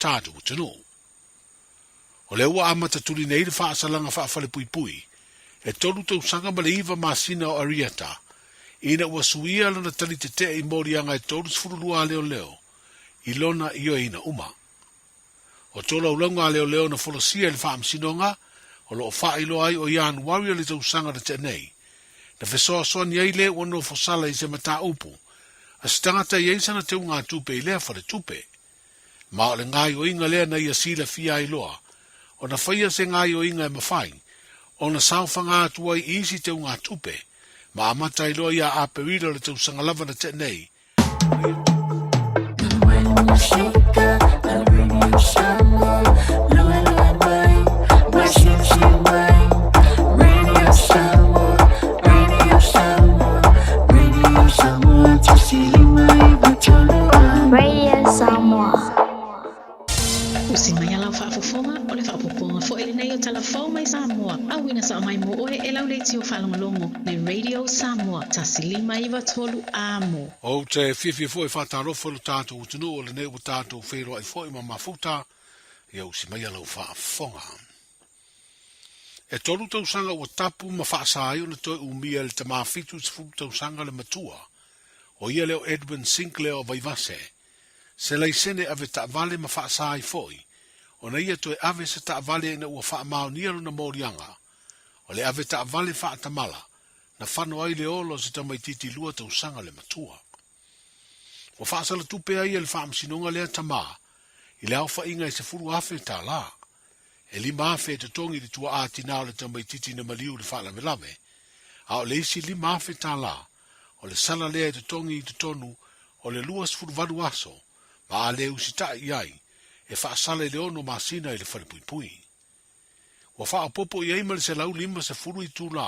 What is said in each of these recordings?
tātou tunu. O le ua amata tuli nei le whaasalanga whaafale pui pui, e tolu tau sanga ma le iwa masina o ariata, ina ua suia lana tali te te i morianga e tolu sfurulua leo leo, i lona i o ina uma. O tola ulanga leo leo na folosia le whaamsinonga, o lo wha ilo ai o ian waria le tau sanga na te nei, na fesoa soan iei le wano fosala i se mata upu, a stangata iei sana te unga tupe i lea whare tupe. Ma o le ngai o inga lea na ia sila fia i loa, o na whaia se ngai o inga e mawhai, o na sauwhanga atua i isi te unga tupe, ma amata i loa ia a perila le tau sanga lava na te nei. Radio Samoa. Usimaya lau whaafofonga o le whaapoponga fo ele nei o talafau mai Samoa. Awina sa mai mo oe e lau leiti o whalongolongo le Radio Samoa. Tasilima iwa tolu amo. O te whiwhi fo e whatarofo le tātou utunu o le nei o tātou whero ai fo i mamafuta, ia usimaya lau whaafonga. E tolu tau sanga o tapu ma whaasai o na toi umia le tamafitu fu tau sanga le matua. O ia leo Edwin Sinclair o Vaivase. Se lei sene ave ta vale ma whaasai foi. O na ia toi ave se ta vale ina ua wha mao niaru na morianga. O le ave ta vale wha atamala. Na whano ai le olo se ta mai titi lua tau sanga le matua. O whaasala tupe ai le wha amsinonga lea tamaa. I leo wha inga i se furu afe ta la. E lima afe te tongi le tua ātina o le ta mai titi na maliu le wha lave lave. A o le isi lima afe ta la. O le sala lea te tongi i te tonu. O le luas furu vadu aso. Ma a le usita iai. E wha asale le ono masina i le whare pui pui. Wa wha apopo i eima le se lau lima se furu i tū la.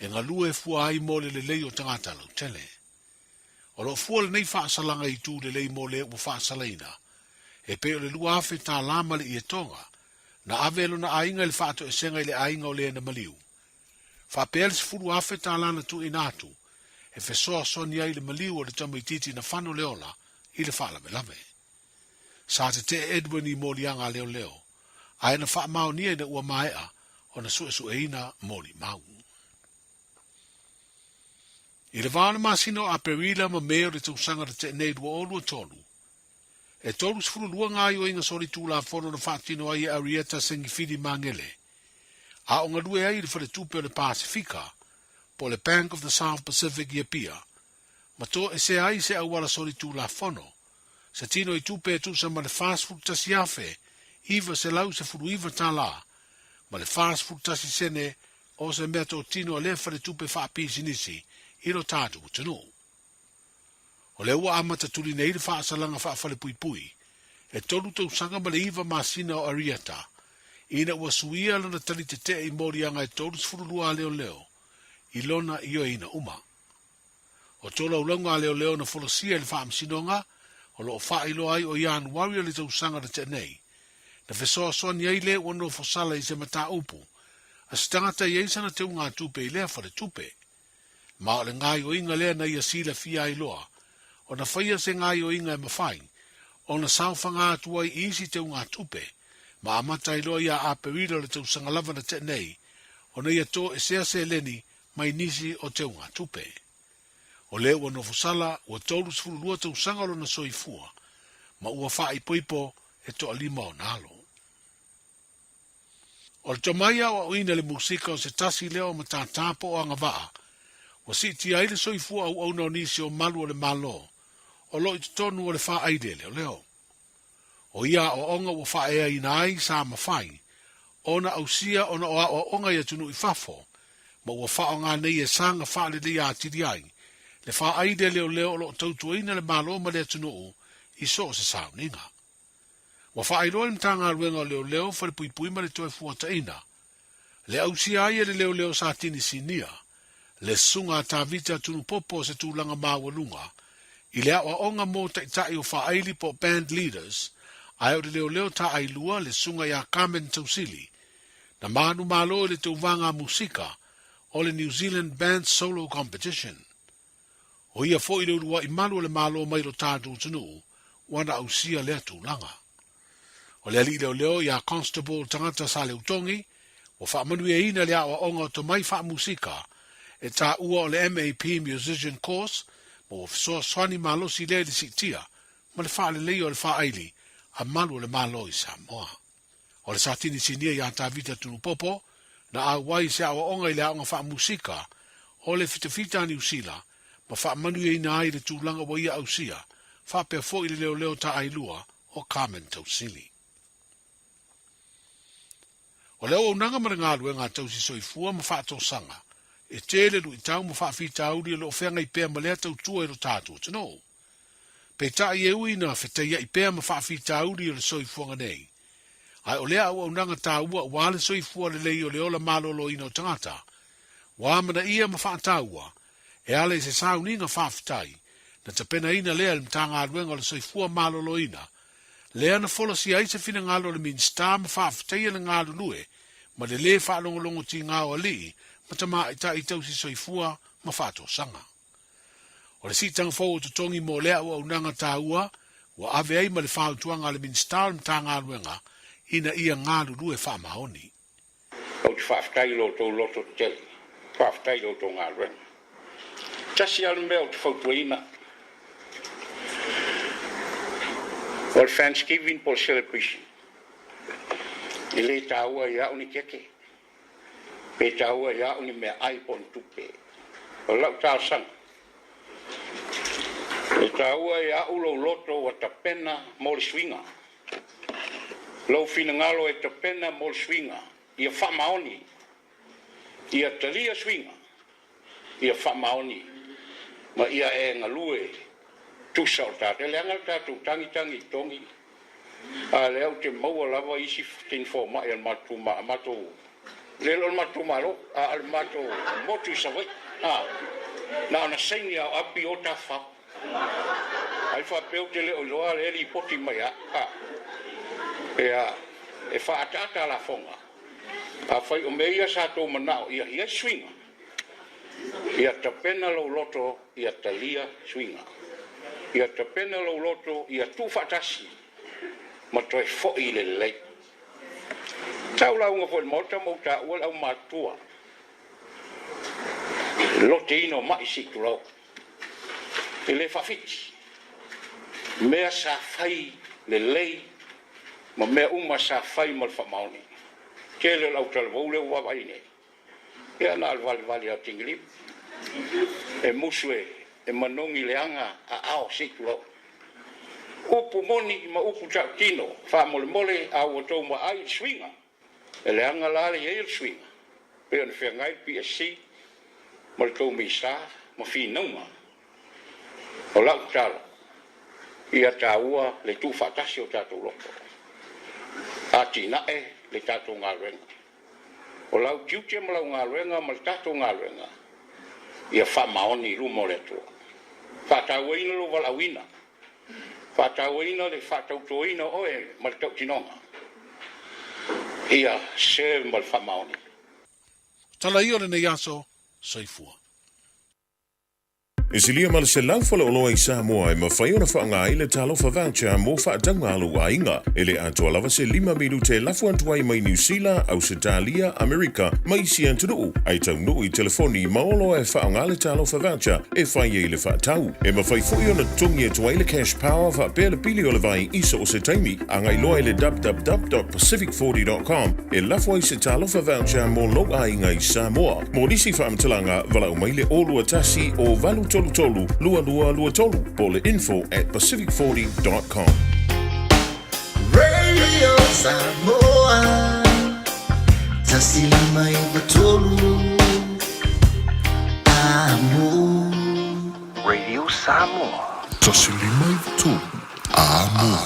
E ngā lua e fua ai mo le lei o tangata lau tele. O lo fua le nei wha asalanga i tū le lei mo le ua wha asaleina. E pe o le lua afe tā lama le i e tonga. Na avelo na ainga le wha ato e senga i le ainga o le na maliu. Wha pēle se furu afe tā lana tu inatu. E fesoa soni ai le maliu o le tamaititi na whano leola i le wha lave lave. Sa te Edwin i morianga leo leo. Ai na wha mao nia ina ua maea o na su eina mori mau. I le vāna masino a perila ma meo le tausanga te nei dua olua tolu. E tolu sifuru lua ngai o inga sori tūla fono na whaatino ai Arieta sengi fidi mangele. A o ngadue ai le whare tupe o le Pasifika, po le Bank of the South Pacific ia pia. Ma to e se ai se awala sori tūla fono. Se tino i tupe tu sa ma le fast food tasi afe, iwa se lau se furu iwa ta la. Ma le fast food tasi sene, o se mea to tino a le whare tupe wha apisi nisi, ilo tātu utanu. O le ua amata tuli nei le whaasalanga whaafale pui pui, e tolu tau sanga ma le iwa masina o ariata, ina ua suia lana tali te te i morianga e tolu sfurulua leo leo, i lona i o ina uma. O tola ulanga leo leo na folosia le whaamsinonga, o lo wha ilo ai o ian waria le tau sanga na te nei, na fesoa soan iei le wano fosala i se mata upu, a stangata iei sana te unga tupe i lea whare tupe. Ma o le ngai o inga lea na ia sila fia i loa, o na whaia se ngai o inga e mawhai, o na sauwhanga atua i isi te unga tupe, ma amata i loa ia a perila le tau sanga lava na te nei, o na ia to e sea se leni mai nisi o te unga tupe. O le ua no fusala, ua tolu sifuru lua tau sanga lo na soifua, ma ua wha i poipo e to alima o nalo. O le tomaia o ina le musika o se tasi leo ma tā tāpo o anga waa, wa si ti aile soifua au au na nisi o malu o le malo, o lo i tonu o le wha aide leo leo. O ia o onga ua wha ea ina ai sa mawhai, ona au sia ona o onga ia tunu i fafo, ma ua wha o ngā nei e sanga wha le le a tiri ai, le wha aide leo leo lo tautu ina le malo ma le tunu i so se sao ninga. Wa wha ailoa le mtanga ruenga leo leo whare pui pui ma le toe fuata ina, le au sia ai le leo leo sa tini sinia, le sunga ta vita tunu popo se tūlanga māwalunga, i le awa onga mō tai o wha aili po band leaders, ai o le leo leo ta ailua le sunga ia Carmen Tausili, na manu malo le te uvanga musika o le New Zealand Band Solo Competition. O ia fo i le urua i malu le malo mai lo tātou tunu, wana au sia lea tūlanga. O le ali leo ia constable tangata sa le utongi, o whaamanu e ina le awa onga o to mai wha musika, e tā ua o le MAP Musician Course, mo o swani malosi le le sitia, ma le wha le leo le wha aili, a malu le malo i Samoa. O le satini sinia ia tā vita tunu popo, na a wai se awa onga i le aonga wha musika, o le fitafita ni usila, ma whaamanu e ina ai le tūlanga wa ia ausia, wha pia fo i le leo tā ailua, o Carmen Tausili. O leo o nanga marangalu e ngā tausi soifua ma whaato sanga, e tele lu i tau ma whaafita auri e lo whenga i pēr ma lea tau tua e lo tātou tino. Pe tai e ui na wheteia i pēr ma whaafita auri e lo soifua nei. Ai o lea au nanga tā ua wale soifua le lei o le ola malolo ino tangata. Wāmana ia ma whaata ua, e ale se sauni nga whaafitai, na ta pena ina lea le mtanga aluenga o le soifua malolo ina, lea na fola si aise fina ngalo le minsta ma whaafitai le ngalo lue, ma le le whaalongolongo ti ngā o li, ma ta maa ita i tau si soifua ma whaato sanga. O le sitanga fau o tutongi mo lea ua unanga tā ua, ua ave ai ma le whaautuanga le minsta le mtanga aluenga, ina ia ngalo lue whaamaoni. O te whaafitai loto loto te, whaafitai loto ngā aluenga. Tasi alu mea o te whautuaina. O le Thanksgiving po celebration. I le tāua ia uni keke. Pe tāua ia uni mea ai po ntupe. O lau tāo sanga. E tāua ia ulo loto wa tapena mo le swinga. Lau fina ngalo e tapena mo le swinga. Ia whamaoni. Ia talia swinga. Ia whamaoni. Ma ia e ngalue. Tusa o tātou, le angal tātou tangi tongi. A leo te maua lava isi tin fo mai al matu mato. Le lo matu malo, al mato motu savai. Na ona saini au api o ta fa. Ai fa peu te le o loa le li poti mai a. E fa atata la fonga. A fai o meia sa to manao ia swinga. Ia tapena lo loto ia talia swinga. Ia te pena lo loto, ia tu fatasi, ma toi fo'i le lei. Tau lau nga fo mota mo ta ua au matua. Lote ino mai situ lau. E le fafiti. Mea sa fai le lei, ma mea uma sa fai mal famaoni. Kele lau talvou le ua vai nei. Ia na alvali a tingilip. E musue. E manongi leanga a ao situ lau. Upu moni ma upu tino, wha mole a ua tau ma ai swinga. E leanga lale e swinga. Pea na whea ngai PSC, ma le tau misa, ma whi nauma. O lau tala, ia tā ua le tu whatasi o tātou loko. A tina e le tātou ngā renga. O lau tiutia ma lau ngā renga, ma le tātou ngā renga. Ia whamaoni rumo le tua. Whatauina lo walawina. Whatauina le whatautoina oe maltau tinonga. Ia se mal whamaoni. Tala i o le nei aso, soifua. E silia mala se lau fala oloa i Samoa e mawhai ona whaanga i le talofa voucher mo whaatanga alu a inga. E le atua lava se 5 miru te lafu antuai mai New Zealand, Australia, Amerika, mai si antunu. Ai tau nuu i telefoni maolo e whaanga le talofa voucher e whai e le whaatau. E mawhai fui ona tungi e tuai le cash power whaapea le pili o le vai iso o se taimi. Angai loa i le www.pacific40.com e lafu ai se talofa voucher mo lo a inga i Samoa. Mo nisi whaamtalanga walau mai le olua tasi o valu tolu lua tolu po le info@pacific40.com. Radio Samoa tasilima ibatolu amo. Radio Samoa tasilima ibatolu amo.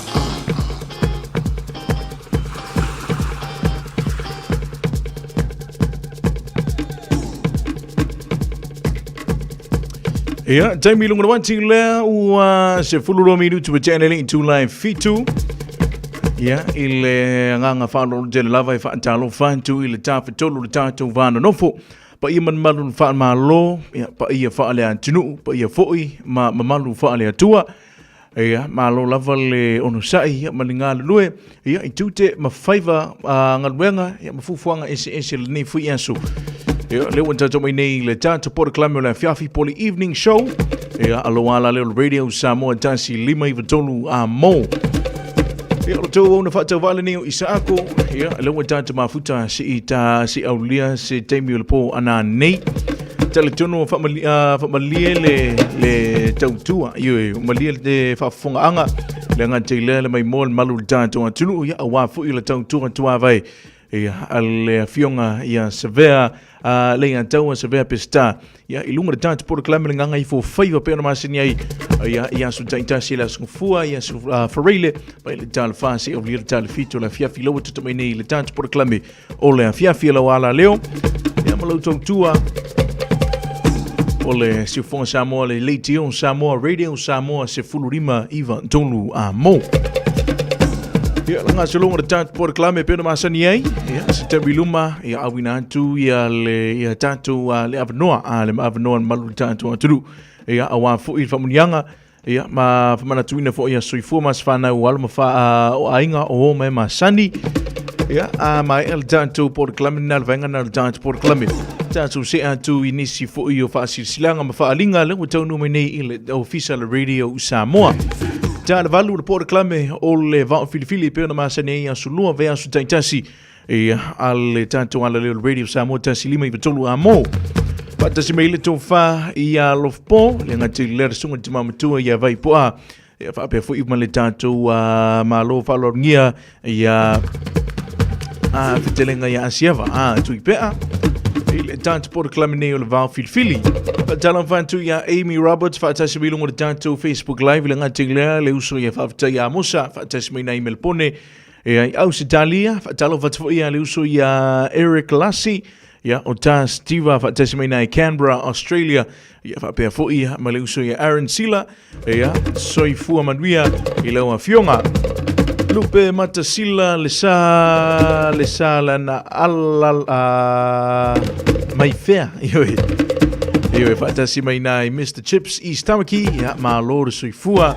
Ia, taimi lunga wanti lea ua se fuluro minutu wa channel into live fitu. Ia, ile nganga whaano jele lava i whaantalo whantu ile tafe tolu le tātou whāna nofo. Pa ia man malu whaamalo, pa ia whaale a tinu, pa ia foi, ma malu whaale a tua. Ia, malo lava le ono sai, ia, malinga lue, ia, I tute mawhaiva ngaluenga, ia, mafufuanga ese le nei fui ansu. Ia, leo wanta mai nei le tata pora klame o le fiafi poli evening show. Ia, aloala leo radio Samoa tasi 5 a mo. Ia, lo tau ona whatau wale neo Isaako. Ia, leo wanta mafuta si aulia se teimi o le po ana nei. Tale tono whamalie le tautua. Iwe, malie le whafonga le ngante le mai mo le malu le tātua tunu. Ia, awa fu I le tautua tua vai. Ia, le fionga ia severe le antaua severe pesta. Ia, ilunga le tātua pora klame le nganga I fo whaiva pēna masini ai. Ia, su taitasi la sungfua, ia su whareile. Pai le tāle whasi o le tāle fito la fiafi lawa tutamai nei le tātua pora klame o le fiafi la wala leo. Ia, malau tautua. O le siufonga Samoa, le leitio Samoa, radio Samoa, se fulurima iwa tonu a mo. Ia, langa se longa le tātu pora klame pēna masani ai. Ia, se te wiluma, ia awina atu, ia tātu le avanoa, le avanoa malu le tātu aturu. Ia, awa fui whamunianga, ia, ma whamanatuina fo ia soifua mas whanau alma o ainga o home masani. Ia, mai el tātu pora klame na le vainga na le tātu pora klame. Tātou se atu inisi fo I o whaasisilanga ma whaalinga le o taunu mai nei I le official radio Samoa. Tāle valu le pora klame o le vao filifili peona masane ia sulua vea su taitasi ale tātou ala le radio Samoa tasi 5 a mo. Patasi mai le tō wha ia lofpo le ngati le sunga te mamatua ia vai poa. Ia whapea fo I ma le tātou malo whalorngia ia fitelenga ia asiava tui pea. Le tātou pora klame nei o le vao filifili. Talang whantu ia Amy Roberts, whaatasi mai longo le tātou Facebook Live, le ngati lea, le uso ia whaafatai a Musa, whaatasi mai nei Melpone, ia au se Talia, whaatalo whatafo ia le uso ia Eric Lassie, ia o tā Stiva, whaatasi mai nei Canberra, Australia, ia whaapea fo ia, ma le uso ia Aaron Sila, ia soifua manuia, I lewa fionga. Lupe matasila le sa lana mai fea iwe fatasi mai nai Mr. Chips East Tamaki ya ma lor soifua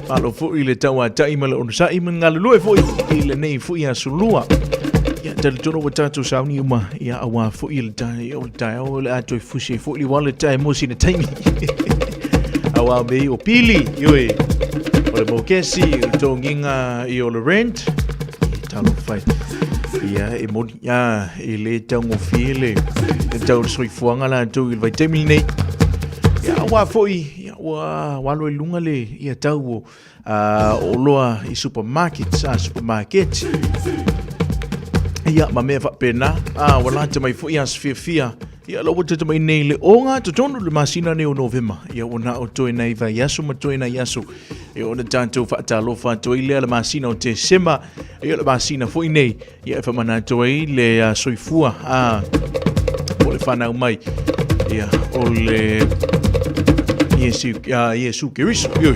ma lo fo ile tawa taima le onsa I ngalo lo fo ile nei fo ya sulua ya tele tono watato sauni uma ya awa fo ile tai o tai o le ato fushi fo ile wale tai mo sina taimi awa me o pili iwe o le mokesi tonginga I o le rent talo fai ia e moni ia e le tango fiele e tau soifuanga la tau il vai temi nei ia wa foi ia wa lo lunga le ia tau o loa I supermarket ia ma me fa pena wala te mai foi as fia ia lo te mai nei le onga to tonu le masina ne o November ia ona o toi nei vai yasu ma toi nei yasu e ona tanto fa talo fa toi le masina o te sema ia le masina foi nei ia fa mana toi le soifua o le fana mai ia o le Yesu Kirisu yo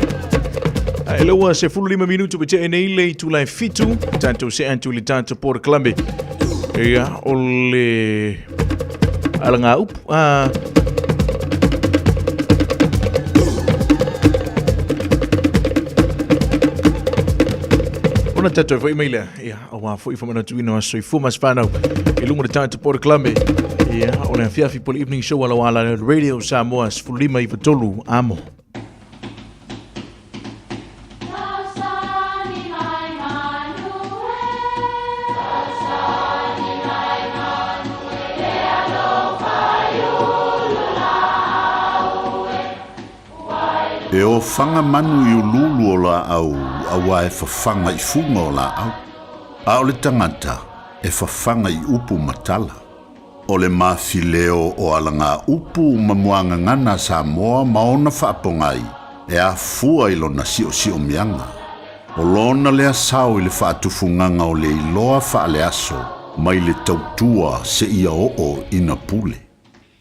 Elo se fulu 5 minuto pe te nei le tu lai fitu tanto se antu le tanto por klambe ia o le alanga up ona tato foi maila ia awa foi famana tuino so fu mas fanau e lungo de tanto por klame ia ona fiafi por evening show ala radio Samoa fulima I tolu amo E o whanga manu I o lulu o la au, awa e whawhanga I funga o la au. A o le tangata, e whawhanga I upu matala. O le mawhileo o alanga upu mamuanga ngana Samoa maona whaapongai, e a fua I lona sio mianga. O lona lea sao I le whaatufunganga o le iloa whaale aso, mai le tautua se ia o ina pule.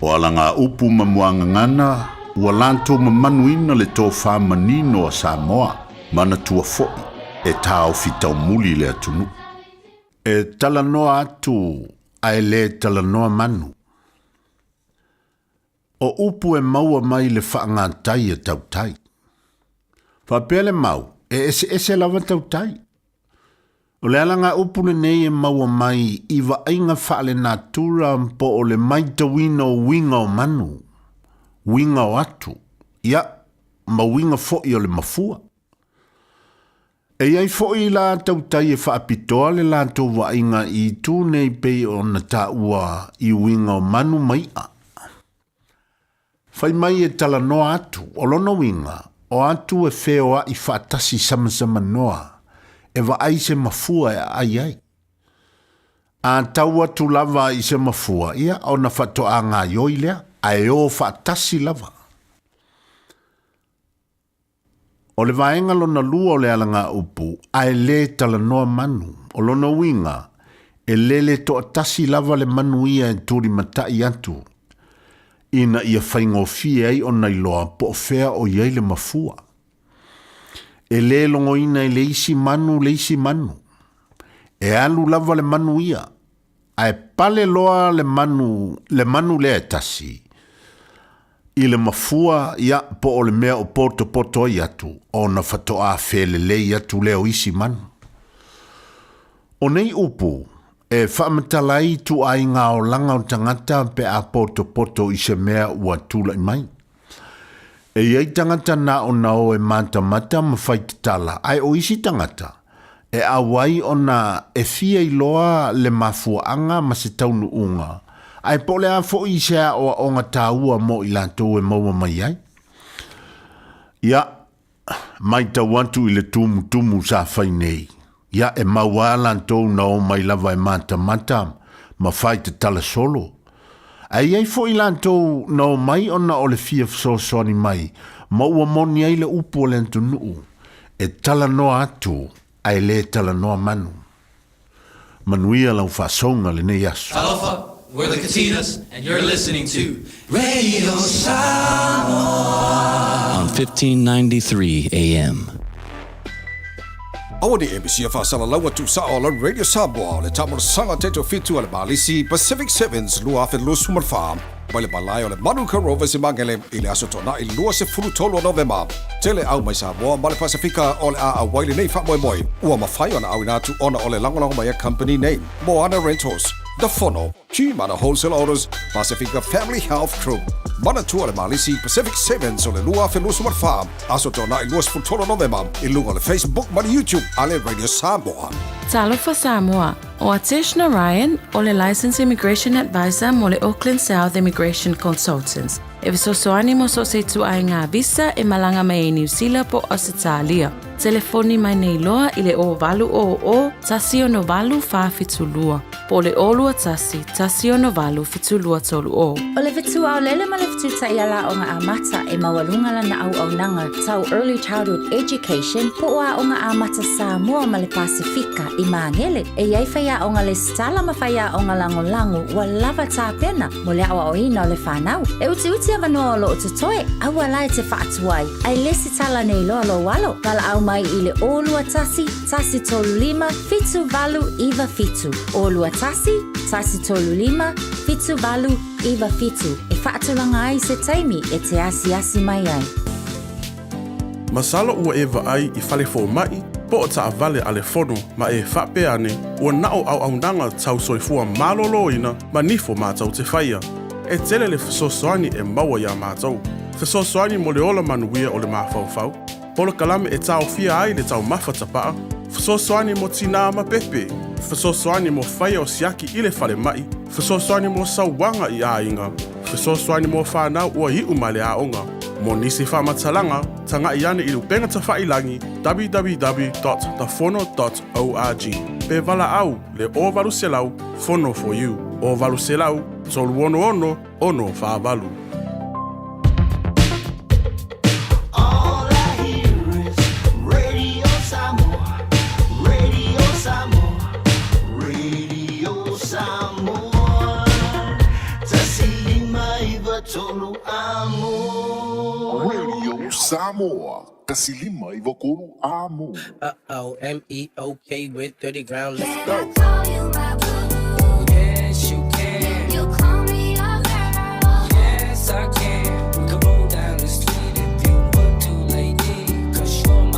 O alanga upu mamuanga ngana, ua lanto mamanuina le tō whamanino a Samoa, mana tua foi, e tāo fitau muli le atunu. E talanoa atu, ai le talanoa manu. O upu e maua mai le whaangatai e tautai. Whapele mau, ese lava tau tai. O le alanga upune nei e maua mai I wa ainga whaale nā tura mpo o le maita wina o winga o manu. Winga o atu. Ia, ma winga fo'i o le mafua. E iai fo'i la tau tai e whaapitoa le la tau wa ainga I tū nei pei o na tā ua I winga o manu mai a. Whai mai e tala noa atu, o lono winga, o atu e wheo a I whaatasi sama noa. E wa ai se mafua e ai ai. A taua tu lava I se mafua, ia o na whato a ngā ioi lea, a e o whaatasi lava. O le vaenga lona lua o le alanga upu, a e le tala noa manu, o lona winga, e lele to atasi lava le manu ia e turi matai atu. Ina ia whaingo fie ai o nailoa po fea o iei le mafua. E le longo ina e leisi manu. E alu lava le manu ia. A e pale loa le manu le etasi. I le mafua ia po o le mea o poto i atu. O na whatoa whele le atu leo isi manu. O nei upu, e whamatalai tu ai ngā o langa o tangata pe a poto I se mea ua tula I mai. E iei tangata na o na o e mata ma whaitala, ai o isi tangata. E awai o na e fia I loa le mafuanga ma se taunu unga. Ai pole a fo I sea o onga taua mo I lantou e maua mai ai. Ia, mai tauantu I le tumu sa whai nei. Ia e maua lantou na o mai lava e mata ma whaita tala solo. Ai ai fo I lantou na o mai ona o le fia fsosoni mai, ma ua moni ai le upo le antunuu, e tala noa atu, ai le tala noa manu. Manuia lau whasonga le nei asu. Aloha, we're the Katinas, and you're listening to Radio Samoa on 1593 AM. Awa ni ABC whaasala laua tu sa o Radio Samoa o le tamara sanga teto fitu ale malisi Pacific Sevens lua afe lua sumar farm. Mai le balai o le Manuka Rovers I mangele I le aso tona I lua se furu tolu o November. Tele au mai Samoa ma le Pasifika o le a waile nei wha moi. Ua mawhai ona au inatu ona o le langolango mai a company name. Moana Rentals. The Fono, Chimana Wholesale Orders, Pacifica Family Health Crew. Mana tua le malisi Pacific Sevens o le lua afe lua sumar farm. Aso tona I lua se furu tolu o November. I lunga le Facebook ma le YouTube ale Radio Samoa. Talofa Samoa, o Atish Narayan, o le Licensed Immigration Advisor mo le Auckland South Immigration Consultants. E visosoani mo so se tu ai ngā visa e malanga mai e New Zealand po Australia. Telefoni mai nei loa I le o valu o tasi o no valu wha fitulua. Po le olua tasi o no valu fitulua tolu o. O le vitu au lele ma le vitu ta iala o ngā amata e mawalunga lana au nanga tau Early Childhood Education po a o ngā amata Samoa ma le Pasifika I mangele. E iai whaia o ngā le stala ma whaia o ngā lango wa lava tā pena mo le awa o ina o le whanau. E uti avanoa o lo o tutoe, awa lai te whaatuai. Ai lesi tala nei loa lo walo. Pala au mai I le olua tasi tolu lima, fitu valu, iwa fitu. Olua tasi tolu lima, fitu valu, iwa fitu. E whaatulanga ai se taimi e te asi mai ai. Masala ua e ai I whale fo mai, po o taa vale ale fono ma e whape ane, ua nao au nanga tau soifua malolo ina, ma nifo mātau te whaia. E tele le whasosoani e maua ia mātou. Whasosoani mo le ola manuia o le mawhauwhau. Polo kalame e tau fia ai le tau mawhatapaa. Whasosoani mo tina ma pepe. Whasosoani mo whaia o siaki I le whale mai. Whasosoani mo sauwanga I a inga. Whasosoani mo whanau ua hiu ma le aonga. Mo nisi whamatalanga, tanga I ane I lupenga ta whailangi www.thefono.org. Pe vala au le o valu selau, fono for you. O valu selau, tolu ono whaavalu. All I hear is Radio Samoa, Radio Samoa, Radio Samoa. Tasilima iwa tolu amo. Radio Samoa, tasilima iwa kolu amo. Uh-oh, MEOK with 30 ground, let's go. I can. We can roll down the street if you want to, lady. 'Cause you're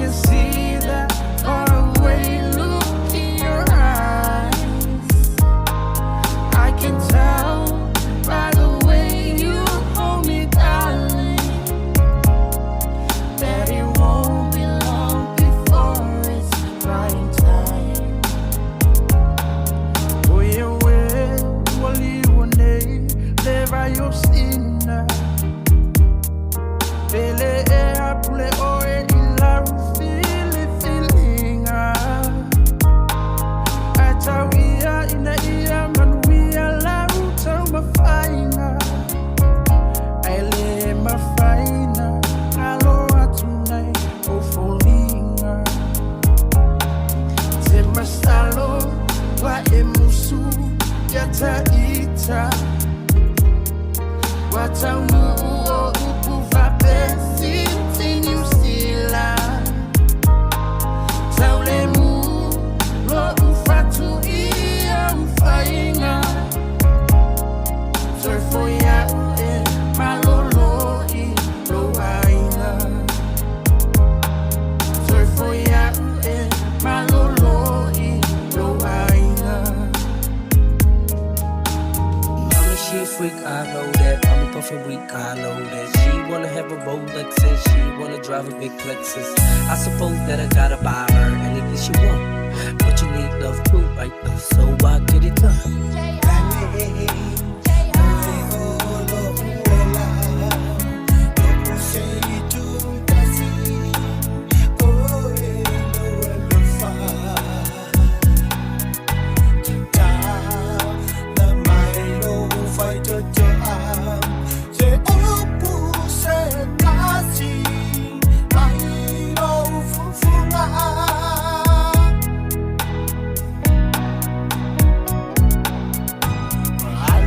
can see that far away look in your eyes. I can tell by the way you hold me, darling, that it won't be long before it's right time. Oye, wali one leva yo sina. Pele e apule oe ila fili filinga. Atawia ina ia manuia la uta mafaina. Aile mafaina alo atunai o folinga. Te masalo wa emusu yata ita. Watamu o ukuva pesi tinu sila. Taulemu lo ufatu iya ufainga. Surfo ya ue malolo I lo hainga. Surfo ya ue malolo I lo hainga. Mama, she a freak, I know that. Mommy puffin' weak, I know that. She wanna have a Rolex and she wanna drive a big Lexus. I suppose that I gotta buy her anything she want, but you need love too, right? So I get it done. I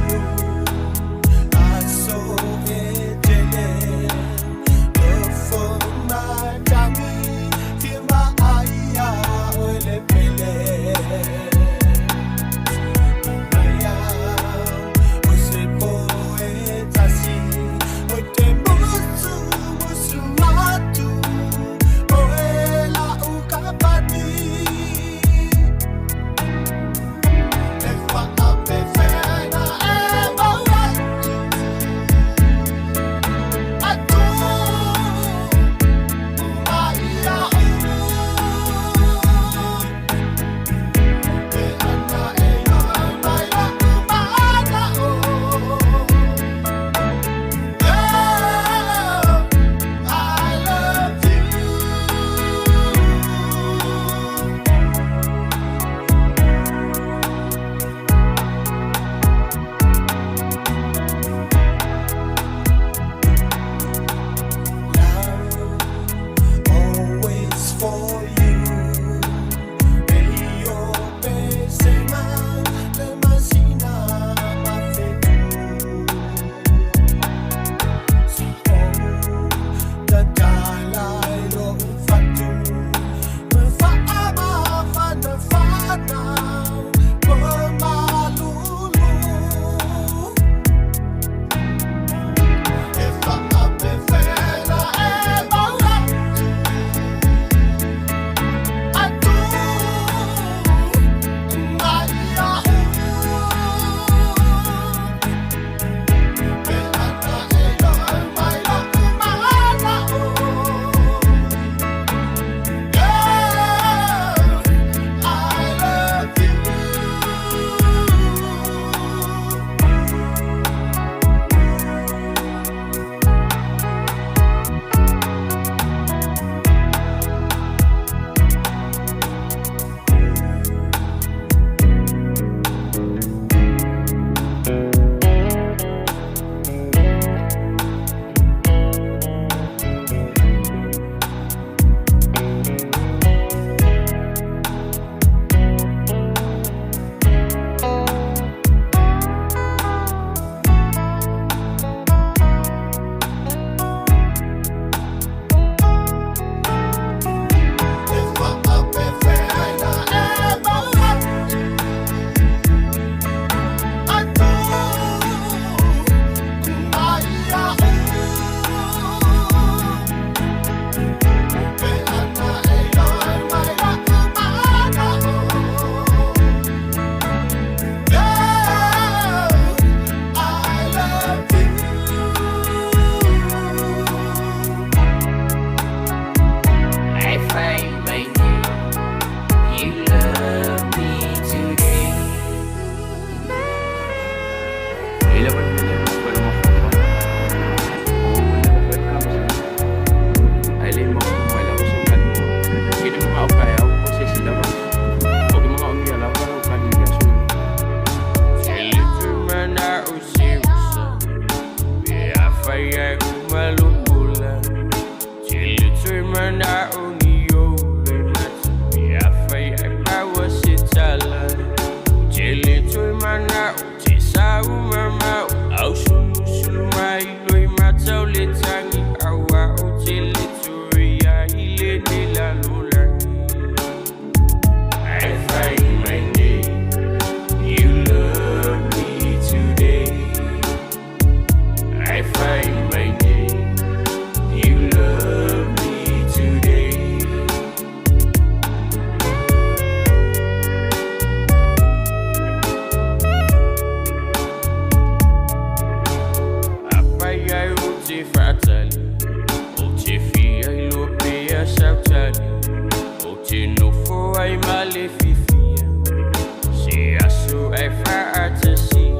fantasy.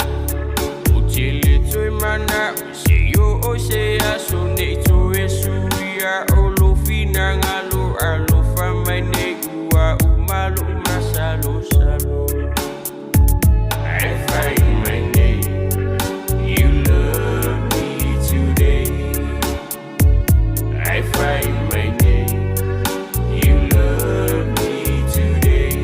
Utili to mana se yo o se aso ne to esuya olofina ngalo alo famane ua umalo masalo salo. I find my name. You love me today. I find my name. You love me today.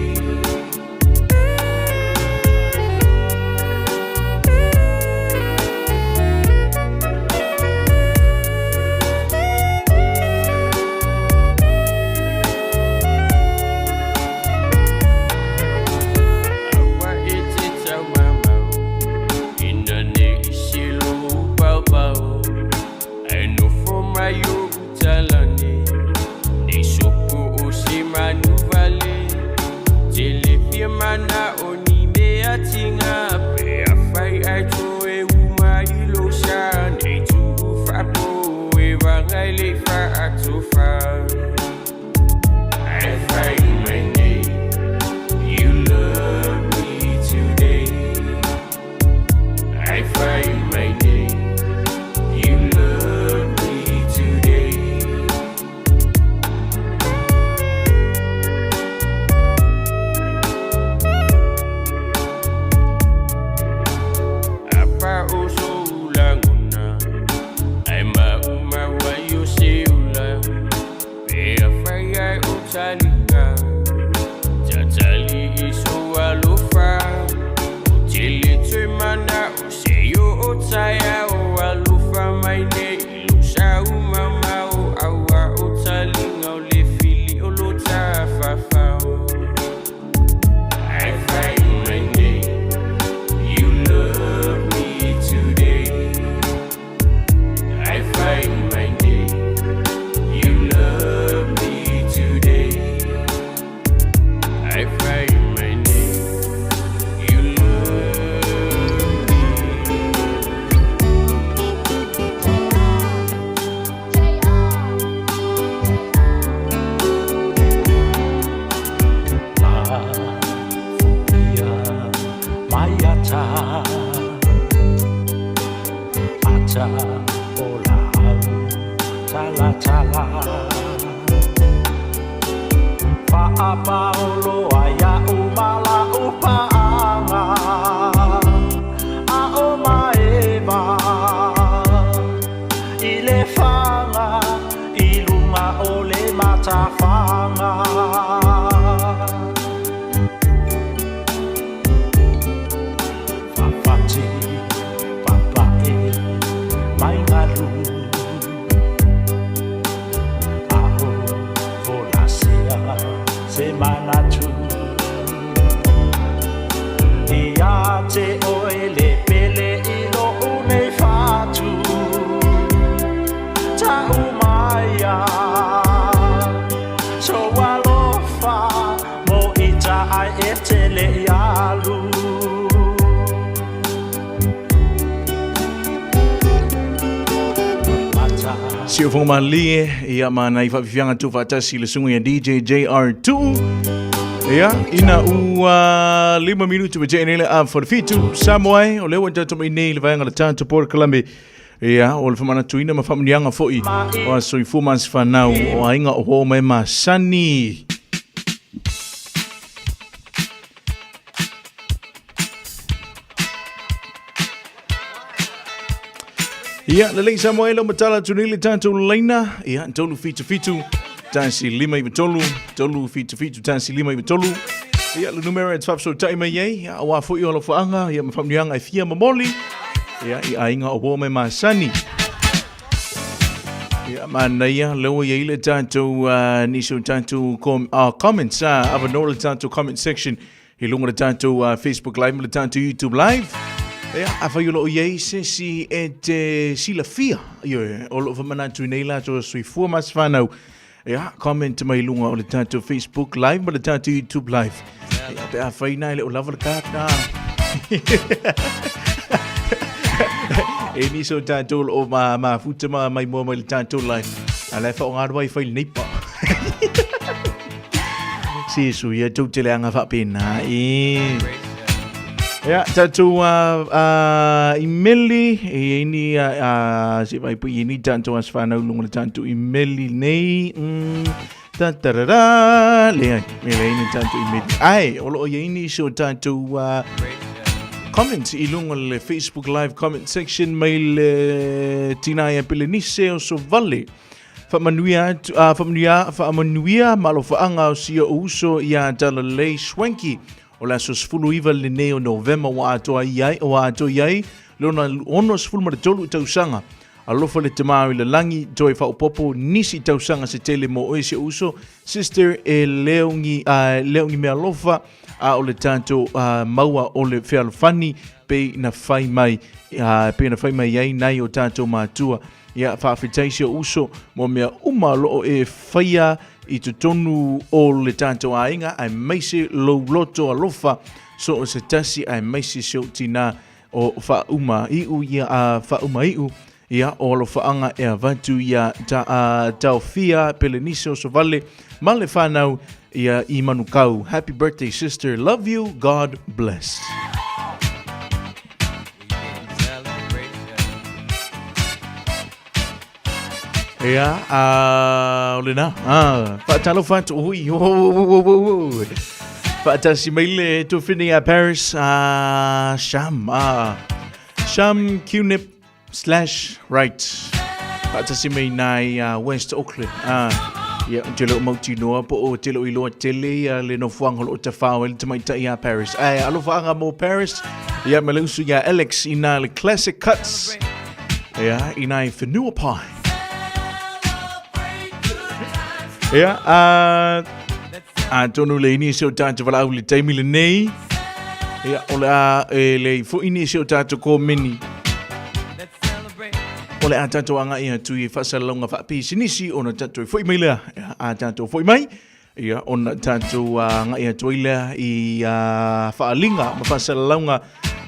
Awa iti tawama inane isilu babao. I know from my utalani ni sopo osimanu vale jelefie mana oni me atinga pe afai aito e uma ilosha ne tu fapo e vangaile fa atofa. I find my name. You love me today. I find my name. You love me today. Apa uso ulanguna ay mauma wa yusiula pe afaya utalinga jatali iso alufa utili tuimana useyo utaya alufa maine ilusha umama awa utalinga ulefili uluta fafao. I find my name. You love me today. I find my name. You love me today. I find my name. You love me. Mayata Acha Olau Tala Tala Fa'apaolo aya umala upaanga Aoma eva Ile fanga Ilunga ole matafanga Fafati, papae, maingalu Aho, volasea, semana tu Iate oele pele ilo une fatu Ta umaya So alofa, mo ita ai etele yalu Sio foma lie ia mana i whawiwhianga tu whatasi le sungu ya DJ JR2 ia ina ua 5 minutu wa jenele a wharifitu Samoa o lewa jato inei le vayanga le tātu Port Kalambe ia o le whamana tuina ma whamanianga foi o a soifu mas whanau o a inga o ho mai ma sani. Ia, le lei Samoa lo matala tunili tanto leina. Ia, tolu fitu. Tansi 5 i tolu. Tolu fitu tansi 5 i tolu. Ia, le numero e tfapso taima ye. Ia, awa fui o lo fuanga. Ia, mawhamnianga e fia mamoli. Ia, i ainga o wome masani. Ia, mana ia, lewa ye ile tanto niso tanto comments. Avanola tanto comment section. Ilunga le tanto Facebook live. Le tanto YouTube live. Ja, afayulo ye si et sila fia yo olo fa manatu nei la to sui fu mas fanau ja comment mai lunga o le tanto Facebook live ma le tanto YouTube live ja pe afaina le o lava ka na e ni so tanto o ma futa mai mo mai le tanto live ala fa ngar wai fa nei pa si su ya tu te le anga fa pena Ya, tatu imeli ini si vai pu ini tanto as fana ulung tanto imeli nei tatarara le ini tanto imeli ai olo ini so tanto comments ilung le Facebook live comment section mail tina ya pelenise o so vale famanuia malo faanga o sia uso ya dalalei swanky o la sos fulu iva le neo November wa ato iai lona ono sfulu maratolu tausanga alofa le temau le langi toi fa popo nisi tausanga se tele mo o se uso sister e leongi me alofa a o le tanto maua o le fealfani pe na fai mai ai nai o tanto matua ia whaafitaisia uso mo mea umalo e whaia i te tonu o le tanto ainga ai meise lo loto alofa so o se tasi ai meise seo tina o whauma iu ia o lo whaanga e avantu ia tau fia pelenise o so vale male whanau ia i manukau. Happy birthday sister, love you, God bless. Ya, oleh na. Pak Talo Fat, Pak Tasi Maile to Finia Paris, Sham Cunip /right. Pak Tasi Maile West Auckland. Ya, jelo mauti noa po o telo ilo tele le no fuang holo te fawel te mai ta Paris. Alo faanga mo Paris. Ya melusu ya Alex ina le classic cuts. Ya, ina Whenua Pie. Ya, tonu le ini seo tātou wala au le taimi le nei. Ya, ola le fu ini seo tātou ko mini. Ole a tātou anga ia tui whasalonga whapi sinisi ona tātou fui mai lea. A tātou fui mai. Ia, ona tātou anga ia tui lea i whaalinga ma whasalonga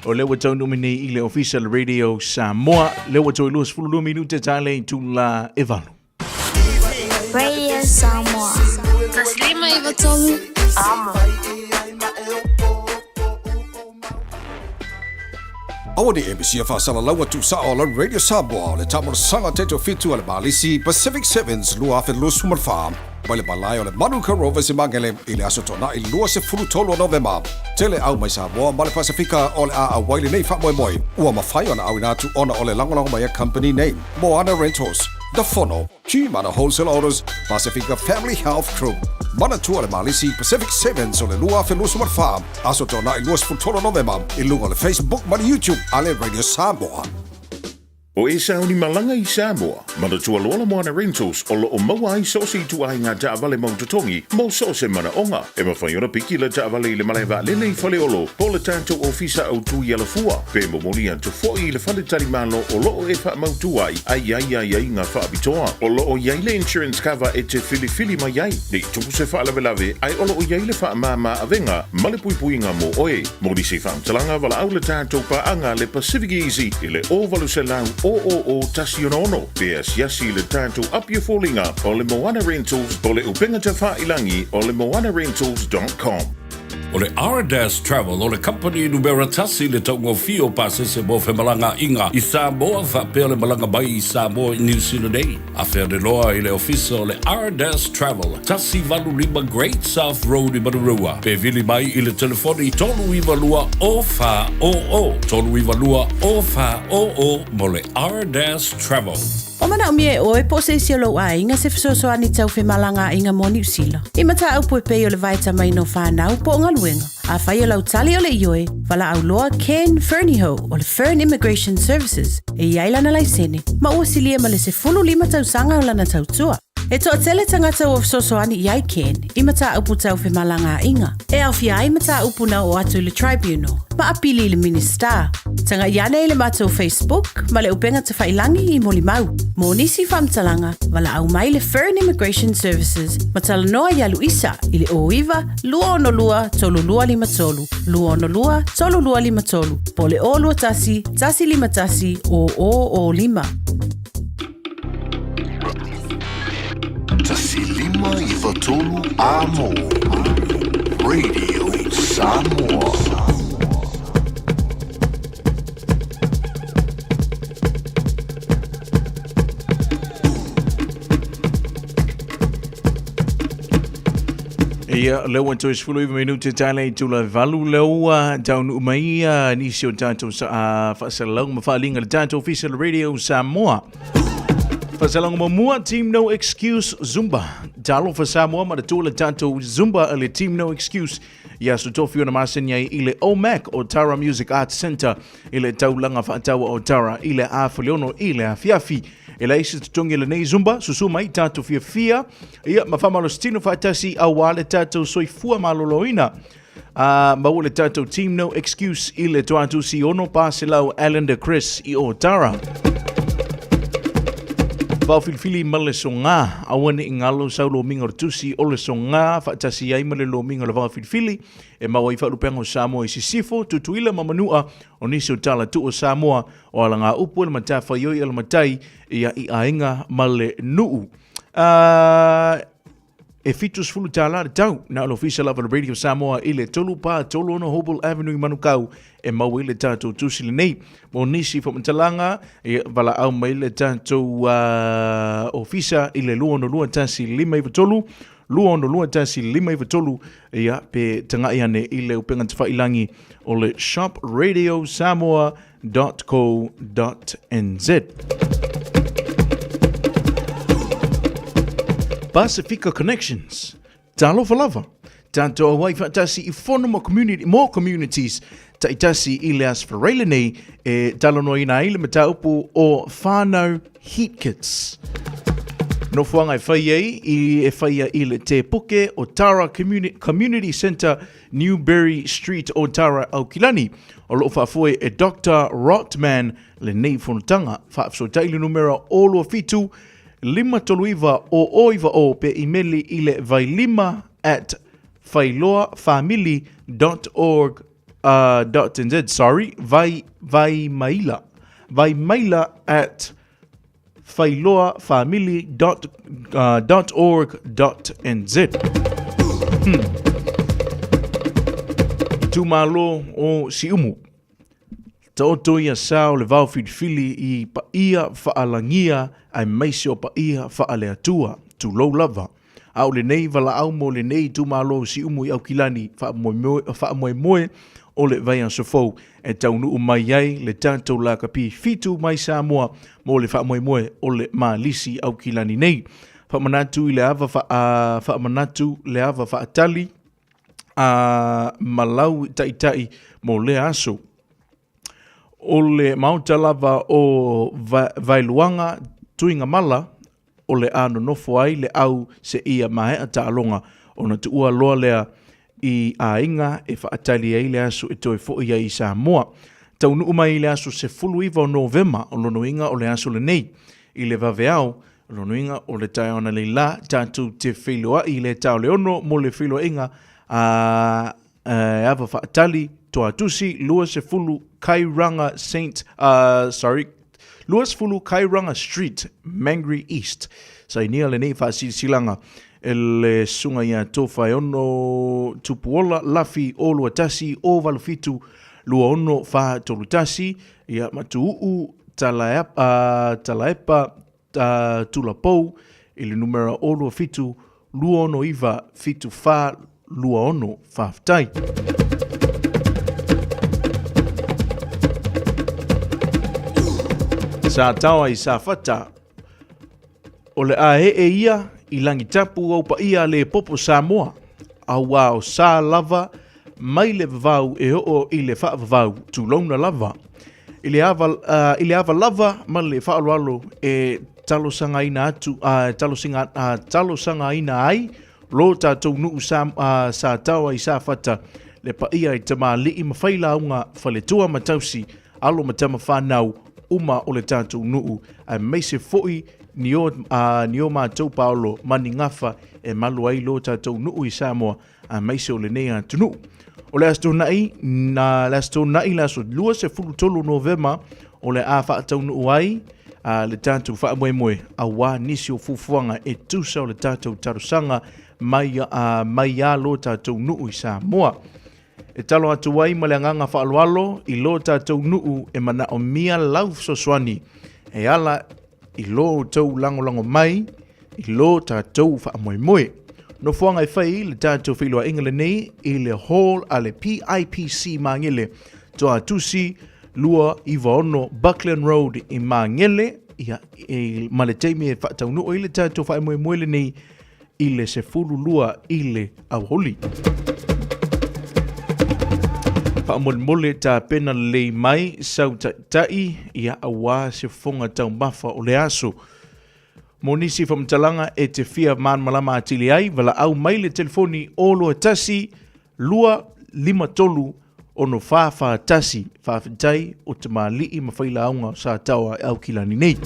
o lewa tau numini i le official radio Samoa. Lewa tau luas fulu minute tale i tula evalu. Radio Samoa. Taslima ivatolu. Amo. Awani ABC fasala lawa tu sa on Radio Samoa le tamor sanga teto fitu al balisi Pacific 7s lua fe lu summer farm Bale balai ole Manuka Rovers imangele ile asotona i lua se fulu tolo November. Tele au mai Samoa male Pasifika ole a waile nei fa moi. Ua mafai ona au inatu ona ole langolango mai company name. Moana Rentals. The Fono, Chimana Wholesale Orders, Pacifica Family Health Crew. Mana tua le malisi Pacific 7 so le lua fe lu summer farm. Asotona i lua se fulu tolo November. I lunga le Facebook mani YouTube ale Radio Samoa. O e sauni malanga i Samoa, mana tua loala Moana Rentals o lo o maua ai sosi tu ai ngā taavale mautotongi, mo sose mana onga. E mawhai ona piki le taavale i le malaiwa lele i whale olo, po le tātou ofisa au tu i ala fua. Pe mo mori anto fōi i le whale tari malo o lo o e wha mautua ai ngā whaabitoa. O lo o yaile insurance cover e te fili mai ai. Nei tupu se whaalawelawe ai o lo o yaile wha mama avenga, male pui ngā mo oe. Mori se whaamtalanga wala au le tātou paanga le Pacific Easy i le ovalu se lau o tasionono. Pea siasi le tātou apia fōlinga o le Moana Rentals o le upenga te whailangi o le moanarentals.com. O le R-Dash Travel o le company numero tasi le taungo fio pasese mo fe malanga inga i Samoa whapea le malanga mai i Samoa i New Zealand ei. A whea de loa i le ofisa o le R-Dash Travel tasi valu lima Great South Road i Marurua. Pe vili mai i le telefoni tolu iwa lua o wha o. Tolu iwa lua o wha o mo le R-Dash Travel. O mana o mie o e po se isi lo a inga se fisoso ani tau fe malanga inga mo New Zealand. I mata au po e pei o le vaita mai no whanau po ngā luenga. A whai o lau tali o le ioe, wala au loa Ken Ferniho o le Fern Immigration Services. E iaila na laisene, ma ua silia ma le se fulu lima tau sanga o lana tau tua. E toa tele tangata o fisoso ani iai Ken, i mata upu tau fe malanga inga. E au fia ai mata upu na o atu le tribunal, ma apili le minister. Tanga iane i le mata o Facebook, ma le upenga te whailangi i moli mau. Mo nisi whamtalanga, wala au mai le Fern Immigration Services, ma tala noa ialu isa, i le oiva, lua ono lua, tolu lua lima tolu, lua ono lua, tolu lua lima tolu, po le o lua tasi, tasi lima tasi, o lima. Tasi lima i watolu amo. Radio Samoa. Ia, leo anto isfulu iwa minuti tale tula valu leo taunu umai nisio tato whaasalang mawhaalinga le tato official radio Samoa. Whaasalang mamua Team No Excuse Zumba. Talo fa Samoa ma tula tato Zumba ale Team No Excuse. Ia sutofi ona masenya ile OMAC o Tara Music Arts Center ile taulanga whaatawa o Tara ile a Faleono ile a Fiafi. Ela isi tutongi le nei Zumba, susuma i tātou fia. Ia, mawhamalo stino whaatasi a wale tātou soifua maloloina. Mau le tātou Team No Excuse i le tuatu si ono Paselau Alan de Chris i o Tara. Vau filfili male so ngā, awane i ngalo sau lo minga tusi o le so ngā, whaatasi ai male lo minga le vau filfili, e mau i whaalupenga o Samoa i sisifo, tutuila mamanua o nisi o tala tu o Samoa, o ala ngā upu le matafa ioi ala matai, ia i ainga male nuu. E fitus fulu tala le tau, na alo fisa lava le Radio Samoa i le tolu pa, tolu ono Hobel Avenue i Manukau, e mau i le tātou tusi le nei, mo nisi whamantalanga, e wala au mai le tātou ofisa i le lua no lua tasi lima i watolu, lua no lua tasi lima i watolu, ia pe tangai ane i le upenga te whailangi o le shopradiosamoa.co.nz. Pacifica Connections. Talo falava. Tanto awai fatasi I fono more communities ta itasi I le asfarele nei e talo no ina ile mataupu o whanau heat kits. No fuanga e whaia I le te puke o Tara Community Center, Newberry Street o Tara Aukilani. O lo whaafoe e Dr. Rotman le nei whanutanga. Whaafso taili numero o lo fitu lima toluiva o oiva o pe imeli ile vailima at failoafamily.org.nz. Sorry, vaimaila at failoafamily.org.nz. Tumalo o siumu. Toto ia sao le vau fili I pa ia faalangia ai maisi o pa ia faale atua tu low lava. Au le nei vala au mo le nei tu malo si umu I au kilani fa moe o le vai an sofou e taunu umai ai le tanto la kapi fitu mai Samoa mo le fa moe o le malisi au kilani nei. Fa manatu le ava fa manatu le ava fa atali malau tai mo le aso. O le mauta lava o vailuanga tuinga mala o le ano nofo ai le au se ia mahea ta alonga o na tuua loa lea I a inga e whaatali ai le asu e toi fo ia I Samoa. Taunu umai le asu se fulu iwa o Novema o lono inga o le asu le nei. I le vaveau o lono inga o le tai ona le la tatu te whiloa I le tau le ono mo le whiloa inga ava whaatali toa tusi lua se fulu Kairanga Luas Fulu Kairanga Street, Mangry East. Sa inia le nei silanga ele sunga ia tofa ono tupuola lafi o luatasi o valufitu lua ono fa tolutasi ia matuu talaepa tulapou ili numera o luafitu lua ono iva fitu fa lua ono fa ftai. Sa tawa I sa fata o le a ia I langi tapu au pa ia le popo Samoa au o sa lava mai le vavau e o I le wha vavau tu launa lava I le ava lava ma le wha alo e talo sanga ina atu talo sanga ina ai lo tātou nuu sa tawa I sa fata le pa ia I tama li I mawhaila unga whaletua matausi alo matama whanau uma o le tātou nuu ai meise foi ni o mātou paolo mani ngafa e malu ai lo tātou nuu I Samoa ai meise o le nea tunu. O le asto nai la so lua se fulu tolu Novema o le a whaatau nuu ai le tātou wha moe a wā nisi o fufuanga e tusa o le tātou tarusanga mai a lo tātou nuu I Samoa. E talo atu wai ma le nganga whaaloalo I lo tātou nuu e mana o mia lau soswani e ala I lo tau lango mai I lo tātou wha moe. no fuanga I whai le tātou whiloa inga le nei i le hall a le PIPC Mangele toa tusi lua i vaono Buckland Road i Mangele ia i ma le teimi e whaataunu o i le tātou whae moe moe le nei i le se fulu lua i le auholi. Mole ta pena le mai sau tai ia awa se fonga tau mafa o le aso. Monisi whamtalanga e te fia man malama atili ai, wala au mai le telefoni olo tasi, lua lima tolu ono whawha tasi, whawhitai o te maa lii mawhaila aunga sa taua au kilani nei.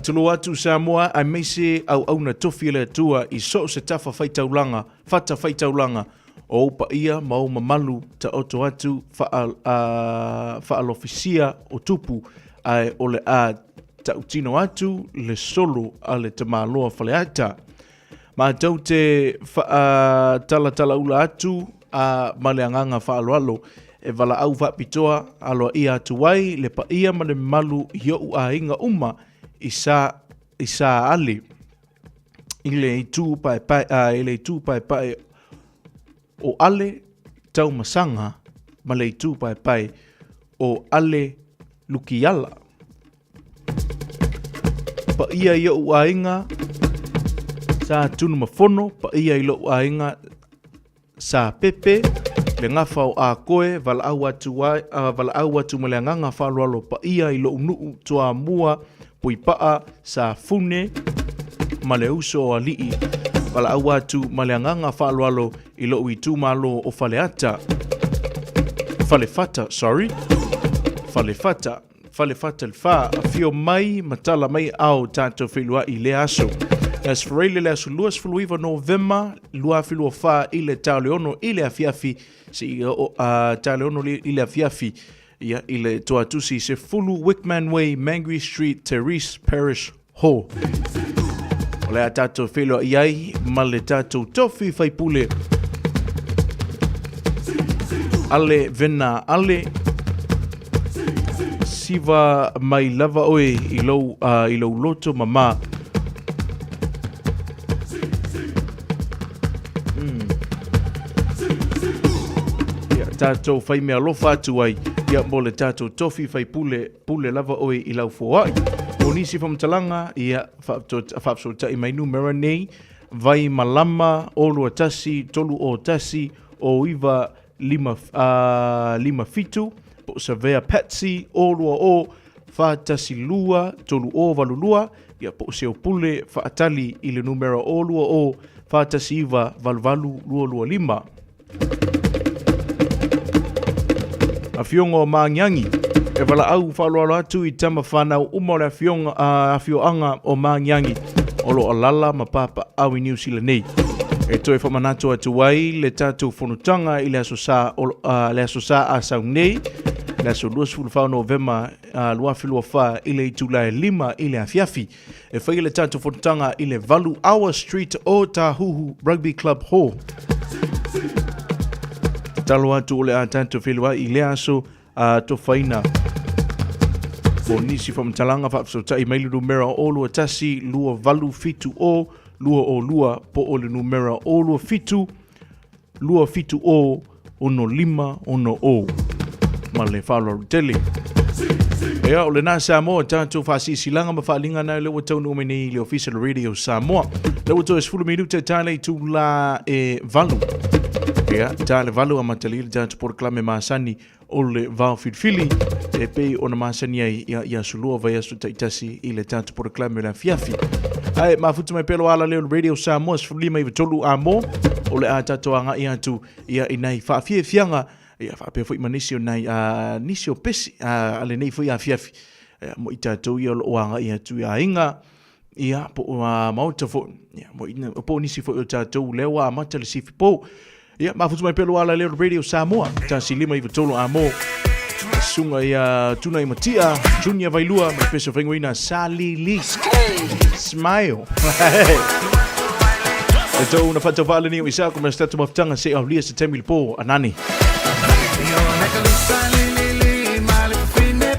Tulu atu Samoa, ai meise au na tofi le tua i so se tafa whaitaulanga, fata whaitaulanga, o upa ia mau mamalu ta oto atu whaalofisia o tupu ai ole a ta utino atu le solo a le te maloa whaleata. Ma tau te tala ula atu a maleanganga whaaloalo e wala au whapitoa aloa ia atu wai le pa ia male malu hiou a inga uma isa ali ile tu pai o ale tau masanga ma le tu pai o ale lukiala pa ia ia uainga sa tunu mafono pa ia ilo uainga sa pepe le ngafa o a koe vala au atu maleanganga whalualo pa ia ilo unu tua mua pui paa sa fune ma le uso o alii wala au atu maleanganga whaaloalo i lo ui tu malo o falefata le wha a fio mai matala mai au tātou whilua i le aso. As freile le aso luas fuluiva November lua whilua wha i le tau leono i le afiafi si tau leono i le afiafi ia i le toa tusi se fulu Wickman Way, Mangry Street, Terrace Parish Hall. O le a tātou whilua iai ma le tātou tofi whaipule ale vena ale siva mai lava oe i lou loto mama. Tātou whai mea lofa atu ai ia mo le tātou tofi whai pule lava oe i lau fōai. O nisi whamtalanga ia whapsota i mai numera nei vai malama olua tasi, tolu o tasi o iwa lima fitu po savea Patsy olua o whatasi lua tolu o valulua ia po seo pule whaatali i le numera olua o whatasi iwa valvalu lua lima. A fionga o Mangiangi e wala au whaloalo atu i tama whanau umore a fioanga o Mangiangi o lo alala ma papa au i New Zealand nei. E toi whamanatu atu wai le tātou whanutanga i le aso sa a sau nei le aso luas fulwhau November lua whilua wha i le itulai 5 i le afiafi e whai le tātou whanutanga i le Valu Hour Street o Tahuhu Rugby Club Hall. Talo atu ole a tātou whelua i le aso to whaina. O nisi whamtalanga whapsota i maili numera o lua tasi, lua valu fitu o, lua po o le numera o lua fitu o, ono lima, ono o. Ma le whalo tele. Ea o le nā Samoa tātou whasisilanga ma whaalinga nai lewa tau numeni i le official radio Samoa. Lewa tau e 10 minute tāle i tū la e valu. Ea, tāle valu a matali le tātou proklame maasani o le vau filfili e pei o na maasani ai ia sulua vai asu taitasi i le tātou proklame la fiafi. Ai, mafutu mai pelo ala leo radio Samoa sfulima i vitolu a mo o le a tātou anga i atu ia inai whaafie fianga ia whaapea fwoi manisio nai nisio pesi ale nei fwoi a fiafi mo i tātou ia lo anga i atu ia inga ia po mauta fwoi mo po nisi fwoi o tātou lewa a matali sifi po. Ia, mafutu mai pelo ala leo radio Samoa, tāsi lima i vitolo a mo. Sunga ia tuna i matia, Junior Vailua, mai peso whenguina, Sally Lee. Smile. E tau na whatau wale ni o isa, ko mea statu maftanga se au lia se temili po, anani. Io neka lusa li, male fine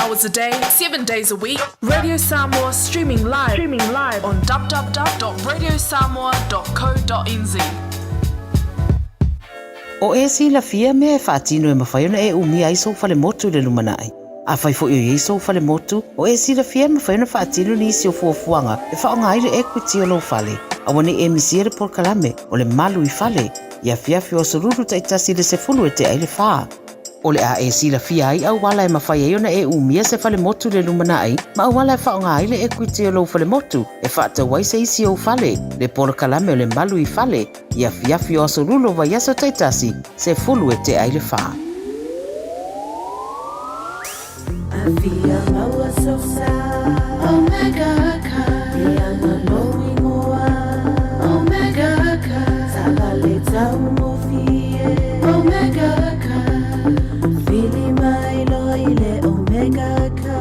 hours a day, 7 days a week. Radio Samoa streaming live on www.radiosamoa.co.nz. O e sila fia me e whaatino e mawhaiona e umia i fale motu le lumanai. A whai fo i fale motu, o e sila fia me whaiona whaatino ni isi o fuafuanga e whaonga ile equity o lo fale. A wane e misiere por kalame o le malu I fale. Ia fiafi o sururu taitasi le se fulu e te aile whaa. O le a e sila fia ai au wala e mawhaiona e umia se fale motu le lumanai, ma au wala e whaonga ile equity o lo fale motu e whaata wai se isi o fale. Le por kalame o le malu I fale. Ia fiafi o sururu wa yaso taitasi se fulu e te aile whaa. Afia maua sosa, Omega ka, Iana lowi moa, Omega ka, Sagale tau fie, Omega ka, Fili mai loile Omega ka.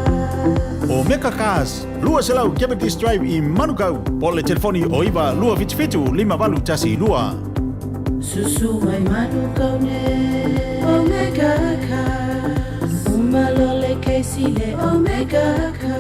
Omega Cars, lua selau Diabetes Drive I Manukau, pole telefoni o iwa lua fitu lima valu tasi lua. Susu mai Manukau ne, Omega ka. Malole Kesile Omega ka.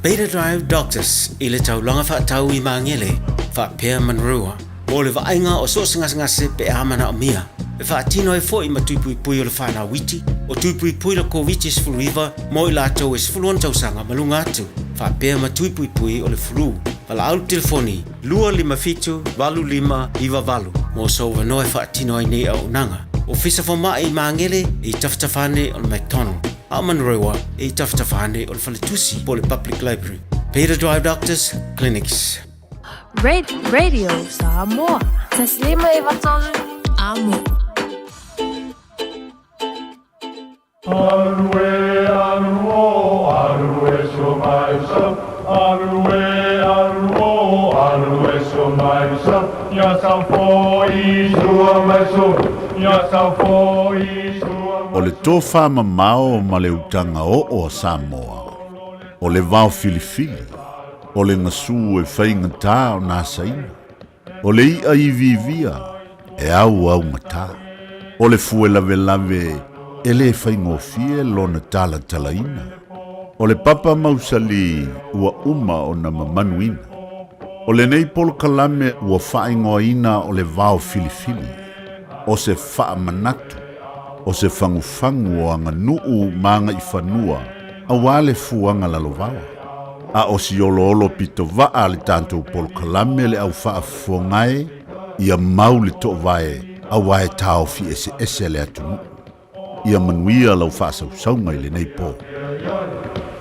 Beta Drive Doctors ile tau longa fa tau I mangele fa pea manrua o le vainga o so ngase pe amana o mia e fa tino e fo I matupui pui o le fa na witi o tupui pui le COVID is fluiva mo I la tau is fluon tau sanga malunga atu fa pea matupui pui o le flu pala au telefoni lua lima fitu valu lima iwa valu mo so no e fa tino I nei au nanga Ofisa for mai mangele I taftafane on McDonald. Amanrewa I taftafane on Falitusi Pole Public Library. Beta Drive Doctors Clinics. Radio Samoa. Taslima ivatolu amo. Arue, aruo, arue so myself. Arue, aruo, arue so myself. Yasam for Isua myself. O le tofa mamao ma le utanga o Samoa. O le vao filifili. O le ngasu e whainga tā o nā saina. O le ia I vivia e au ngata. O le fue lave e le whaingofie lona tala talaina. O le papa mausali ua uma o na mamanuina. O le nei polo kalame ua whaingoina o le vao filifili. O se wha manatu, o se whangufangu o anga nuu maanga I whanua, a wale fuanga lalovawa. A o si olo pito waa le tantou polo kalame le au wha fuangae, ia mau le to vae, a wae tau fi ese le atunu. Ia manuia lau wha sausaunga I le nei po.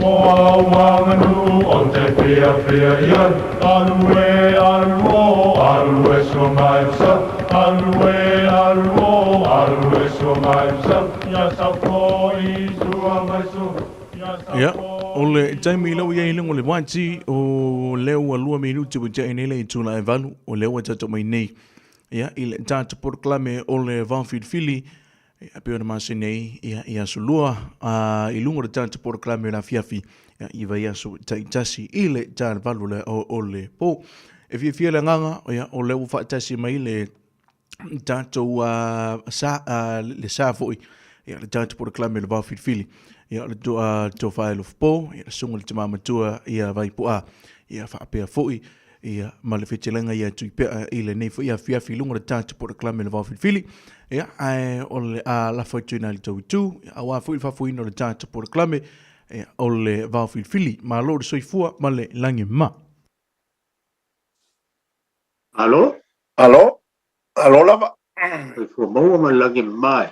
O awanganu o te fia ian, arue, arue so myself. Arue, arue so myself. Yasafo Isua myself. Ya, ole taimi ilo ia ilang ole wati o leo alua minuti wa jai nele I tula e valu o leo tato mai nei. Ya, ile tato porklame ole vanfid fili a pe ona mase nei ia sulua ilungo de tato porklame la fiafi iwa ia so taitasi ile tan valu le ole po. E fia le nganga o leo fatasi mai le tato le sa foi ia le tato porklame le vanfid fili. Ia le to file of po ia sunga le tama tua ia vai poa ia fa pe foi ia male fitilenga ia tu pe ile nei foi ia fia filunga le tatu por clame le va fili ia ole la fortuna le tu a wa foi fa foi no le tatu por clame ole va fili ma lo so fua male langi ma Allo lava fo mo ma langi mai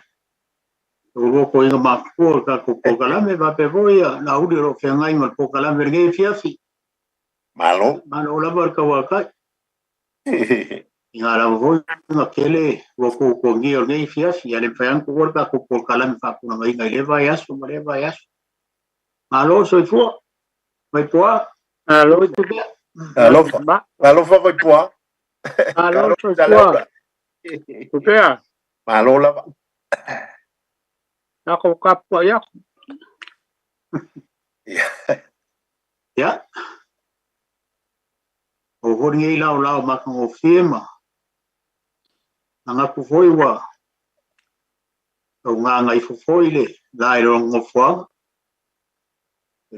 o ko inga ma ko ka ko kalame va pe voia na uri ro fe ngai mal ko kalame ngai fiafi malo la barka wa kai inga la vo na kele ko ngai fiafi ale fe an ko ka ko kalame fa ko ngai ngai va yasu malo so fu vai poa allo fa vai poa allo so poa Kupea malo la Ako kapwa yak. Ya. O hori lau makang o firma. Nga ku foi wa. O nga ngai fu foi le. lai ro ngofwa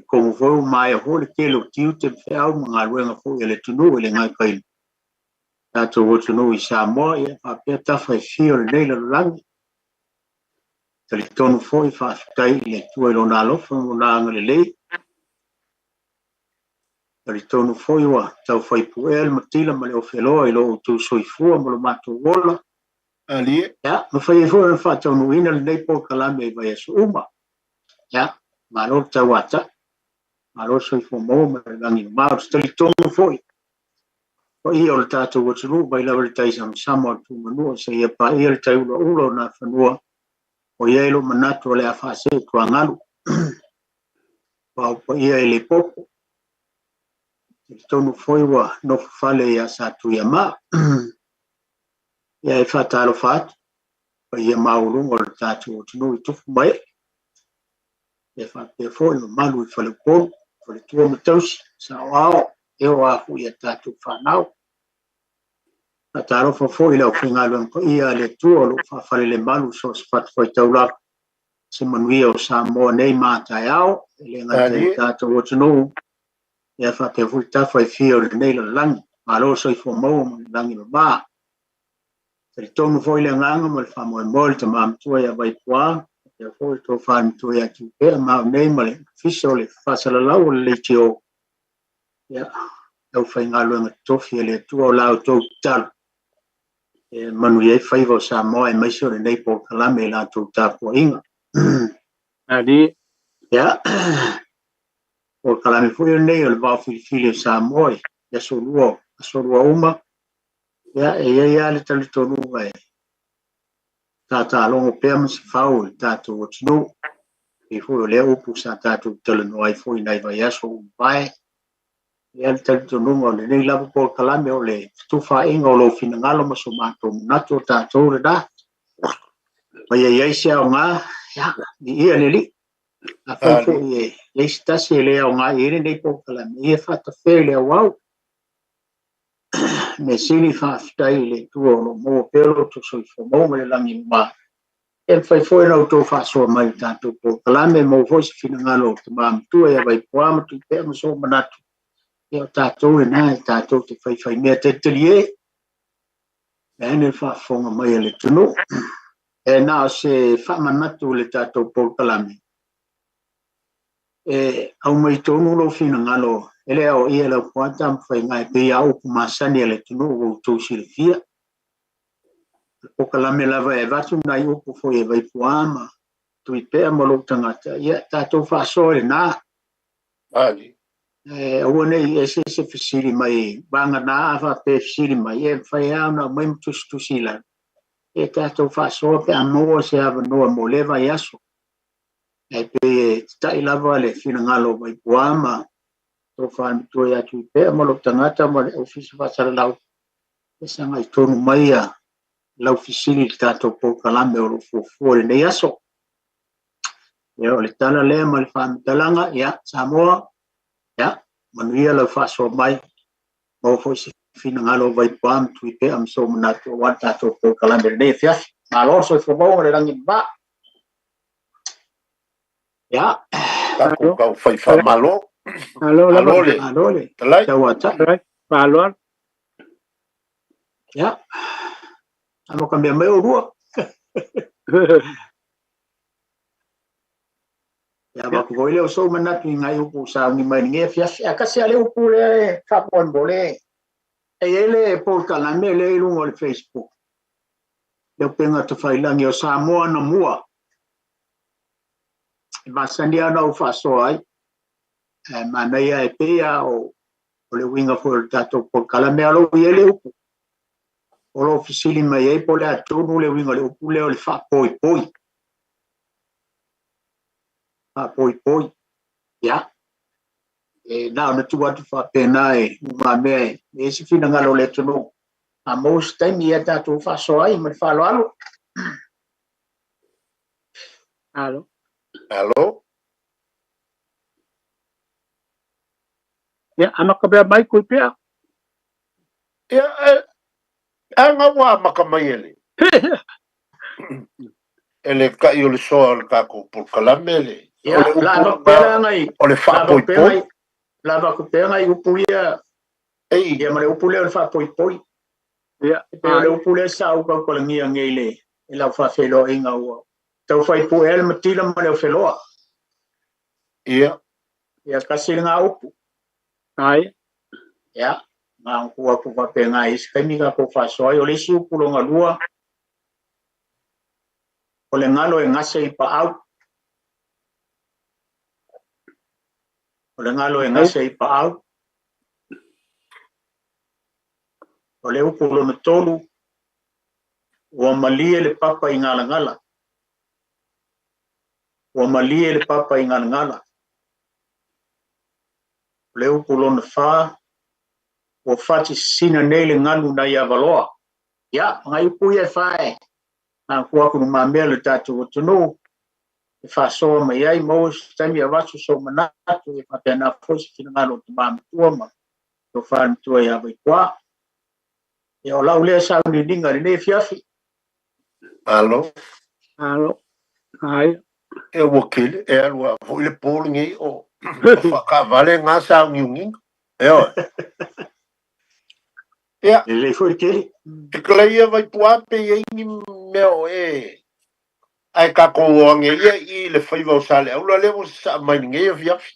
ko ngofwa mai ho le kelo tiu te fea nga ruenga fo ele tunu ele ngai kai tato o tunu I Samoa ia fa pe ta fa fio le le lang te le tonu fo I fa tai le tu lo na lo fo na ngale le te le tonu fo I wa tau fa pu el matila ma le ofelo I lo tu soifua mo lo matu wola ali ya no fa fo fa tonu ina le nei po kalame va yesu uma ya ma lo tawata ma lo soifua mo ma le langi ma te le tonu fo o ia o le tātou o tunu mai lawa le taisa Samoa tu manua se ia pa ia le tai ulo na whanua o ia ilo manatu o le awhase tua ngalu pa ia ele popo te tonu foiwa no fale ia sa tu ia ma ia e whatalo what pa ia maurungo le tātou o tunu I tufu mai ia whapea foi no malu I whale kōru whale tua matausi sa wao e o ahu ia tātou whanau taro fo fo ila finga lo ko ia le tuo lo fa fale le malu so spat foi taula se manuia o Samoa nei mata yao le ngate tato o tunu ia fa te futa foi fio nei lo lang malo so I fo mo lang I ba se tonu foi le nganga mo fa mo mol te mam tu ia vai kwa ia fo to fa tu ia tu pe ma nei mo le fiso le fa sala la o le tio ia au fa ngalo ngato fi le tuo la to tal manu ye faiva Samoa e maisio le nei po kalame la tu tapo inga ali ya o kalame fu nei o va fili Samoa ya solo uma ya ya le tali tonu vai tata longo pem si fau tato o tnu e fu le o pu sa tato tele no ai fu nei vai so vai ya le tali tonu o le nei la po kalame o le tu fa inga o lo fina ngalo ma so mato nato tato le da ma ia sia nga ya ia le li a fa fu e sta se le nga ire nei po kalame e fa ta fe le wow me sili fa stai le tuo no mo pelo to so fo mo le la mi ma e fa foi no to fa so mai tanto po kalame mo fo si fina ngalo te ma tu e vai po am tu pe mo so manatu e ta to e na ta to te fa me te telie e ne fa fo mai le tuno e na se fa manatu le ta to po kalame e au mai tonu lo fina ngalo ele o ia la kwanta fa ngai pe ya o masani ele tuno o to silfia o kalame lava e vatu na yo ko foi vai puama tu pe mo lo tangata ia ta to fa so na ali o nei ese fisili mai banga na fa pe fisili mai e fa ya na mai tu sila e ta to fa so pe amo se ava no mo leva yaso e pe sta lava le fina ngalo vai puama to fa to ya tu pe mo lo tangata mo ofisi fa sala lau esa ngai tonu mai ya lau fisili tato po kalame o fo le yaso ya o le tala le mal fam talanga ya Samoa ya manuia lau fa so mai mo fo si fina ngalo vai pam tu pe am so manato wa tato po kalame le fia malo so fo mo le rangi ba ya Ko ka fai fa malo alo le tawata malo ya amo cambia mai o rua ya ba ko le so manatu ngai u sa ni mai nge fia ka se ale u le fa bon bole e ele po kalame le lu ngol Facebook le penga to fai langi o Samoa na mua ba sandia na u fa so ai ma nei e pea o le winga fo tato po kalame alo ele u o lo fisili mai e po le atu le winga le u le fa poi ya e na na tu watu fa pena e ma me e si fina ngalo le tunu a most time ia ta tu fa so ai me fa lo alo ya ana ka ba mai ko pe anga wa makamaiele ele ka i o le soa o le kako por kalame le. Ya, lava pela ngai. O le wha poi poi. Lava kupea ngai upu ia. Ia mare upu leo le wha poi poi. Ia, pe o le upu leo sa uka ko le ngia ngele. E lau wha whelo inga ua. Tau whai pu ele matila ma leo wheloa. Ia. Ia kasi ngā upu. Ai. Ia. Ngā ua ku whape ngā isi. Kaimi ka ko whasoi. O le si upu longa lua. O le ngalo e ngase I pa au. O le ngalo e ngase I pa au. O le upu lo na tolu. Ua malie le papa I ngala ngala. Ua malie le papa I ngala ngala. O le upu lo na wha. Ua whati sina nei le ngalu na ia valoa. Ia, ngai upu ia whae. Nā kua kunu mamea le tatu o tunu. E whasoa mai ai mous. Taimi a wasu so manatu. E whapea fosi kina ngalo te māmatua ma. O whantua ia vai kua. E o lau lea sa uni ninga ni ne fiafi. Alo. Alo. Ai. E wakile, e alua, vo ile polo ngi o whaka vale ngā sa ungiungi. E o. Ia. E le foi ke. E kalaia vai puape e ingi meo e. Ai ka kongoange ia I le whaiva o sale. Aula lewo sa mai nge e fiafi.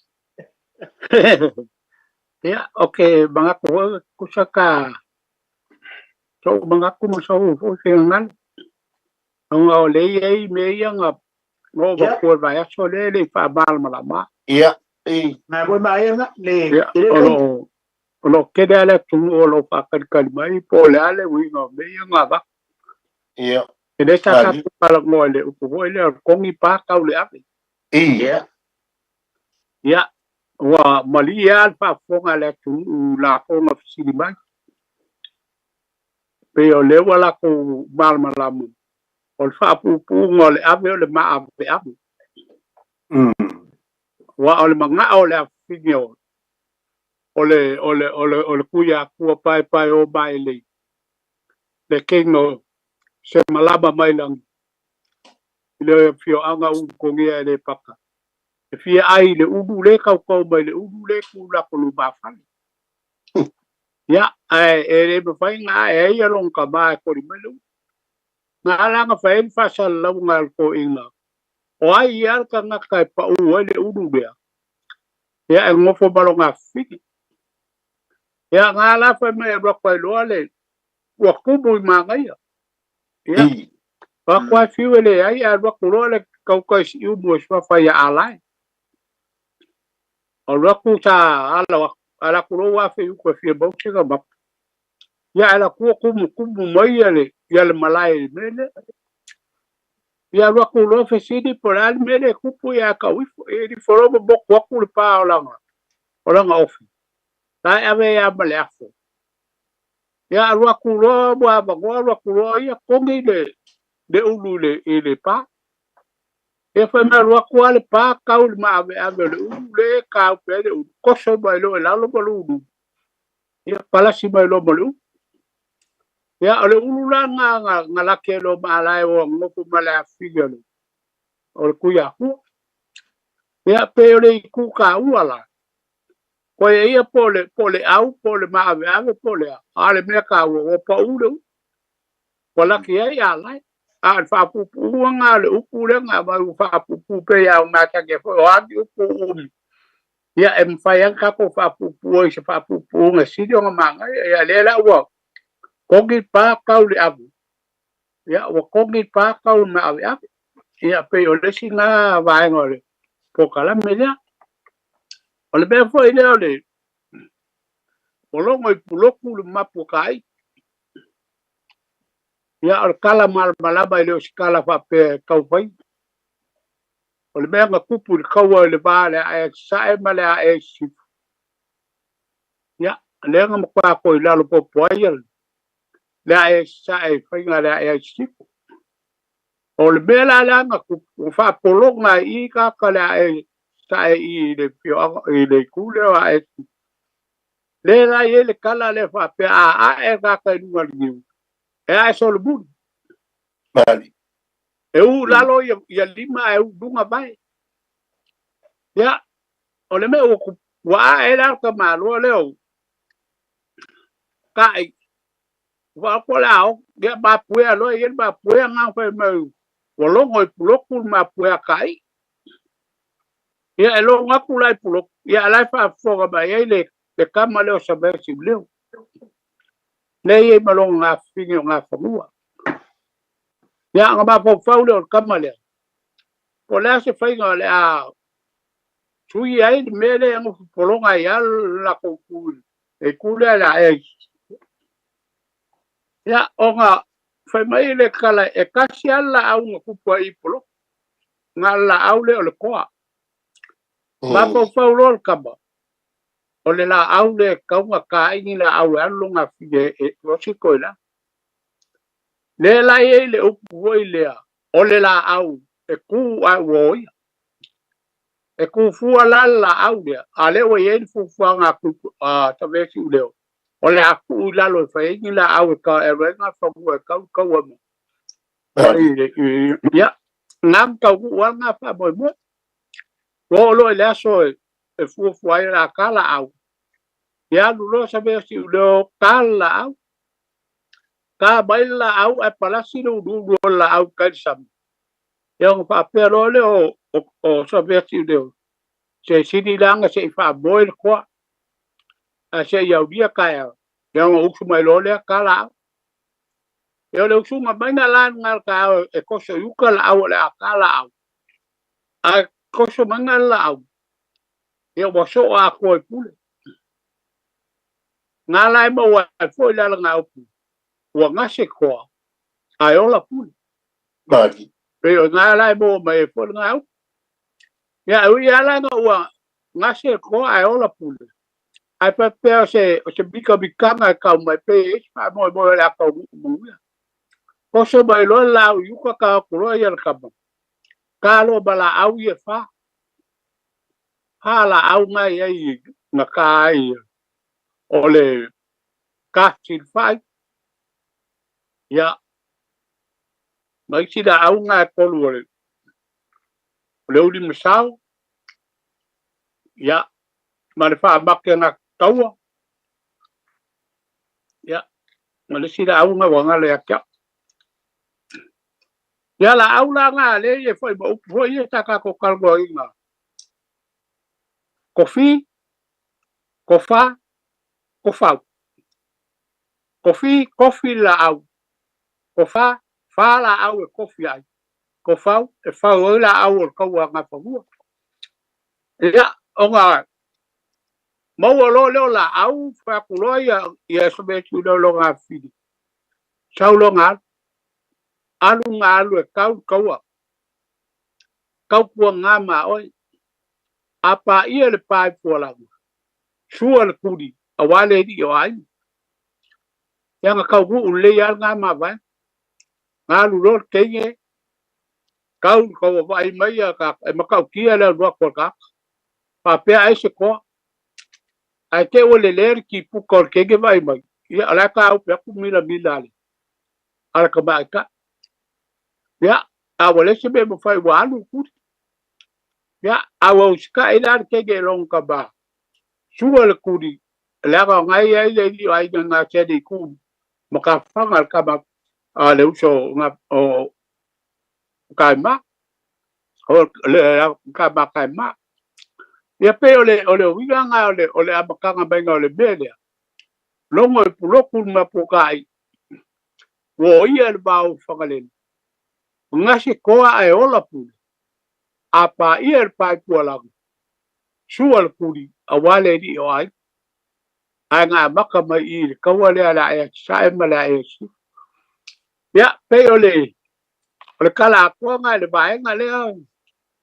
Ia, oke, mga ko kusaka. So mga ko mo sa ufo singan. Ang o le ai me yang no ba ko ba ya so le fa bal malama. Ia, e. Na bo ba ya le. Ono keda le tu ono pa kan mai po le ale wi no me yang ba. Ia. E de sa ka pala mo le upo le kongi pa ka le api. Ia. Ia. Wa malia pa fonga le tu la fonga fisili mai. Pe o le wala ko mal malamu. O fa pu ngole ave le ma ave ave. Wa ole manga ole afigio. Ole kuya ku pai o baile. Le keno se malaba mai lang. Le fio anga u kongia le paka. E fia ai le udu le kau mai le udu le ku la ko lu ba fa. Ya, e me fai nga e ia long ka ba ko ri melu. Nga la nga fai fa sa la ngal ko inga. O ai ia ka nga kai pa u le udu bea. Ya e ngofo balo nga fiki. Ya nga la fa me ro ko lo le. Wa ku bu ma nga ya. Ya. Wa kwa fiu le ai a ro ko lo le ka ko si u mo fa ya alai. O ro ku ta ala ku lo wa fi ko fi bo se ga ba. Ya ala ku mu mai ale ya le malai mele. Ya ro ku lo fe si di por al mele ku pu ya ka wi e di foro bo ko ku pa ola nga. Ola nga ofi. Ta ave ya male afo. Ya ro ku lo ba ro ku lo ya kongi le ulu le pa. E fa me ro ku ale pa ka u ma ave le ulu le ka pe le ko so ba lo la lo bo lu. Ya pala si ba lo bo lu. Ya ole ulu la nga la ke lo ba la o ngo ku ma la figure. O ku ya ku. Ya pe ole ku ka u ala. Ko ia pole au ma ave pole. Ale me ka o pa u le. Ko la ke ia la. A fa pu nga le upu le nga ba fa pu pe ya ma ka ke fo a upu. Ya em fa yang ka ko fa pu o se fa pu nga si yo ma nga ya le la wo. Kongi pa ka le abu. Ya wo kongi pa ka ma ave. Ya pe o le si nga va ngole. Po kala me ya. Ole be fo ile ole. Olo ngoi puloku le mapu kai. Ya al kala mal malaba ile skala fa pe kau fai. Ole be nga kupu le kau le ba le ai sa e male ai si. Ya le nga mpa ko ila lo po poil. Le ai sa e fai nga le ai si. Ole be la nga kupu fa polok nga I ka le ai sa e le pio le kule ai. Le la le kala le fa pe a e ka ka ngal ni. E ai so le bun. Mali. Eu lalo ia lima eu dunga vai. Ya, ole me o wa era ka malo leo. Kai wa ko lao, ya ba puya lo yen ba puya nga fa me. Wolo ngoi pulo kul ma puya kai. Ya elo nga kulai pulo. Ya lai fa fo ba ye le kama leo sabe si leo. Le ye malo nga fingi nga fa mua. Ya nga ba fo fa leo kama leo. Ko la se fa nga le a tui ai mele ang polonga ya la ko ku e kula la e ya onga fai mai le kala e kasi ala au nga kupua i polo nga la au le ole koa ma po fau lol kaba ole la au le kaunga ka ingi la au e alo nga fide e rosi koila le la e le upu hoi lea ole la au e ku a woi e ku fua la au lea a le o yen fu fua nga kupu a tavesi uleo ole aku lalo fa ingi la au ka e renga fa ku e kau wa ya ngam ka ku wa nga fa mo mo lo le aso e fu fu ai la kala au ya lu sa be si lo kala au ka baila au e palasi lu du la au ka sam ya fa pe lo le o sa be si le se sini langa se fa boil ko a se ya dia ka ya o ku mai lo le kala yo le usunga baina lan ngal ka e koso yuka la au le akala au a koso manga la au yo bo so a ko pule ngala e mo wa fo la nga pu wa nga se ko a yo la pule Bagi. pero ngala e mo me fo nga au ya u ya la nga wa nga se ko a yo la pule ai pe pe se bika bikanga ka mai pe pa mo la ka mu koso mai lo la yuka ka ko ya ka kalo bala au ye fa hala au mai ai na kai ole katil fai ya mai sida au nga kolu le uli misao ya male fa makke na taua ya male sida au nga wanga le akya ya la au la nga le ye foi bo foi ye taka ko kalgo inga kofi kofa kofa kofi la au kofa fa la au kofi ai kofa e fa la au ko wa nga fa ya onga mo lo la au fa kulo ya so be tu lo nga fidi sau lo nga alu nga alu kau kau nga ma oi apa ia le pai pola sua le kudi awale di yo ai yang kau gu le ya nga ma ba nga lu lo kenye kau ko vai mai ka e ma kau kia le ro ko ka pa pe ai se ko ai te o le ler ki pu ko ke ge vai mai ya ala ka au pe ku mila le ala ka ba ka ya a wale se be mo fai wa lu ku ya a wo ska ila ke ge long ka ba sua le kudi la ga ngai ai le di ai nga che di ku ma ka fa ngal ka ba a le uso nga o ka ma o le ka ba ka ma ya pe ole winga nga ole abakanga benga ole bele longo e puloku ma pokai wo ia le bau fangalen ngasi koa e ola pu apa ia le pai puala sual kuri awale di o ai anga maka mai i kawale ala e sai mala e ya pe ole kala ko nga le bai nga le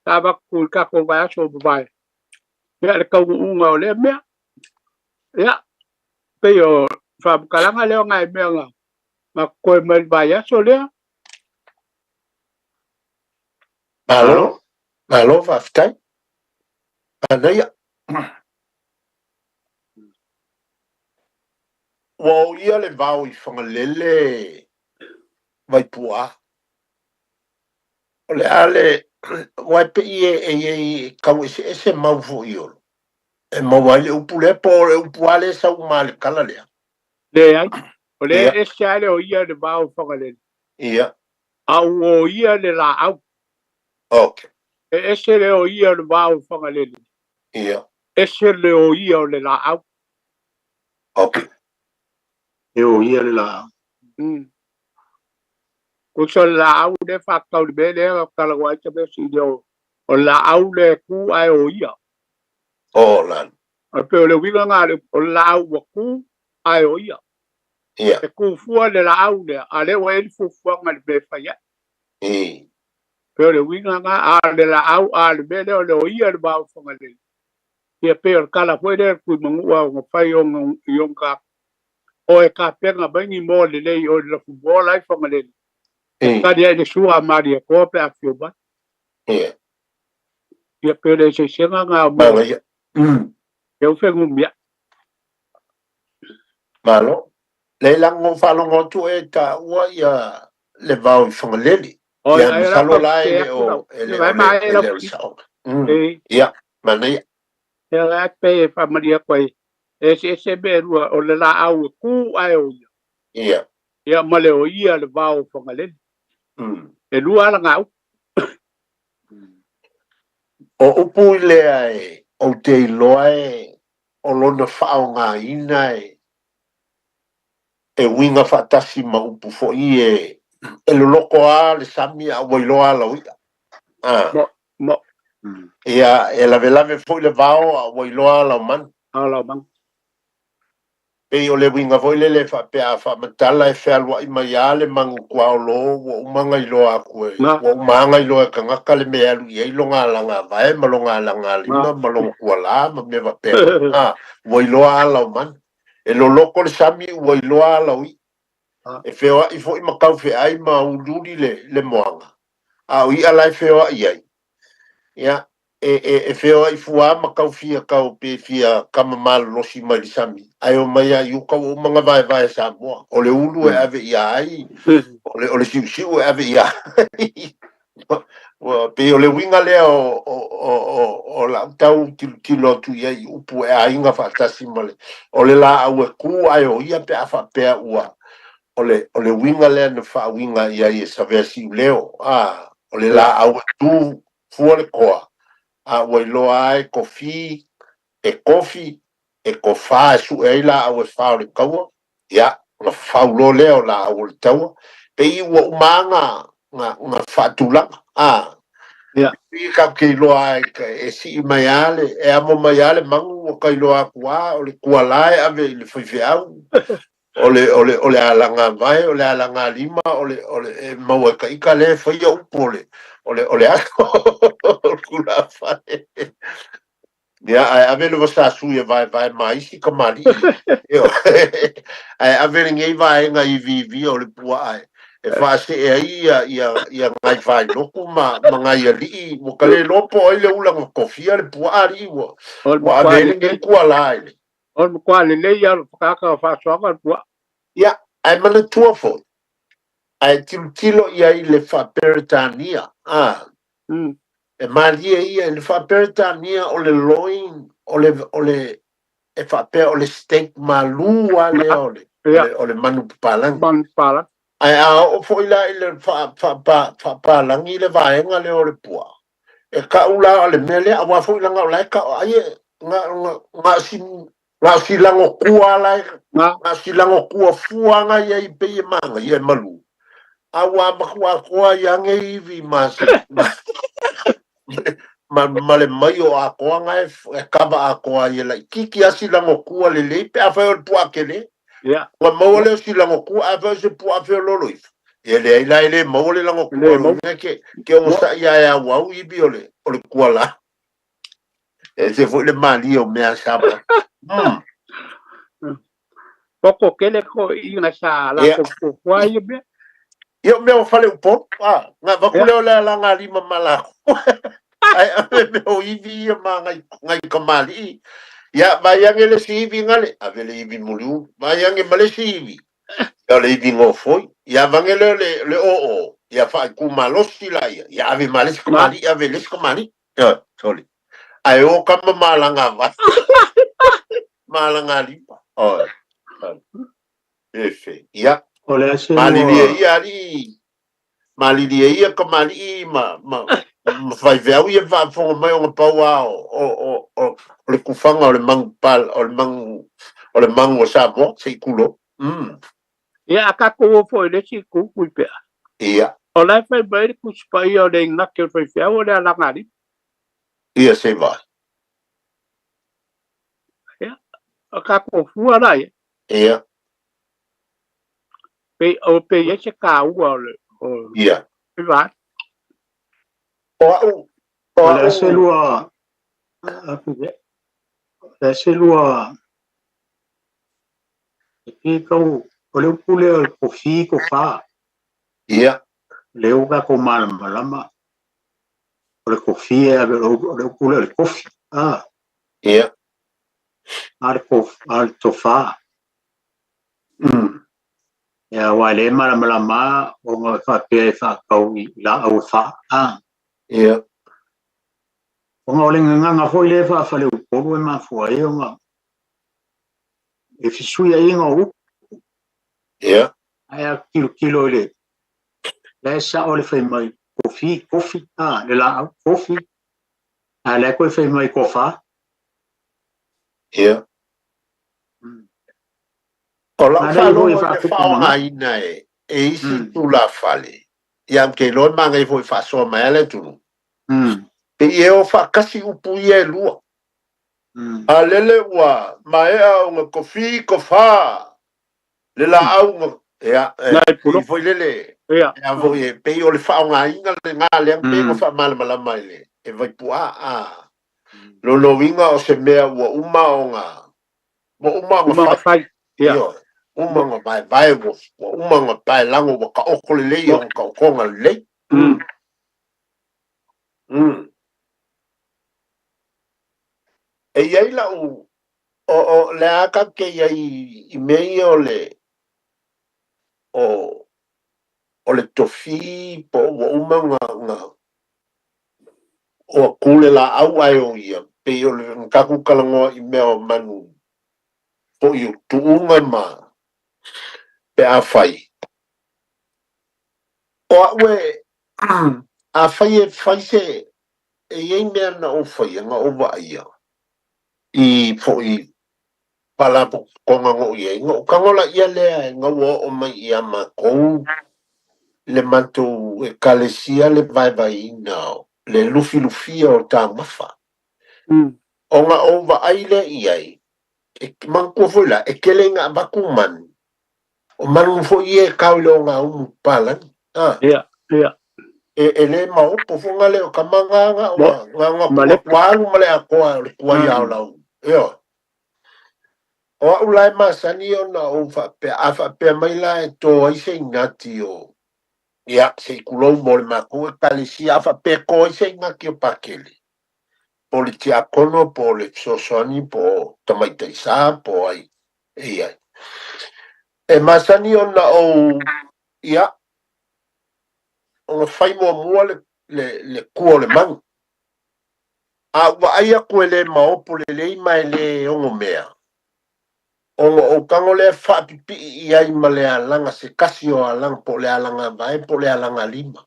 ta ba ku ka ko ba so bai ya le ka unga ole me ya pe yo fa kala nga le nga me nga ma ko me bai ya so le Alo? Alo, Faftai? Anaya. Wo ia le vau I whangalele. Vai pua. ole ale wai pe e kau ese mau fo io e mau ale upu le po le upu ale sa umale kala le le ai o le e sale o ia de bao whakale ia au o ia le la au okay e ese le o ia de bao whakale ia ese le o ia o le la au okay e o ia le la ko so la au de whakau le bele kala wai te besi o la au le ku ai o ia o lan a pe o le winga ngā le o la au wa ku ai o ia ia e ku fua le la au le a le wa el fu fua ma le be fa ya pe o le winga ngā a le la au a le bele o le o ia le bao whanga le ia pe o kala fue le ku mangua o ngawhai o ngā o e ka penga bangi mo le lei o le fu bola i whanga le e ka dia le sua mari e ko pe a fio ba ia pe o le se senga ngā mo e u whengu mia malo le lango falongo tu e ta ua ia le vau fangaleli ia misalo lai le o ele o sao ia mana ia e la pe fa maria koe e se be rua o le la au ku ai o ia ia male o ia le vau fangale e lua la ngau o upu le ai o te loe o lona fao ngā ina e winga fatasi ma upu fo i e loloko a le sami a wailoa la uia mo ia e lave fo i le vao a wailoa la man pe o le winga fo i le fa pe a fa matala e fe alwa i mai a le mangu kua o lo o umanga i loa kue o umanga i loa ka ngaka le me alu i longa langa vae ma longa langa lima ma longa kua la ma me va pe wailoa la man e loloko le sami wailoa la ui e feo i fo i makau fe ai ma uluri le moanga a ui alai feo ai ai ia e feo i fua makau fia kau pe fia kama mal losi mai li sami ai o mai ai uka o manga vai Samoa o le ulu e ave ia ai o le siu e ave ia pe o le winga lea o la tau kilo tu ia i upu e ainga fatasi male o le la au e ku ai o ia pe afa pe ua o le winga le na fa winga ia i sa versi leo o le la au tu fu le koa a o lo ai kofi e kofa su e la au fa le kaua ia na fa lo leo la au le tau pe i wo manga nga fa tula i ka ke lo ai e si mai ale e amo mai ale mangu o kai lo akua o le kualai ave le foi au ole alanga vai ole alanga lima ole mau ka ika le foi o pole ole kula fa ya ave lo sa su e vai mai si kamali yo ave ngai vai ngai vi ole pua ai e fa se e ia ngai vai no kuma ngai ali mo kale lo po ile ula ko fia le pua ari wo ave ngai kuala ile on kwa le ia ka fa so ka pua ia ai mana tua fo ai tilo ia i le fa peritania e malia ia le fa peritania o le loin o le e fa pe o le steak malua le o le manu palang ai o fo ila le fa palang le vaenga le o le pua e ka ula le mele a wa fo ila nga ka ai nga si lango kua lai nga si lango kua fuanga ia i pe manga ia malu awa makua kua yang e vi mas male mai o a koa nga e kaba a koa ia lai kiki a si lango kua le pe a fai o pua kele wa maole si lango kua a fai se pua fai lolo if ia le ila ele maole lango kua lo ke o sa ia wau i bi ole kua la e se foi le mali o mea saba poko kele ko ina sa la ko kwa ye yo me o fale upo nga vakule o la nga lima malako ai ave me o ivi ma ngai kamali ya bayang ele sivi ngale ave le ivi mulu bayang e male sivi ya le ivi ngo foi ya vangele le o ia fa ku malosi la ia ave malis kamali ave les kamali sorry ai o kama malanga va malanga lipa efe ia Ole ase mali ia ali mali ia kamali ma fai veu ia va fo mai o paua o le kufanga o le mangpal o le mango sabo se kulo ia ka ko fo le si ku ku pe ia o la fai bai ku spai o le na ke fai fia o le ala ngari ia se va ia ka ko fu ala ia pe o pe ia se ka u o le ia va ole ase lua ase lua ki kau ole pule o kofi ko fa ia leu ka ko malama ole kofi e ole pule ole kofi ia al tofa ya wale malama o nga fa pe fa kau la au fa ia o nga ole nga foi le fa fa le ko ma foi o nga e fisu ya inga u ia aya kilo le la sa ole fa mai kofi le la kofi ala ko fa mai kofa ia o la fa lo e fa o ai nai e isi tu la fale iam ke lo manga e foi fa so mai le tu pe e o fa kasi upu ye lua a lele wa mai a un kofi kofa le la au ia e foi lele ia foi pe o le fa o ai le nga le pe o fa mal mala mai le e vai pua lo winga o se mea wa uma o nga mo uma fai ia uma nga vai wo uma nga pai lango wa ka o le le o ka o nga le e ia la o le aka ke ia I mei o le o le tofi po wa uma nga o kule la au ai o ia pe o le kaku kalango I mea o manu o i tuunga ma pe a fai o awe a fai se e iei mea na o fai nga o wa ia I fo I pala po konga ngo iei nga o kangola ia lea nga o mai ia ma kou le mantu e kalesia le vai inao le lufia o ta mafa o nga o wa aile iei e mangko foi la e kelenga bakuman o manu fo ie kaulo nga umu palan ia e le mau po fonga le o kamanga nga kwalu male a koa le kua iao lau eo o ulai masani o na o fa pe mai la e to ai se ngati o ia se kulo mo le maku e kalisi a fa pe ko se ngaki o pakele po le tia kono po le sosoni po tamaita isa po ai ia e masani o na o ia o fai mua le kua le mangu a wa aia kue le maopo le lei mai le ongo mea o kango le fa pipi I ai ma le alanga se kasi o alanga po le alanga vai po le alanga lima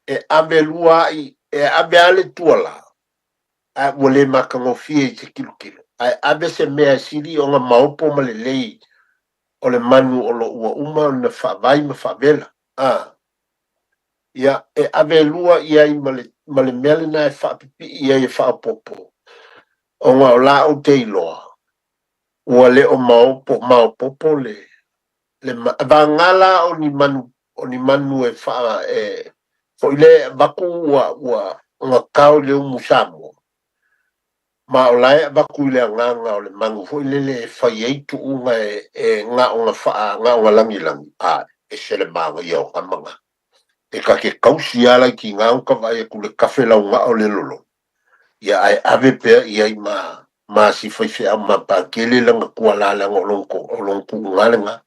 e ave lua e ave ale tuala a wole makango fie se kilo ai ave se mea siri o nga maopo ma le lei o le manu o lo ua uma na fa vai ma fa vela ia e ave lua I ai ma le mele na e fa pipi I ai e fa popo o nga o la o te iloa ua le o maopopo le vangala o ni manu e fa fo ile baku ua nga kau le umusamo ma o lai baku ile nganga o le mangu fo ile le fa ye tu nga nga o nga fa nga o langi e sele manga yo amanga e ka ke kausi ala ki nga o ka vai ku le kafe la nga o le lolo ya ai ave pe ia ma si foi fe ma pa kele la nga kua la ngolonko ngale nga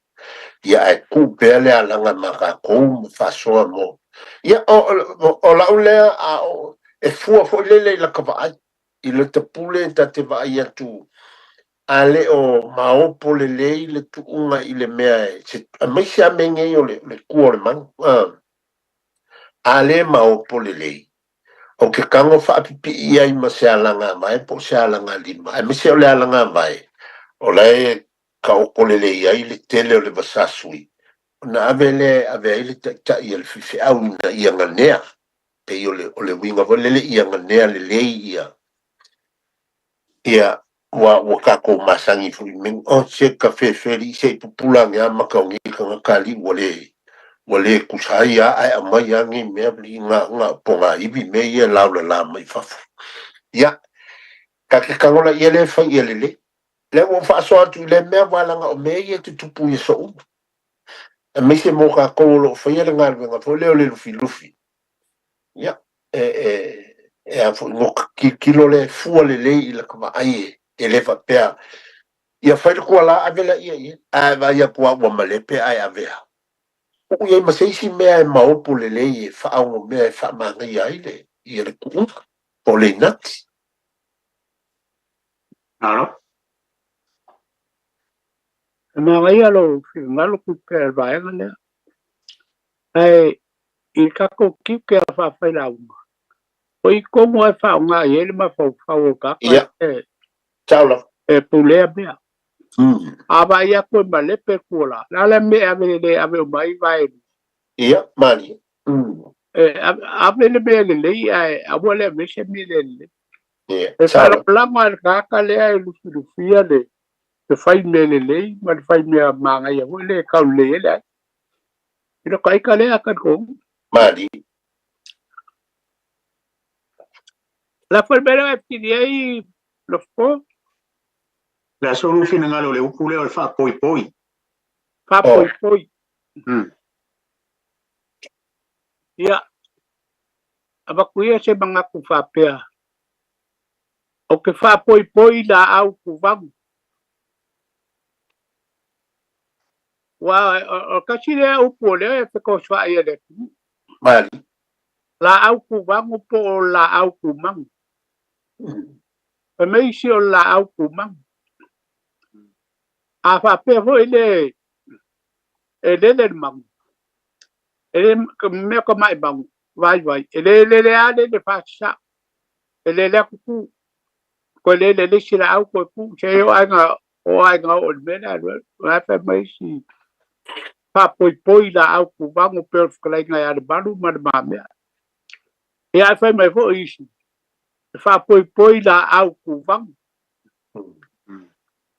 ia e ku pele alanga maka ko fa so mo ia o la ulea a e fua fo lele la ka vai i le te pule ta te vai atu ale o maopo le lei le tuunga i le mea e se mai se amenge i o le kuore man ale maopo le lei o ke kango fa pipi ia i ma se alanga mai po se alanga lima e me se o le alanga mai o lai ka o kole le ia i le tele o le vasasui na avele ave ile ta ia le fifi au na ia nganea pe o le winga vole le ia nganea le lei ia wa ka ko masangi fu men o se ka fe feri se pupula nga maka ngi ka kali wale kusaya ai amai angi me bli nga ponga ibi me ia la mai fa ia ka ke kangola ia le fa ia le wo fa so atu le me wala nga o me ia tu tupu ia so me se mo ka ko lo fa ia nga nga fo le lufi ia a fo no kilo le fu le la ka ai ele fa pe ia fai ko la avela ia a va ia ko wa male pe ai avea o ia ma sei si me ai ma o pole le fa au me fa ma ia ile ia le ku o le nat alo ma ngai alo fi ngalo ku ke vai ngale ai i ka ko ki ke fa fai la o i ko mo fa nga ele ma fa o ka ia chaula e pule bia aba ia ko male pe kula la la me ave le ave mai vai ia mani ave le be le ai abo le me se mi le ia e fa la ma ka le ai lu fia le te fai me le ma fai me ma nga ia le ka le le ino kai ka le ka ko mani la fai me le ti ai lo fo la solo fina ngalo le upule o fa poi fa poi ia aba kuia se manga ku fa pea o ke fa poi la au ku vang wa o ka si le u pole e ko fa ia le mani la au ku vang po la au ku mang e me si o la au ku mang a fa pe ho ile e le mang e me ko mai bang vai le ale de fa sa le ku ko le si la au ku se yo ai nga o me na wa fa me si fa poi la au ku vang o pe ko la nga ya de balu ma me e ai fa me fo isi fa poi la au ku vang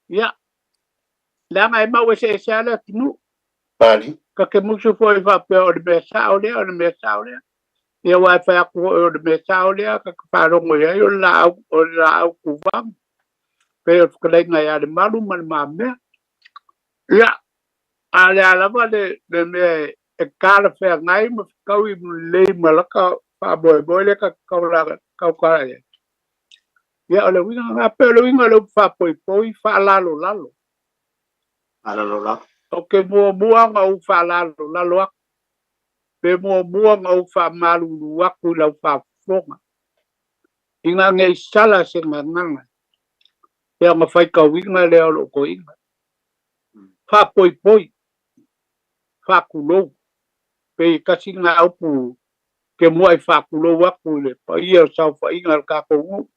ya la mai ma we se ala tinu mani ka ke musu foi fa pe o de me sa ole ya wa fa ku o de me sa ole ka fa ro mo ya yo la au ku vang pe ko la nga ya de balu ma me ya ala va de me e kala fe ngai mo ka wi le ma la ka fa boy le ka la ka ya ole winga nga pe ole winga lo fa poi fa lalo ala o ke mua nga u fa lalo pe mua nga u fa malu aku la fa fonga inga nge sala se nganga ya nga fai ka winga le o ko inga fa poi fa kulo pe ka singa au pu ke mua fa kulo aku le pa ia sa fa inga ka ko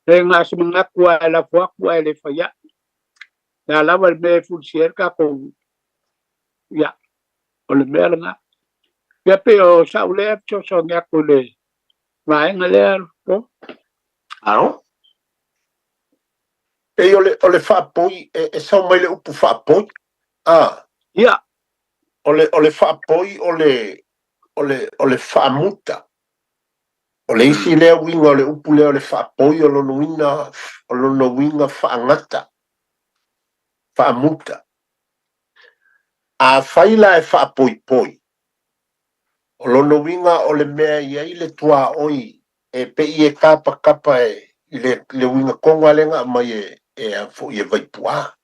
e nga se nga kwa la kwa le fa ya na la va me fusier ka ko ya o le mea nga ya pe o sa ule cho so nga ko le vai nga le po alo e ole fa poi e sa mai le upu fa poi ya ole fa poi ole fa muta ole isi le winga ole upu le ole fa poi o no winga fa ngata fa muta a faila e fa poi o no winga ole mea ia ile tua oi e pe i e kapa e le winga konga lenga mai e a fo i e vai pua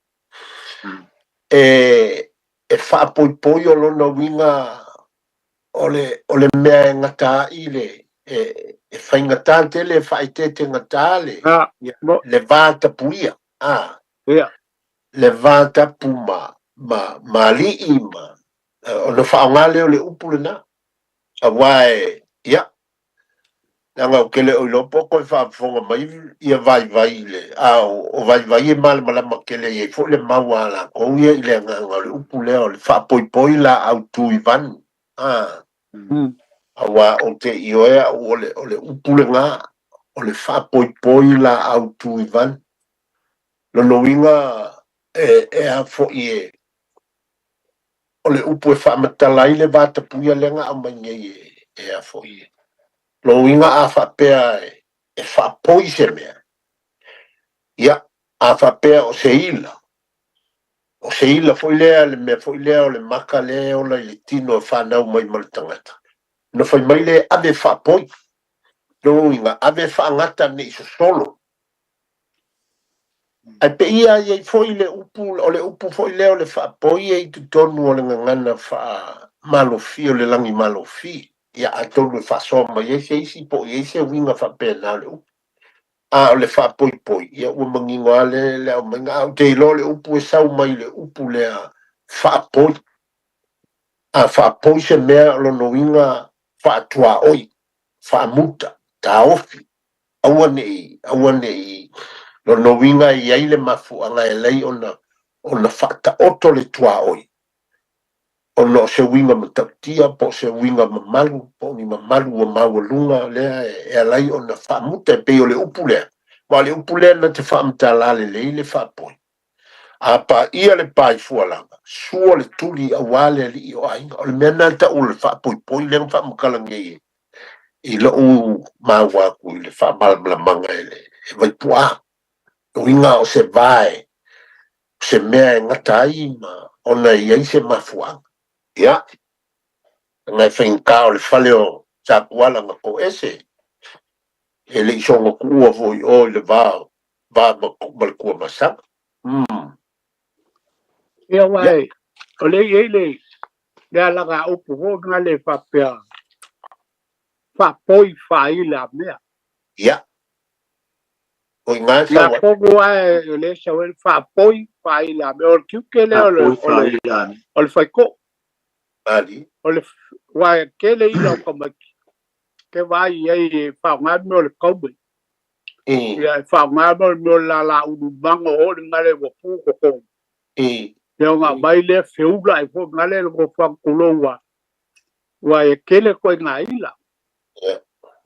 fa poi o lona winga ole mea ngata ile e fainga tante le faitete ngata le vata puia le vata puma mali ima ona faangale ole upule na awai ya nga kele o lopo ko fa fonga mai ia vai le o vai mal mala makele e fo le mawala ko ia ile nga le upule o le fa poi la au tu ivan awa o te ioea ole upule nga ole fa poi la au tu ivan lo winga e a fo ie ole upu e fa matalai le vata puia lenga a mangi e a fo ie lo winga a fa pea e fa poi se mea ia a fa pea o se ila foi lea le mea foi lea o le maka le ola i le tino e fa nau mai mal tangata no foi mai le ave fa poi lo winga ave fa ngata ne iso solo ai pe ia i foi le upu foi le o le fa poi e tu tonu o le ngana fa malofi o le langi malofi ia a tonu fa so mai e se isi po e se winga fa pena le upu o le fa poi ia ua mangingo ale le o manga o te ilo le upu e sau mai le upu le fa poi se mea lo no winga fa tua oi fa muta ta ofi aua nei lo no winga i ai le mafu anga e lei ona fata oto le tua oi ono se winga matautia po se winga mamalu po ni mamalu o mawalunga lea e alai ona fa muta e pe o le upu lea ma le upu lea na te fa mtala le fa poi apa ia le pai fualanga sua le tuli awale li o ai o le mena ta o le fa poi le fa mkalange i lo u mawa ku le fa malbla manga ele e vai pua winga o se vai se mea ngata ima ona ia se mafuanga ia ngai whainka o le whale o tapuala nga ko ese e le isonga kua voi o le vā malkua masak ia wai o le le langa upu ho nga le whapea whapoi whaila mea ia o ngā na kogo ai o le sa wel whapoi whaila mea o le kiukele o le whaiko ali o le wai kele ila o kamaki ke vai ai whaunga me o le kaube ia whaunga me o la unu manga o le ngale wapu koko ia ngā mai le whiula e fo ngale ko whakuloa wai kele koe ngā ila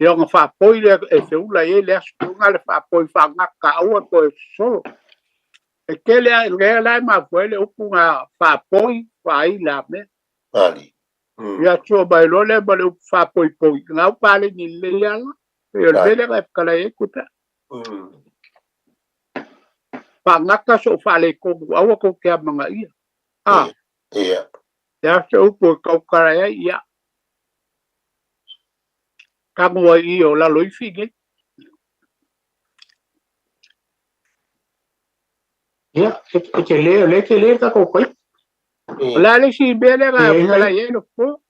ia ngā whapoi le e whiula e le asu ngale whapoi whangaka aua koe solo e kele a ngea lai ma fuele upu ngā whapoi whaila me ali ia tua mai lo le ma le upu whapoi poi ngā upale ni le ala ia le le ngai whakala e kuta whangaka so whale kongu aua ko kia manga ia ia ia se upu kaukara ia ia kangua i o la loi fige ia e te le ka ko koi la le si bele ga kala ye no po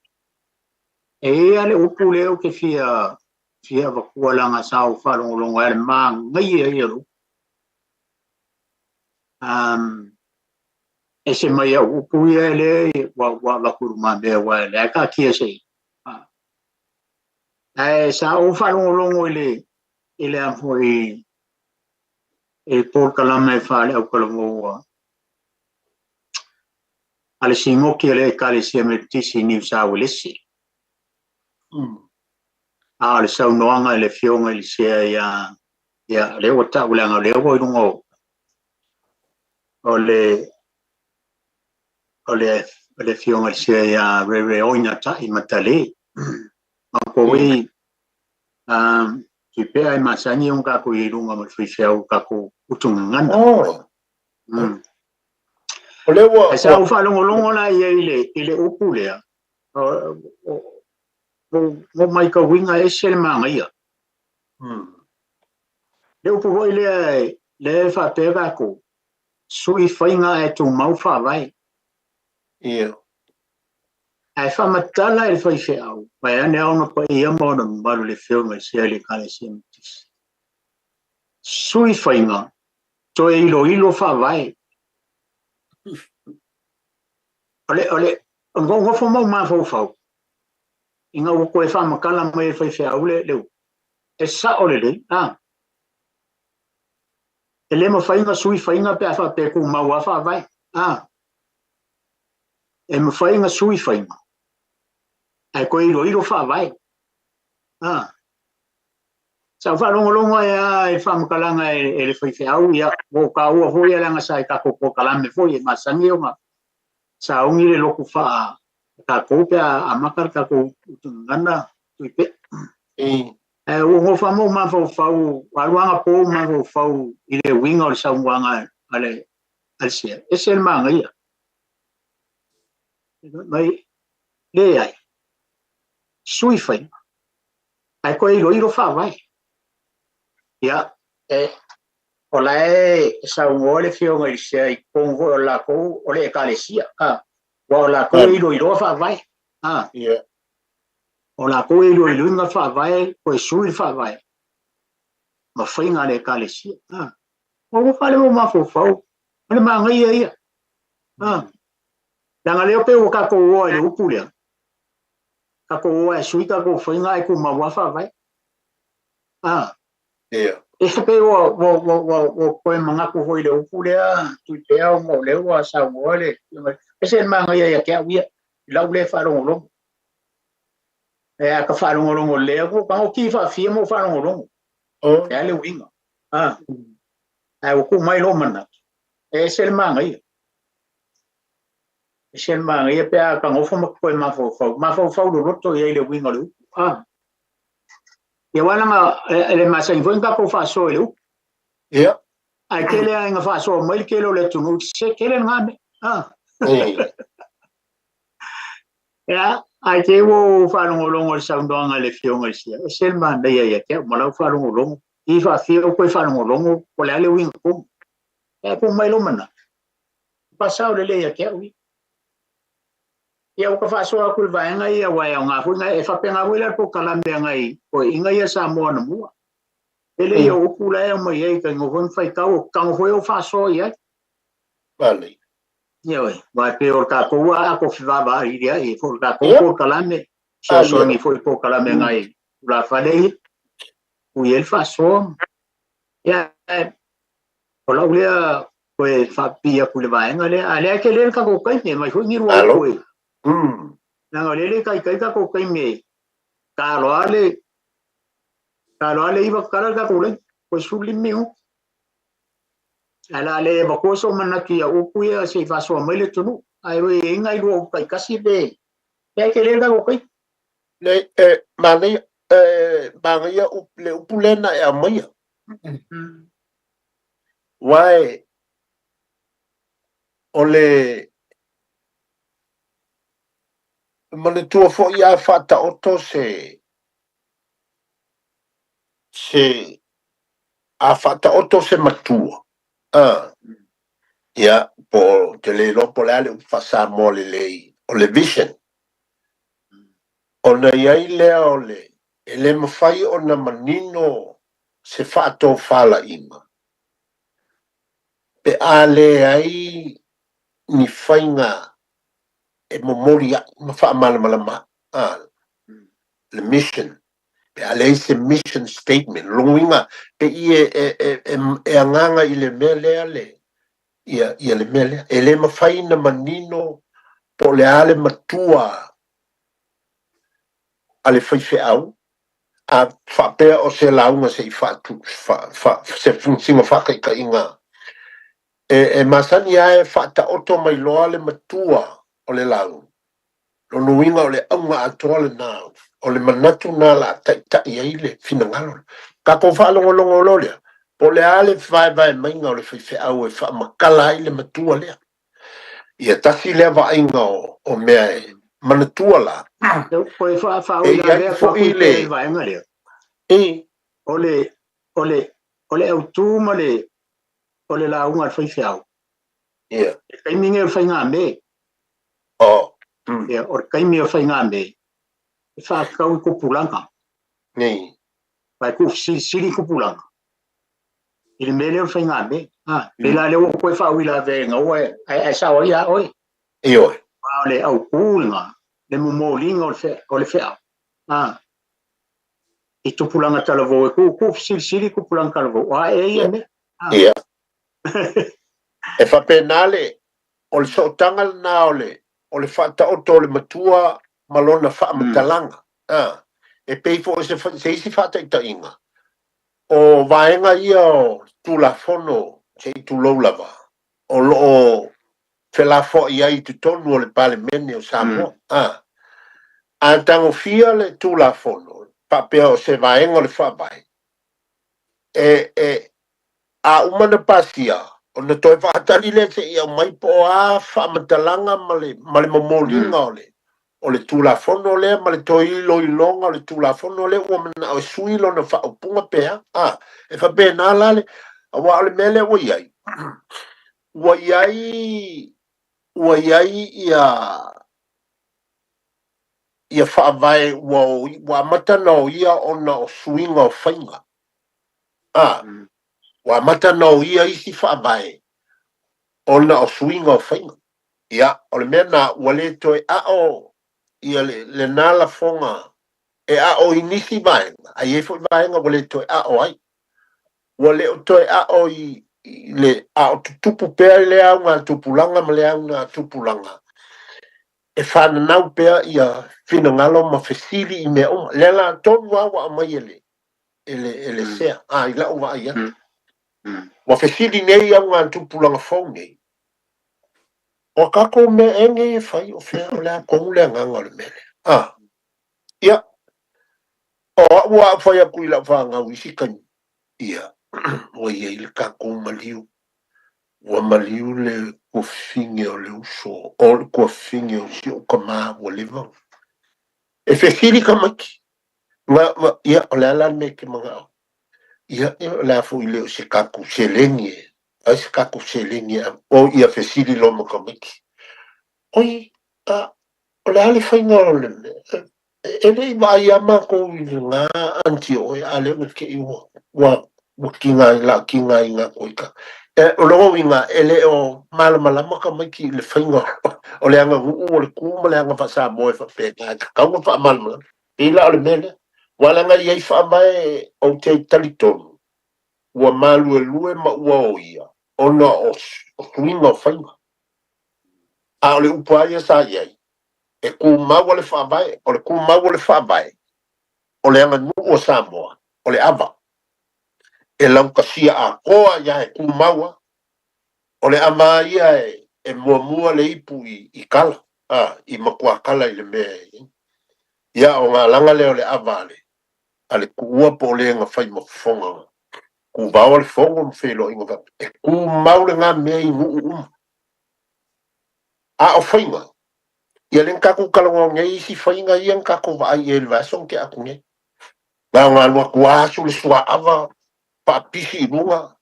e ale upu le o ke fia va kuala nga sa o fa lo ngai ma ngai e ro e se mai upu ia le wa kuruma be wa le ka kia sei ai sa o fa lo ile a foi e por kala me fa le o kala mo ale singo ki le kale se me tisi ni sa welesi ale sa no anga le fionga le se ya le o ta ulanga le o ngo ole fionga le se ya re oina ta I matale ma ko wi ki pe ai masani un ka ko I runga ma fi fia ka ko utunga ngana ole wa sa u fa longo la ile upulea mo mai ka winga e sel manga ia le upu voi le fa pega ko sui fainga e tu mau fa vai Ia. Ai whamatala e whai whiau. Mai ane auna pa ia mona maru le whiunga sia le kale sia mtis. Sui whainga. To e ilo whawai. Ole, ngofo mau mawhau. Inga wako e whamakala mai e whai whiau le leu. E sa ole le, E le ma whainga sui whainga pe a whape ku mau a whawai. E ma whainga sui whainga. Ai ko ilo whawai. Sa whalongolongo e whamakalanga e le whai whiau ia. Wo ka ua hoi alanga sa e kako po kalame hoi e masangi o nga. Sa ongi le loku wha ka koupe a makar ka kou utungana tuipe. E o whamo ma whau waruanga po ma whau i le winga o le saunguanga ale sia. E se manga ia. Mai le ai. Sui whai. Ai koe ilo whawai. Ia. O lae saungo le whionga i sia i kongo o la kou o le e kale sia. Wa la kou ilo whawai. Ia. O la kou ilo inga whawai koe sui whawai. Ma whainga le kale sia. O whale o mawhau. Ole manga ia. Langa leo pe o kako oa le upulea. Kako oa e sui kako whainga e ku mawa whawai. Ia. E pe o koe mangaku hoi le upulea. Tui pea o mo leo a sa ngole. E se manga ia kia uia. Lau le wharongolongo. E a ka wharongolongo leo ko. Kango ki whawhia mo wharongolongo. E ale winga. E o ku mai lo mana. E se manga ia. E se manga ia pe a kango fo koe mawhau. Mawhau lo roto ia le winga le upu. Ia wana ma le masai fo inga ko whaso le upu. Ia. Ai kele a inga whaso mai kele o le tunu. Se kele ngame. Ia. Ai te wo whanongolongo le saundoanga le whionga sia. E se manga ia kia. Malau whanongolongo. I whawhia koe whanongolongo. Ko le ale winga ko. E ko mai lo mana. Pasau le ia kia ui. Ia o ka whasoa kul vaenga ia wai au ngā hui ngai e whapenga wila po kalambe ngai ko inga ia Samoa na mua. Ele ia upula e mai ei ka ngohon whai kau kango hoi o whasoa ia. Vale. Ia wai, wai pe o ka koua a ko whiwawa i ria i fo ka kou po kalambe. So soangi fo i po kalambe ngai ula whalei. Ui el whasoa. Ia o lau lea koe whapia kule vaenga lea. A lea ke lea ka kokai me mai hui ngiru au koe. Nanga lele kai ka ko kai me ka loale iba kala ka ko le ko suli meu ala le ba ko so manaki ya upu ya se fa so mai le tunu ai we ngai ro kai kasi be ya ke le ka ko kai le mane ba ya le upu le na ya mai wai ole mane tu fo ya fata oto se a fata oto se matua ya po te le lo po le fa sa mo le o le vision ona yai le ole ele mafai ona manino se fato fala ima pe ale ai ni fainga e memoria ma fa malama le mission pe ale se mission statement longa pe e anganga ile mele ale ia le mele ele mafai na manino po le ale matua ale fai au a whapea o se launga se i whatu, se funsinga whakaika inga. E masani ae whata oto mai loa le matua o le lau. Lo nuinga o le aunga atoa le nao. O le manatu nā la tai ai le finangalo. Ka ko whalongolongo lo lea. Po le ale vai mainga o le whaife au e wha makala ai le matua lea. Ia tasi lea wa inga o mea e manatua la. Koe whaau i la lea kua kui pere vaenga lea. Ole au tūma le launga whai whiau. Ia. Kai minge whai ngā me. Oh. Ya, or kai mi o whainga me. E whakau ko pulanga. Nei. Pai ku siri ko pulanga. Ile mele o whainga me. Pela le o koe whauila venga oe. Ai sawa ia oe. Io. Le au kulinga. Le mumolinga o le whea. I tupulanga talavo. Ku siri ko pulanga talavo. E ia me. Ia. E whapenale, o le sotanga na o le whata o tole matua malona wha matalanga. E peifo se isi whata i ta inga. O vaenga ia o tulafono se i tuloulava. O loo whelafo ia i tutonu o le pale mene o Samoa. A tango fia le tulafono, papea o se vaenga o le whabai. A umana pasia, o na toi whaatari le se ia mai po a whamatalanga male mamolinga o le tulafono le, male toi ilo ilonga o le tulafono le, ua mana o suilo na whaupunga pea. E whapea nā lale, a wa ole mele ua iai. Ua iai ia whaavai, ua matana o ia ona o suinga o whainga. Ua matana o ia isi whaavai. Ona o suinga o whainga. Ia, o le mena ua le toi ao ia le nala fonga e ao inisi vaenga. A ie fo vaenga ua le toi ao ai. Ua le o toi ao i le ao tutupu pea le au ngā tupulanga ma le au ngā tupulanga. E whananau pea ia whina ngalo ma fesili i mea oma. Le la tonu awa a mai ele sea. I la uwa ia. Wa fesili nei au ngā tupulanga fau nei. O kako me enge e whai o whea o lea kongu lea nganga le mele. Ia. O ua a whai a kui la whanga wisi kani. Ia. Ua ia ili kako maliu. Ua maliu le kua finge o le uso. O le kua finge o si o kama ua lewa. E fesili ka maki. Ia o lea lan me ke mga au. Ia o lea fu i leo se kako se lengi. Ai se kako se lengi. O ia fesili loma ka maki. Oi, o le ale whainga o le me. E rei vai ama ko i ngā anti o e ale o ke i wa kinga i la kinga i ngā koika. O longo i ngā ele o malamalama ka mai ki le whainga o le anga uu o le kuma le anga whasa moe whapeka. Kaunga wha malamalama. I la o le mele. Walanga i ei wha mai o te talitonu. Ua malu e lue ma ua o ia. Ona o swinga o whainga. A o le upaia sa iai. E ku mau le whabai, o le ku mau le whabai, o le anga nuu o Samoa, o le ava. E lau kasia a koa ia e ku maua, o le ama ia e mua le ipu i kala, i makua kala i le mea. Ia o ngā langa le o le ava ale kuua po le nga whai mafonga. Ku bawa le fonga mwhelo inga vapa. E ku mau le ngā mea i nuu a o whainga. Ia len kako kalongo nge isi whainga ian kako wa ai ele vasong ke aku nge. Ngā ngā lua kuasu le sua ava pa pisi i runga.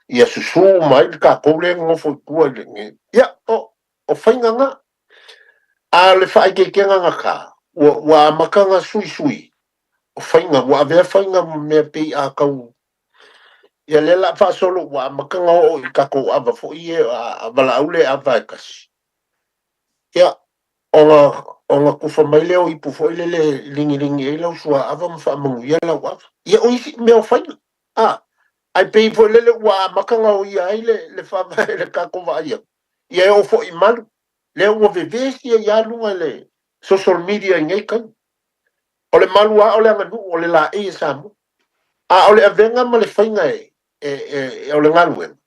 Ia susu mai le kako le ngofo i kua le nge. Ia o whainga ngā. A le whae ke kenga ngā ka. Wa makanga sui. O whainga, wa avea whainga mea pei a kau. Ia lela wha solo wa makanga o i kako ava fo i e a wala aule ava e kasi. Ia. O ngā kuwha mai leo i pufo ile le ringi e lau sua awa mwha amangu ia lau awa. Ia o isi mea o whainga. Ai pei po lele ua makanga o ia ai le whaama e le kako wa ia. Ia e o fo i malu. Leo ua vevesi e ia lunga le social media i ngai kai. O le malu a o le anganu o le la e samu. A o le avenga ma le whainga e o le ngalu.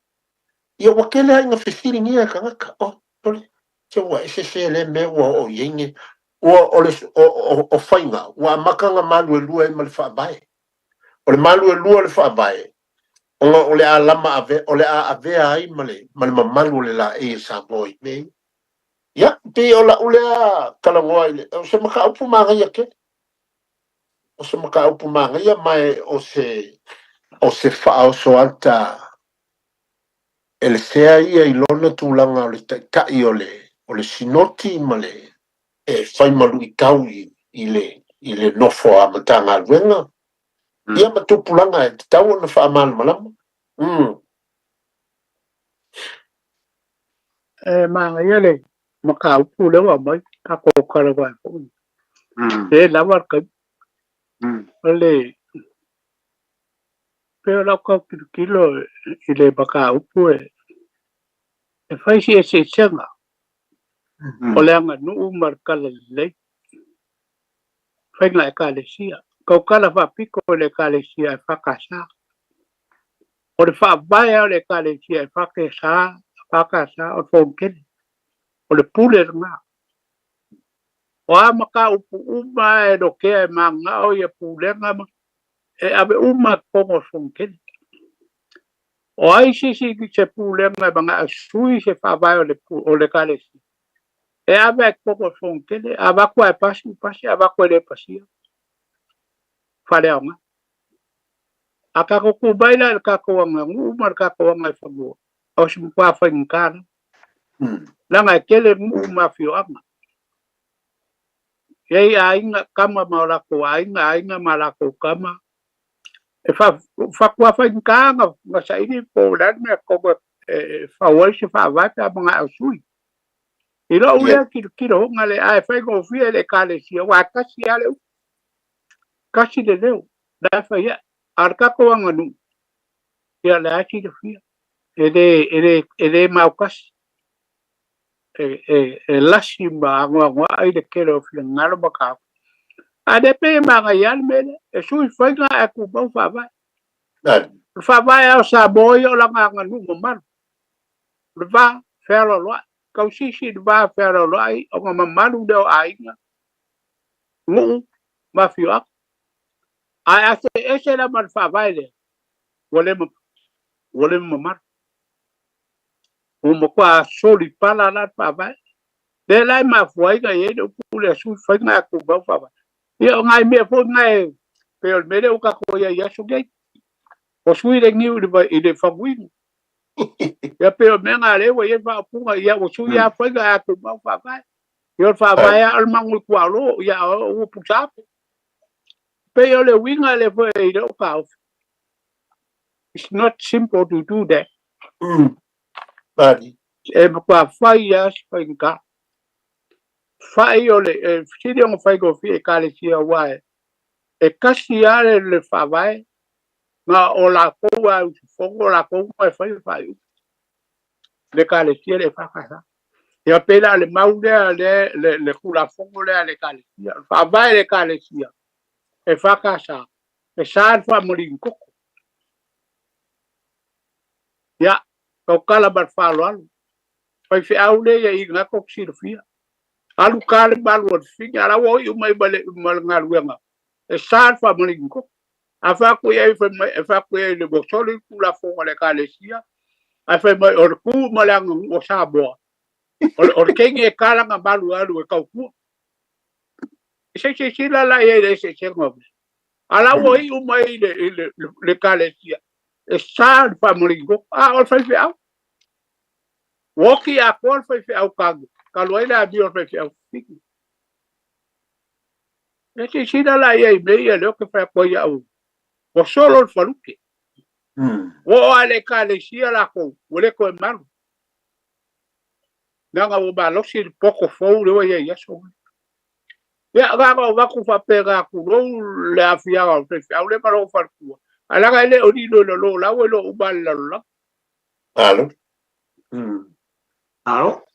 Ia wakele ai ngā whesiri ngia ka ngaka. Tole. Se ua se le me ua o ienge ua o whainga ua makanga malu e lua e ma le whaabae o le malu e lua le whaabae o le a lama ave o le a avea ai ma le mamalu o le la e sa boi me ia pe o la ule a kalangoa ile o se maka upu manga ia ke o se maka upu manga ia mai o se wha o so alta ele sea ia i lona tūlanga o le tai o le o le sinoti ma le e fai malu I tau I le nofo a matanga alwenga. Ia matupulanga e tau na wha amal malama. Mga yale, makaupu lewa mai, kako karawa. Lawar ka. Ole, pero la ko kilo ile makaupu e fai si se senga. Ole anga nu umar kala le. Fai na kale sia. Kau kala fa piko le kale sia fakasa. Ole fa baya le kale sia fakasa o fonken. Ole pule nga. O amaka upu uma e do ke manga o ye pule nga e abe uma kongo fonken. O ai si ki se pule nga banga sui se fa baya o le kale sia. E abe kongo fonken aba ko e pasi aba ko le pasi. Fale nga. Aka ko kubaila ka ko nga umar ka ko nga fago. O si mpa fa ngkana. Langa kele uma fio anga. Yei ainga kama malako ainga malako kama. E fa kwa fa ngkanga nga sa ini po lan me ko fa wal se fa vata mga asui. Ilo ule kilo ngale ai fa go fie le kale si wa kasi ale. Kasi de leo. Da fa ya arka ko nga nu. Ya la ki de fie. Ede maukas. Lashimba ngwa ai de kelo fie ngalo baka. Ade pe mga yan mele. E sui fa nga aku ba fa ba. Fa ba ya sa boyo la nga nu man. Va fero lo. Kau sisi va fero lo ai o mamalu do ai nga. Ngu ma fio ak. Ai ese la man fa ba le. Wole mamar. Mo kwa soli pala la fa ba. De lai ma foi ga ye do pule su fa nga ku ba fa ba. Ye ngai me fo ngai pero me de ka ko ya su ge. O sui de ni u de fa win. Ya pero me nga le wo ye fa pu ga ya o su ya fa ga ku ba fa ba. Yo fa ba ya al mangu kwa lo ya o pu sa. Pe yo le winga le fo e do ka. It's not simple to do that. Badi. E kwa fa ya fa nga. Fai ole sidi on fai go fi kale sia wae e kasi ale le favae na o la ko wa fongo la ko wa fai le kale sia le fakasa ya pela le maude le kula fongo le kale sia favae le kale sia e fakasa e sa fa molinko ya ko kala bar falo alu fai fi aule ya inga ko sirfia alu kale balu finya la wo yu mai bale mal ngaluenga e sa fa molinko afa ko ye fa ko ye le bosoli kula fongo le kale sia afa mai or ku malang o sabo or kenge kala nga balu alu e kau ku se la ye se ngob ala wo yu mai le kale sia e sa fa molinko o fa fi au woki a ko fa fi au kalu ina bi o fa fi au se la ye be ye lo que fa ko ya o solo fa luke o ale kale sia la ko wole ko malu nanga o ba lo si poco fo le ye ya so ya ga va ku fa pega ku lo le afia o fe au le para o fa ku ala ga le o di lo la o lo ba la alo alo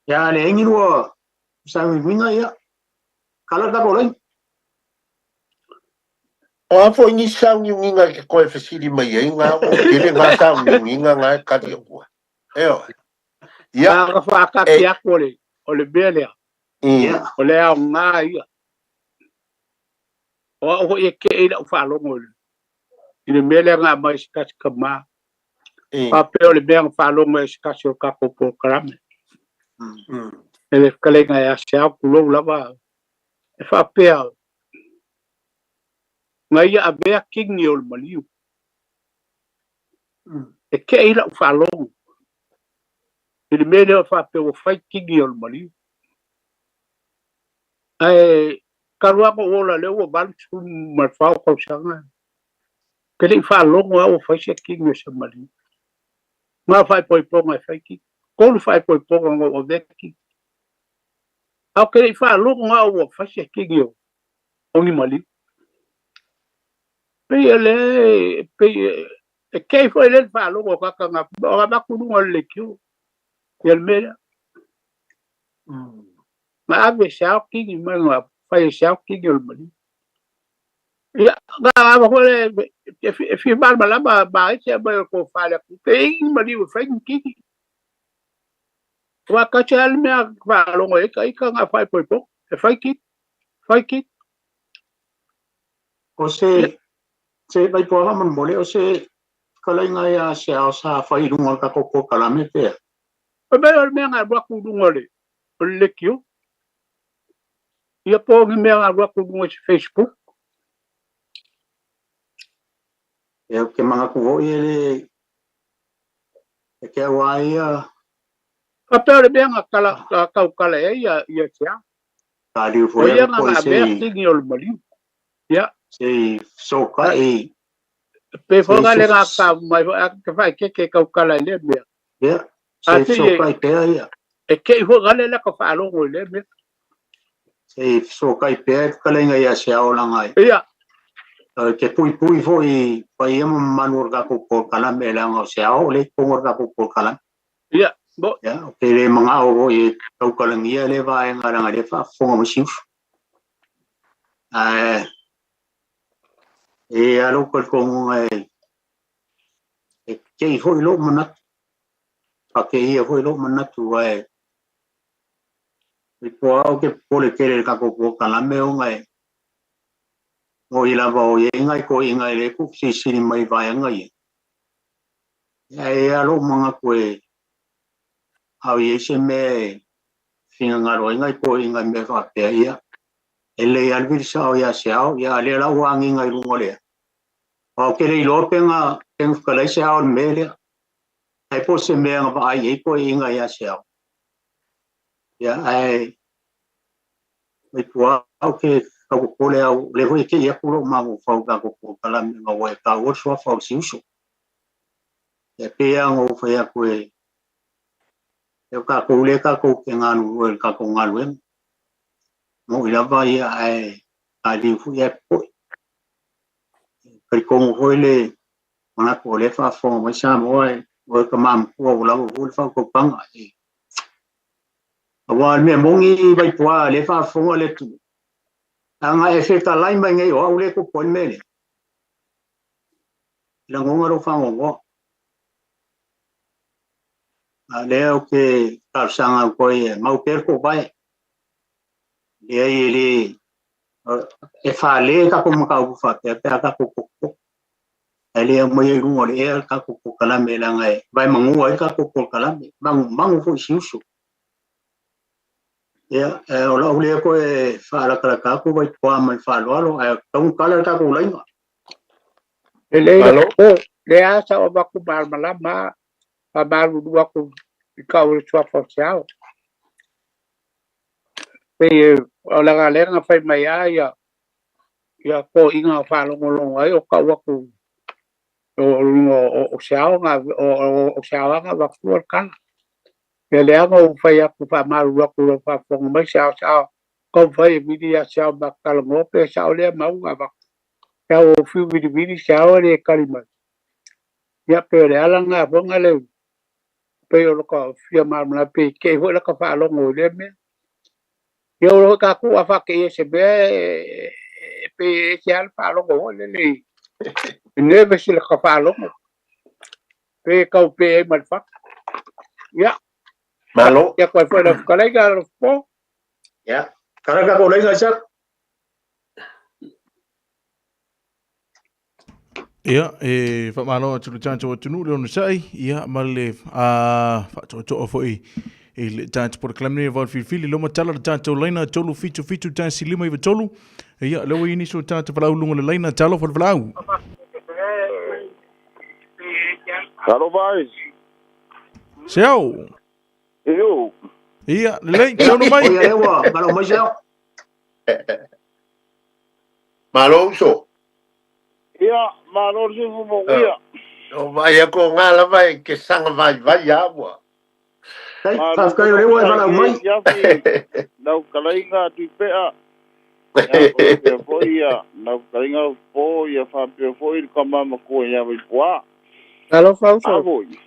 ya le ngi wo sa mi minga ya kala da bolai o afo ni sa ni nginga ke ko e fasili mai nga o kele nga sa ni nginga nga ka di ko ya ga fa ka kia ko le bele o le a nga ia o ye ke ila fa lo ngol ile mele nga mai ska kama pa pe o le beng fa lo mai ska so ka ko program ele kale nga ya sia ku lo la ba e fa pe nga ia a be king ni ol maliu e ke ila fa lo Ele mele fa pe o fai kingi o mali. Ai karua ko ola le o bal su mar fa ko sanga. Kele fa longo o fai se kingi o mali. Ma fai poi ponga fai ki. Ko fai poi ponga o veki. Au kele fa longo o fai se kingi o ni mali. Pe ele pe e kei foi ele fa longo ka ka nga o ba ku no le kyo. El mele. Ma ave shao kingi ma nga fai shao kingi o mali. Ya, ga ko le fi bal mala ba che ba ko fa le ku pe mali o fai kingi. Wa ka chal me fa longo e ka nga fai poi po. E fai ki. O se vai po man mole o se kala nga ya sa fai lunga ka ko kala me pe. O be o me nga ba ku ngole. O le kyo. Ya po me nga ba ku ngo Facebook. Ya ke mga ko ele ke wa ya Ka pe o be nga kala ya sia. ka li fo O ya ya nga be kingi o mali. Ya. Se so ka e pe fo ga le nga ka mai ka fai ke ka kala le me. Ya. Se so ka pe ya. E ke fo ga le ka fa longo le me. Se so ka pe kala nga ya se o la ngai. Ya. Ke pui fo i pa ia manur ka ko kala me la nga se o le ko ka ko kala. Ya. Bo. Ya, ke le mga o e ka kala ngia le va nga nga le fa fo mo sif. E alo ko ke fo lo manat. Pa ke ia fo lo manat wa po au ke pole kere ka ko kala me o ngai o ila ba o ye ngai ko ngai le ku si mai va ngai e alo manga ko e au ye se me finga ngaro ngai ko ngai me fa pe ia ele alvir sa o ya sao ya le la wa ngai lu ngole o ke le lo pe nga en kala se au me le ai po se me nga ba ai ko ngai ya sao ya ai me po au ke ka ko le au le ho ke ia ko ma mo fa ka ko kala me nga wa ka o so fa si uso e pe ang o fa ya ko e ka ko le ka ko ke nganu o ka ko ngalu mo ila va ia ai a di fu ya po ko mo le mana ko le fa fo mo sa mo o ka mam ko la o fa ko panga e wa me mo ngi vai po le fa fo le tu anga e fe ta lai mai ngai o le ko pon me la ngonga ro fa ngo a le o ke ka sanga ko e mau per ko vai le e fa le ka ko mo ka u fa pe ka ko ele mo ye lu le e ka ko kala me la ngai vai mangu ai ka ko kala me mangu fo siusu ya o la le ko e fa la kala ka ko vai po mal fa lo e tong kala ka ko lai ele o le asa o ba ku bal malama pa bal du ko ka o sua social pe o la galera fai mai ya ko inga fa lo ai o ka wa ku o sao nga o sao nga va fuor kan ele anga o fai aku fa mal ro ku fa fo mai sao ko fai vidia sao ba kal mo pe sao le ma nga ba ka o fi vidi sao le kalima ya pe le ala nga fo nga le pe o ko fi mal na pe ke ho la ka fa lo ngo le me yo lo ka ku fa ke se be pe ya fa lo ngo le ne be se ka fa lo pe ka pe mal fa ya malo ya ko fue la colega po ya kara ko lai nga sa Ia, fa malo tulu chancho tunu le onu sai, ia male fa to foi il chancho por clamne vol fili lo matala chancho laina tolu fitu tan silima i tolu. Ia, lo ini so chancho para ulunga le laina talo for vlau. Halo vai. Seu. Ia, lei, tono mai. O ia lewa, malo mai sao. Malo so. Ia, malo si mo ia. O vai ko ngala vai ke sanga vai awa. Kai, kai lewa e wala mai. Ya fi, nau kalainga tu pea. Ya, o pe foi ia, nau kalainga foi ia fa pe foi kama ko ia vai poa. Alo fauso. Avoi.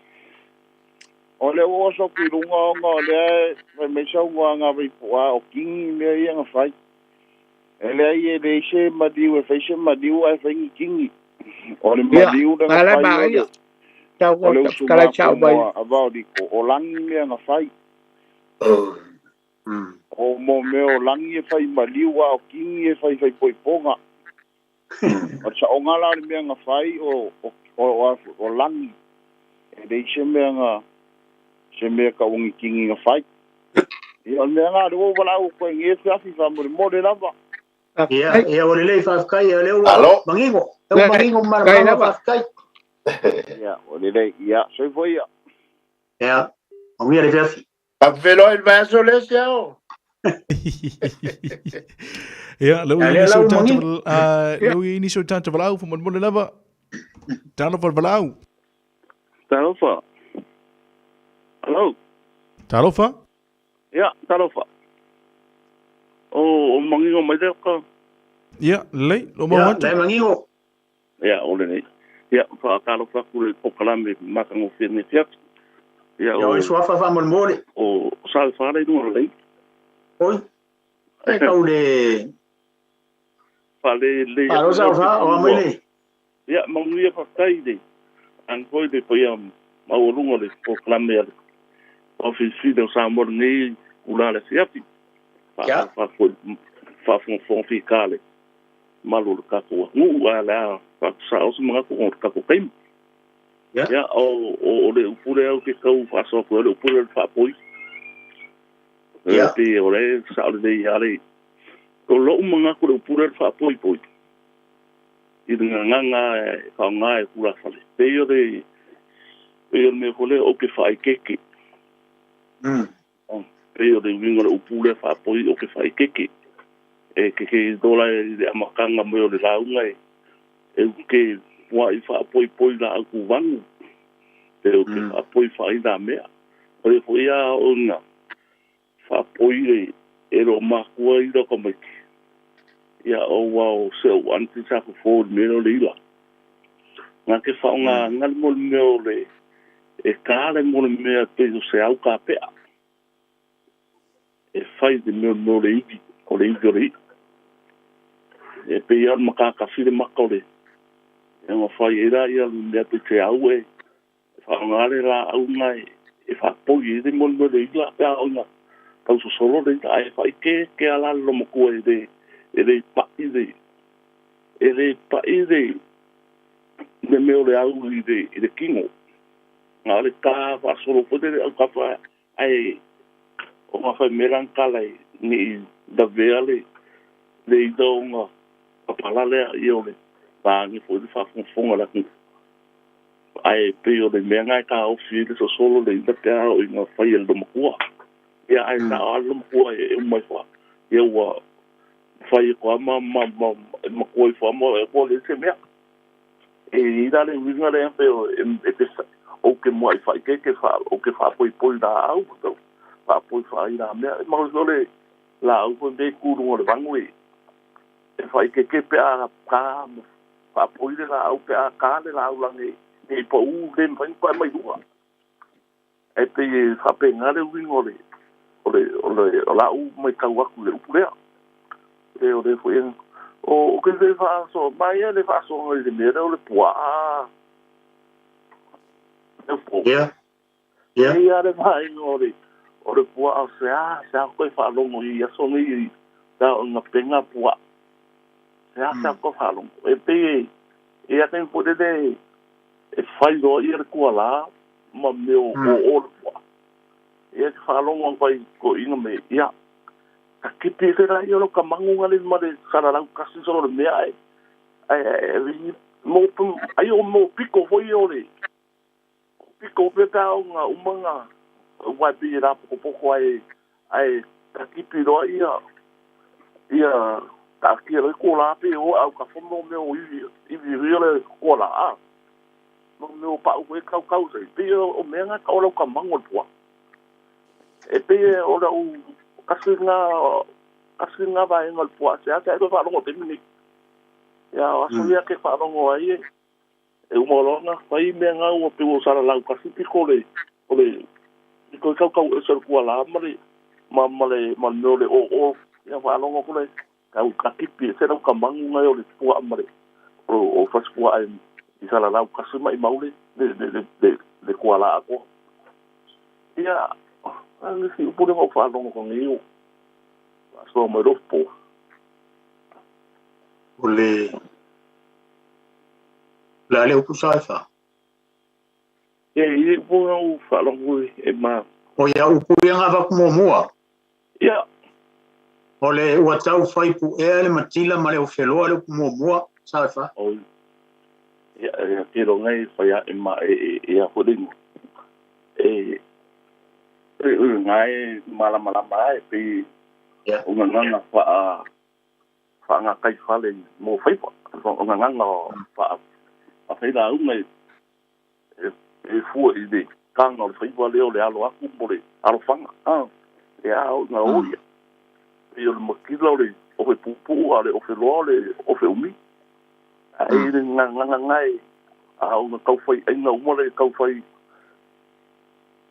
O le o so ki runga nga le me sau nga vai poa o kingi me ia nga fai. Ele ai le se madiu e fai se madiu ai fai kingi. O le madiu da nga fai o. Tau O le ko usu kala ma chau ko bai. avao di ko o langi me nga fai. O mo me o langi e fai maliu a o kingi e fai poi ponga. O sa o ngala le me nga fai o langi. E le se me nga se me ka ungi kingi nga fai. I o me nga do wala o ko ngi se afi fa mo le lava. Ia o le fa kai e lewa. Alo. Mangingo. E mangingo mar fa kai. Ia, o le ia, so foi ia. Ia. O mia le fiasi. Pa velo il vaso le siao. Ia, lau Ya, ini lau so mangi. lau ini so tanta valau, fo mo le lava. Talo for valau. Tarofa. Hello. Tarofa? Ia, tarofa. O mangingo mai de ka. Ia, lei, lo mo Ia, wantu. le mangingo. Ia, o le nei. Ia, fa tarofa ku le pokalame makango fene fiat. Ia, o e sua fa mo mole. O sal fa le no le. Oi. E ka le fa le. Alo sa fa o mai le. Ia, mangia fa kai de. An foi de poia mau lungo le pokalame ale. Ofisi de Samoa nei ula le fiati. Fa fon fikale. Malu ka ko ala fa sa os mga ko ka ko kai. Ya o le upure au ke kau fa so ko le upure fa poi. Ya pe o le sa le ale. Ko lo mga ko le upure fa poi. I nga fa nga ku la fa le. Pe yo de me hole o ke fa keke. Pero de vingo le upule fa poi o ke fai keke e ke dola de amakanga mo le launga e ke wa I fa poi la ku vangu pero ke fa poi fai da mea o le foi a ona fa poi e ro ma ku I do como ya o wow se o anti sa ko fo me no lila na ke fa nga ngal mo le e kale mo me te se au ka pe e fai de meu no le iwi, o le iwi o le iwi. E pe iar makaka file makore. E ma fai e ra ia mea pe te au e whaongare la au ngai e whapoi e de mon no le iwi la pia au nga. Tau so solo le iwi e fai ke ala lo makua e de pa i de. E de pa i de me meo le au I de kingo. Nga le ka wha solo pote le au ka wha ai o ma fai meran kalai ni da veale le idonga papalale I ole ba ni fo di fa fonga la ku ai pe o le menga ka o fi de so solo le da ka o nga fai el do makua ya ai ta al makua e mai fa ye wa fai ko ma makua fo mo e ko le se me e da le winga le pe o ke mo ai fai ke fa o ke fa poi da au pa poi fa ina me ma le la u ko de ku ro le bangui e fai ke pe a ka pa poi de la u pe a ka le la u la ni po u le fai pa mai du e pe fa pe ngale u ngole o la u mai ka wa ku le u le e o le foi o ke le fa so mai le fa so le me le poa ya ya le mai ngole o le pua o sa ko fa longo I so ni da nga penga pua sa ko fa longo e pe e a tem poder de e fai do ir ko la ma meu o pua e fa longo vai ko inga me ya a que te será yo lo kamangu ngale ma de sara la kasi so le me ai mo ai o mo pico foi ole pico pe ta nga umanga wa pi ra poco ai ai ka kipi roa ia ta kia le ko la pe o au ka fomo me o i riole ko la a no me o pa o e kau sei pe o me nga ka o ka mango tua e pe o la u kasinga ba en al po se ata do fa lo te mini ya o so ya ke fa lo ai e o molonga fai me nga o pe o sala la ka si ko le ko kau e so ko la male no le o ya fa lo ko le ka kipi se no ka mangu nga o le po amare o fa ko ai i sala la ka si mai maule de ko la ko ya ang si po mo fa lo ko ngiu so mo do po ole la le ku sa fa i po no fa lo ko e ma o ya u ku nga va ku mo ya ole wa tau fai pu e le matila ma le o felo le ku mo sa fa o ya ke ro ngai fa ya e ma e a ko ding e ngai mala mai pe ya o nganga fa nga kai fa le mo fai fa o nganga fa a fai da u mai e fu i de kan no fai va le o le alo aku mo le alo fanga ya o na o ya e o mo ki lo le o fe pu ale o fe lo le o fe umi ai de nganga ngai a o na kau fai ai na mo le kau fai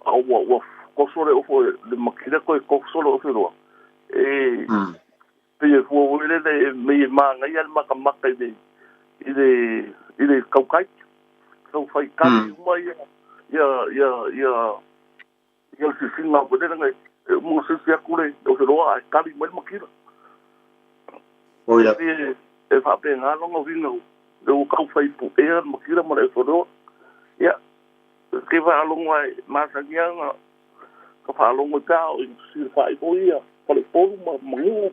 au wa ko sole o fo le makira ko sole o fe lo pe fu le me ma ngai al makamaka ile kaukai kau fai kali mai ya si singa ko de ngai mo se se akure o se roa kali mai makira o ya e fa pe nga lo vingo de o kau fai pu e makira ma le foro ya ke va lo mai ma sa nga ka fa lo mo ta o si fa i po ia pa le po ma mo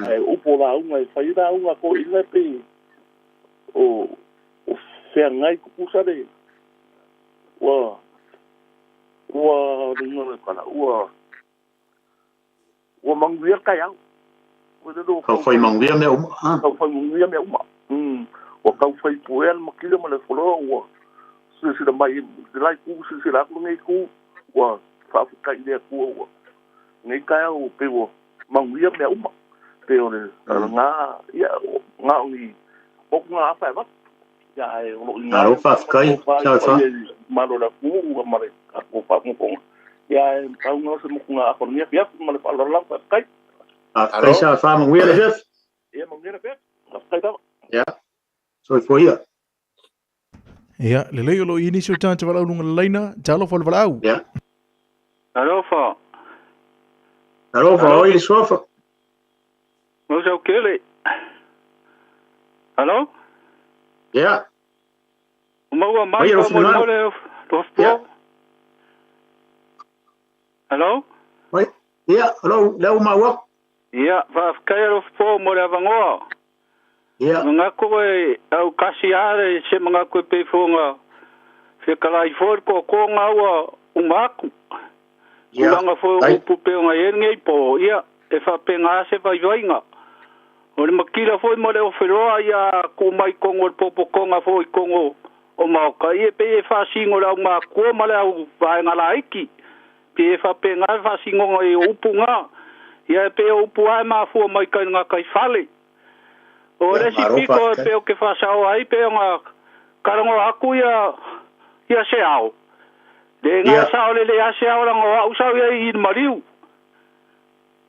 ai o po la unha fai da unha ko ile pe o se ngai ku pusa de wa no kala wa manguia kai au o de do ka fai manguia me ka fai manguia me o ka fai poel makile ma le folo wa se da mai de lai ku se la ku nei ku wa fa kai de ku wa nei kai au pe wo manguia me pe o nga ya nga ni o nga fa ba ya o nga ro fa kai sa fa ma lo la ku ma le ko fa ko ya pa nga se mo nga ko ni ya ma le fa lo la fa kai kai sa fa mo wi le jef ya mo ni le pe kai ta ya so foi ia ya le le lo inicio tanto wala lunga leina talo fol wala ya alofa oi sofa mo sa kele hello ya mo mai mo le to hello oi ya hello le ma wa ya va kairo fo mo le vango ya nga ko e au kasiare se mga ko pe fonga fe kala I for ko nga wa umaku ya nga fo pu pe nga ngai po ya e fa pe nga se vai vainga o le makila fo mo le oferoa ya ko mai kongo popo konga fo I kongo o ma ka e pe fa singo la ma ko ma la vai nga la iki pe fa pe nga fa singo e upunga ya pe upu ai ma fo mai ka nga kai fale o le si piko pe o ke fa sa o ai pe nga karango aku ya se au de nga sa o le se au la nga u sa ya I mariu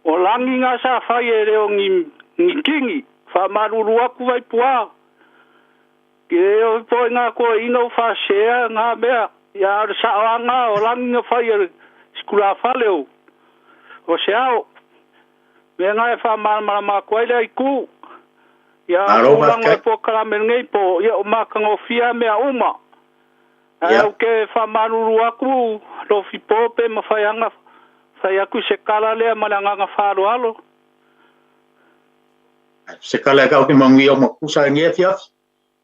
o langi nga sa fa ye le o ni kingi fa maruru aku vai pua ke o po nga ko ino fa share nga mea ya sa nga o langi nga fa ye skula fa leo o se au me nga fa ma ko ile ku ya ulang po kala mengai po ya makang ofia me uma ya ke fa maruru aku lo fi pope ma fa yanga fa yaku se kala le malanga nga fa alo se kala ka o mangi o mo kusa nge fia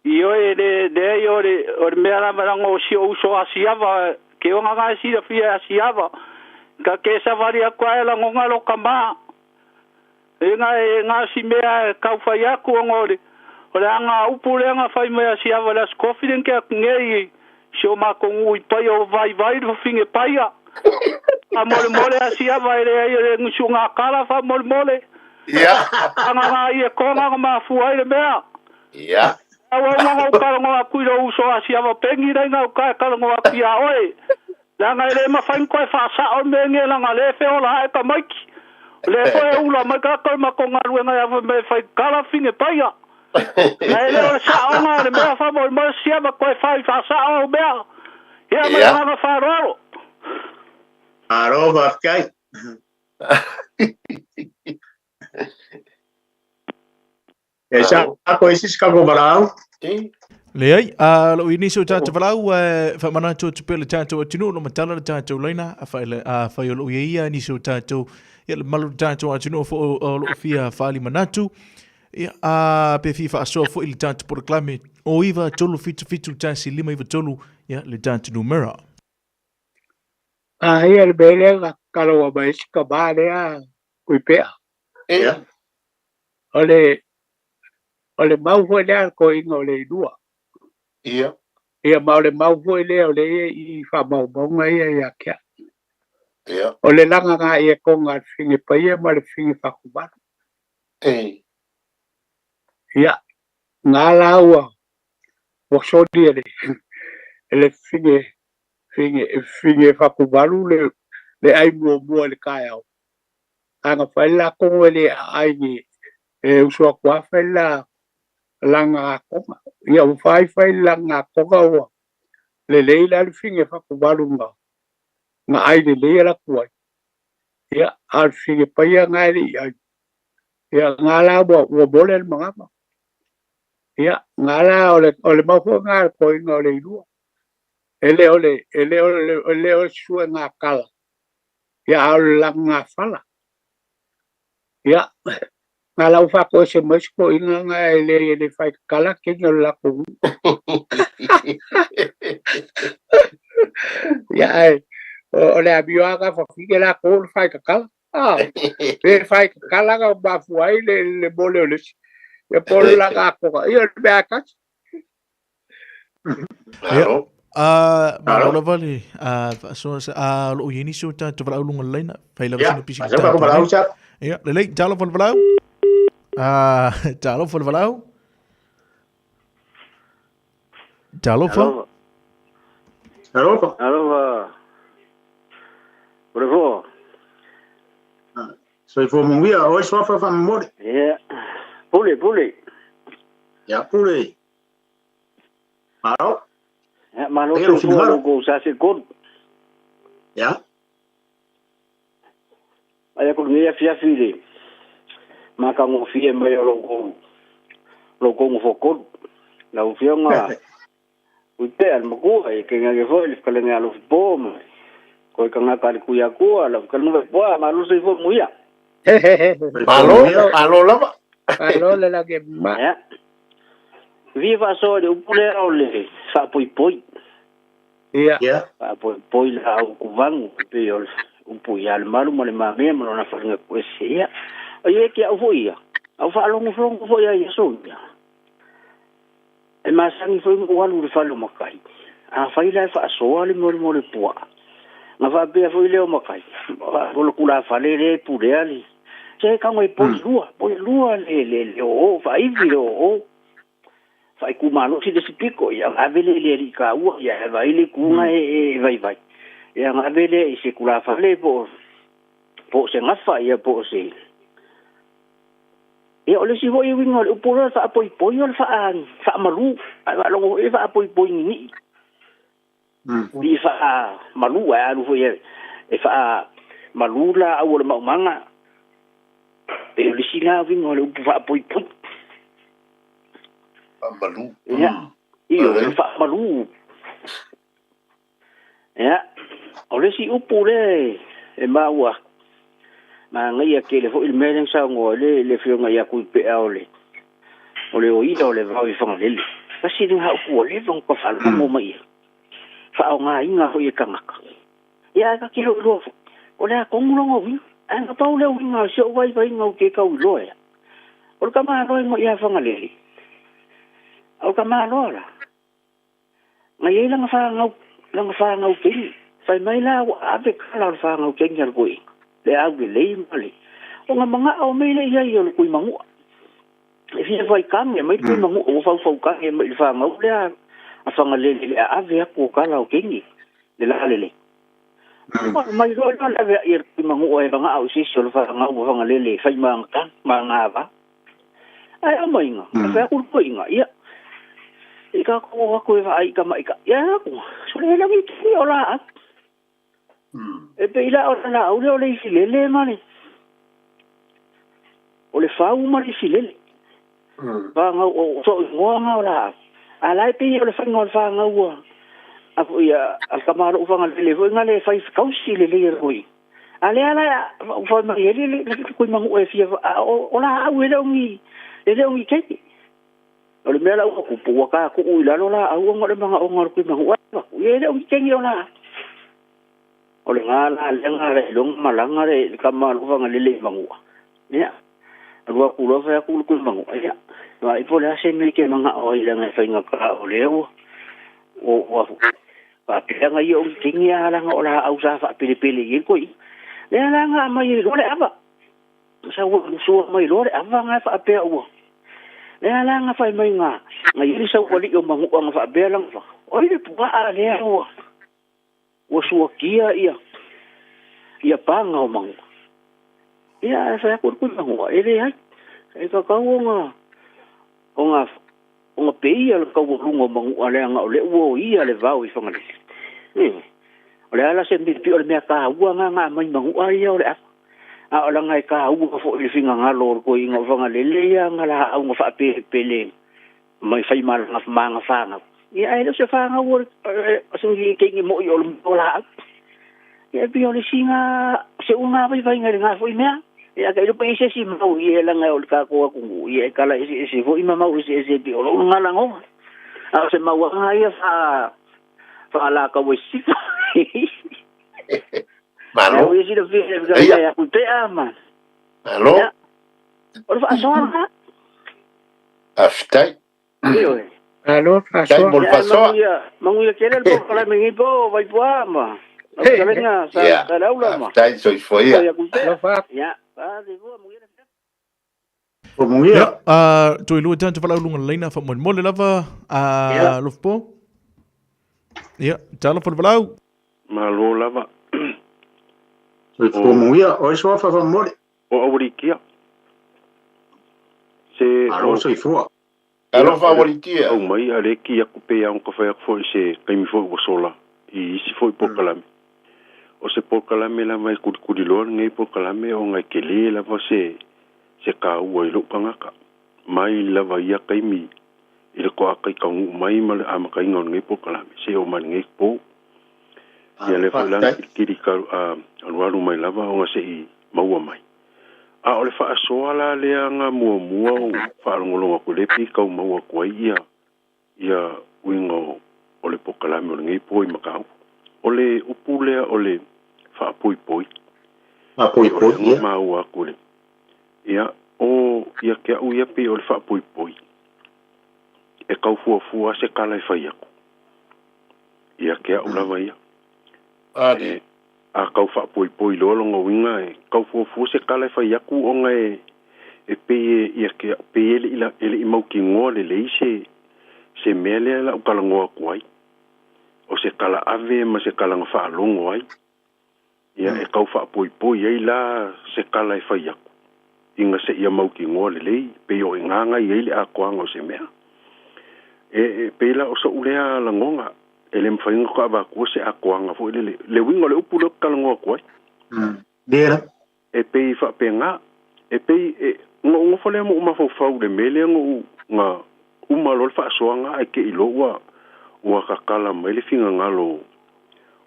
io de io de or me ara marango si o so asiava ke o nga si da fia asiava ka ke sa varia kwa la ngonga lo kama nga si mea kau fai aku ngore ole anga upule anga fai mea si avala skofiden ke ngei sio makongu pai o vai ro finge paia a mole si avai le ngusunga kala fa mole ya anga ia konga ma fuai le mea ya awa nga ka nga kuilo uso si ava pengi dai nga ka nga pia oi langa le ma fai ko fa sa o me nge langa le fe ola ka maiki le fo e ula ma ka ma ko nga ruenga ya me fai kala finge paia le o sa o nga le me fa mo si ava ko fa sa o me ya ma nga fa ro aro va kai esa ko isi ska go barau Le ai, lo ini so tata walau, fa mana to te pele tata o tino, no matala tata o leina, a fai o lo ia ni so tata, ia le malu tata o tino fo o lo fia fali manatu, a pe fi fa aso fo ili tata por klame, o iwa tolu fitu tasi lima iwa tolu, ia le tata numera. Ia le bele la kalo wa ba iska ba le a kuipea. Ole mau foi le ko ingo le dua. Ia. Ia mau le mau foi le ole I fa mau bonga ia kia. Ia. Ole langa nga ia ko nga fingi pa ia ma le fingi fa kubana. Ia. Nga la ua. Wa sodi ele fingi fa kubalu le ai mua le kaya. Anga fa la ko le ai ni usua kwa fa la langa konga ia o fai langa konga o le leila le finge fa ku balunga nga ai le leila ku ia al finge pa ia nga ia nga la bo bole le manga ia nga la ole ma ko nga ko nga le lu ele su nga kala ia al langa fala ia nga la fa ko se mas ko nga le fai kala ke la ko ya ole abioaga fa fique la ko fai kala le fai kala ga ba fuai le bole ole e por la ga ko io be aka claro ma vale so lo yini so ta to valo lunga leina fai la sino pisi ta ko valo cha ya le talo fo valo talo fo valo talo fo Bravo. Soy for mon via, hoy soy for fan mod. Yeah. Pule. Ya pule. Malo. Ya malo so go sa se kon. Ya. Aya ko ni fia file. Maka mo fie me lo go fo kon. La ufia nga. Uite al mo e ke nga ge fo le kalenga lo bom. Ko ka nga ka ku ya ku ala ka no po ma lu se fo muya alo la ke ma viva so de upule ole fa poi ia fa poi la ku vangu pe yo upui al malu mo le ma me mo na fa nga ku sia ai ke au foia au fa lo fo ya so ya e ma sangi fo mo walu le fa lo makai a fa ila fa so ale mo le poa na va be foi leo makai o lo kula fale le pure ali che ka ngoi poi lua le o va I viro o fa ku mano si de piko ya avele le ka u ya va ile ku nga vai ya avele se kula fale po se nga fa ya po se e o le si voi wingo o pura fa poi o fa malu va lo e va poi ni di fa malu lu fo e fa malula au le manga e le sila vingo le fa poi malu ya io fa malu ya o le si upule e maua ma ngai ke le fo il melen sa ngo le fio ngai ku pe ole o le va i fa le kasi din ha ku le von ko fa mo mai fa nga inga ho ye kangaka ya ka kilo lo o le konglongo wi anga pau le winga se o vai ngau ke kau loe o ka ma loe mo ia fanga le o ka ma loe la ngai langa fa ngau ke fai mai la ave kala fa ngau ke ngal koi le au le male o nga manga o me le ia yo kui mangu e fia vai kam e mai kui mangu o fa ka e mai fa ngau le a fanga le ave ko kala o ke ni le la le mai lo lo ave ir kui mangu o e banga au si so fa ngau o fanga le fai mang ka manga va ai o mai nga fa ku ko inga ia ika ko ko va ai ka mai ka ya ko so le la mi o la e pe ila o la o le filele mani o le fau mari filele va nga o so nga ora ala pe o le fanga fa nga wa a ko ia al kamaro o fanga le nga le fai kausi le le roi ala o fa mari le ko mangu e fia o la o le ngi ke o le mela o ku pu ka ku u la la au ngo le manga o ngor ku mangu wa ye le ngi ke ngi ola o le ngala le ngala long malanga le kamaro o fanga le mangu ya rua kulo fa ku mangu ya wa i pole ase me ke manga o ile nga fa nga ka o le o pa ke nga yo kingi ala nga ola au sa fa pili ye ko le ala nga mai lo le ava sa wo so mai lo le ava nga fa pe o le ala nga fa mai nga yiri sa ko li o mangu nga fa be lang fa o ile puga ala le o so kia ia pa nga o mangu ia fa ko mangu ele ai e ka nga onga peia le kau rungo mangu ale anga ole uo ia le vau I whangale. Ole ala se mbi o le mea ka ua nga mai mangu ai ole a o langa I ka ua ka fo I finga ngalo ko inga whangale le ia nga la au nga wha pele mai whai mara nga manga whanga. Ia ai le se whanga ua asungi kengi mo I o la au. Ia pi o le singa se unga vai ngai nga fo I mea. Ya ka ilo pe se si mau ye la nga o ka ko ku ye kala ese fo I mau ese bi o nga la ngo a se mau nga ia fa la ka we si malo ye si de fi ga ya ku te ama malo o fa so nga aftai alo fa so mangu ya kele po kala me po vai po ama kala nga sa kala ula ma aftai so foi ya ya tu ilu tan tu falau lunga leina fa mon mole lava lofpo ya tala fa falau malo lava o muia o so fa mole o aurikia se alo so ifua alo favoritia o mai ale ki ya kupe ya ko fa fo se kai mi fo o sola I si fo pokalame o se pokalame la mai kudi lo ngai pokalame o ngai kele la va se ka ua I lo pangaka mai la va ia kai mi I le ko akai ka mai mal ama kai ngon ngai pokalame se o man ngai po ya le fa lan kiri ka alu mai lava o se I maua mai a o le fa soala le anga mua o fa ngolo ko le pi ka maua ko ia wingo o le pokalame o ngai po I makau o le upule o le fa poi ia ma ua ko le ia o ia ke u ia pe o le fa poi e kau fua se kala I fai aku ia ke u lava ia a kau fa poi lo longo winga e kau fua se kala I fai aku o ngai e pe ia ke pe ele I mau ki ngole le se mele la u kala ngoa kuai o se kala ave ma se kala fa longo ai ia e kau fa poi ai la se kala I fai aku inga se ia mau ki ngole le pe o nganga I ele a kwanga o se mea e pe la o so ulea la ngonga ele mfainga ko aba ko se a kwanga fo le wingo le upulo kala ngoa kuai dera e pe fa penga e pe ngo fo le mo ma fo fa de mele ngo nga uma lo fa soanga ai ke ilo wa ka kala mai le finga ngalo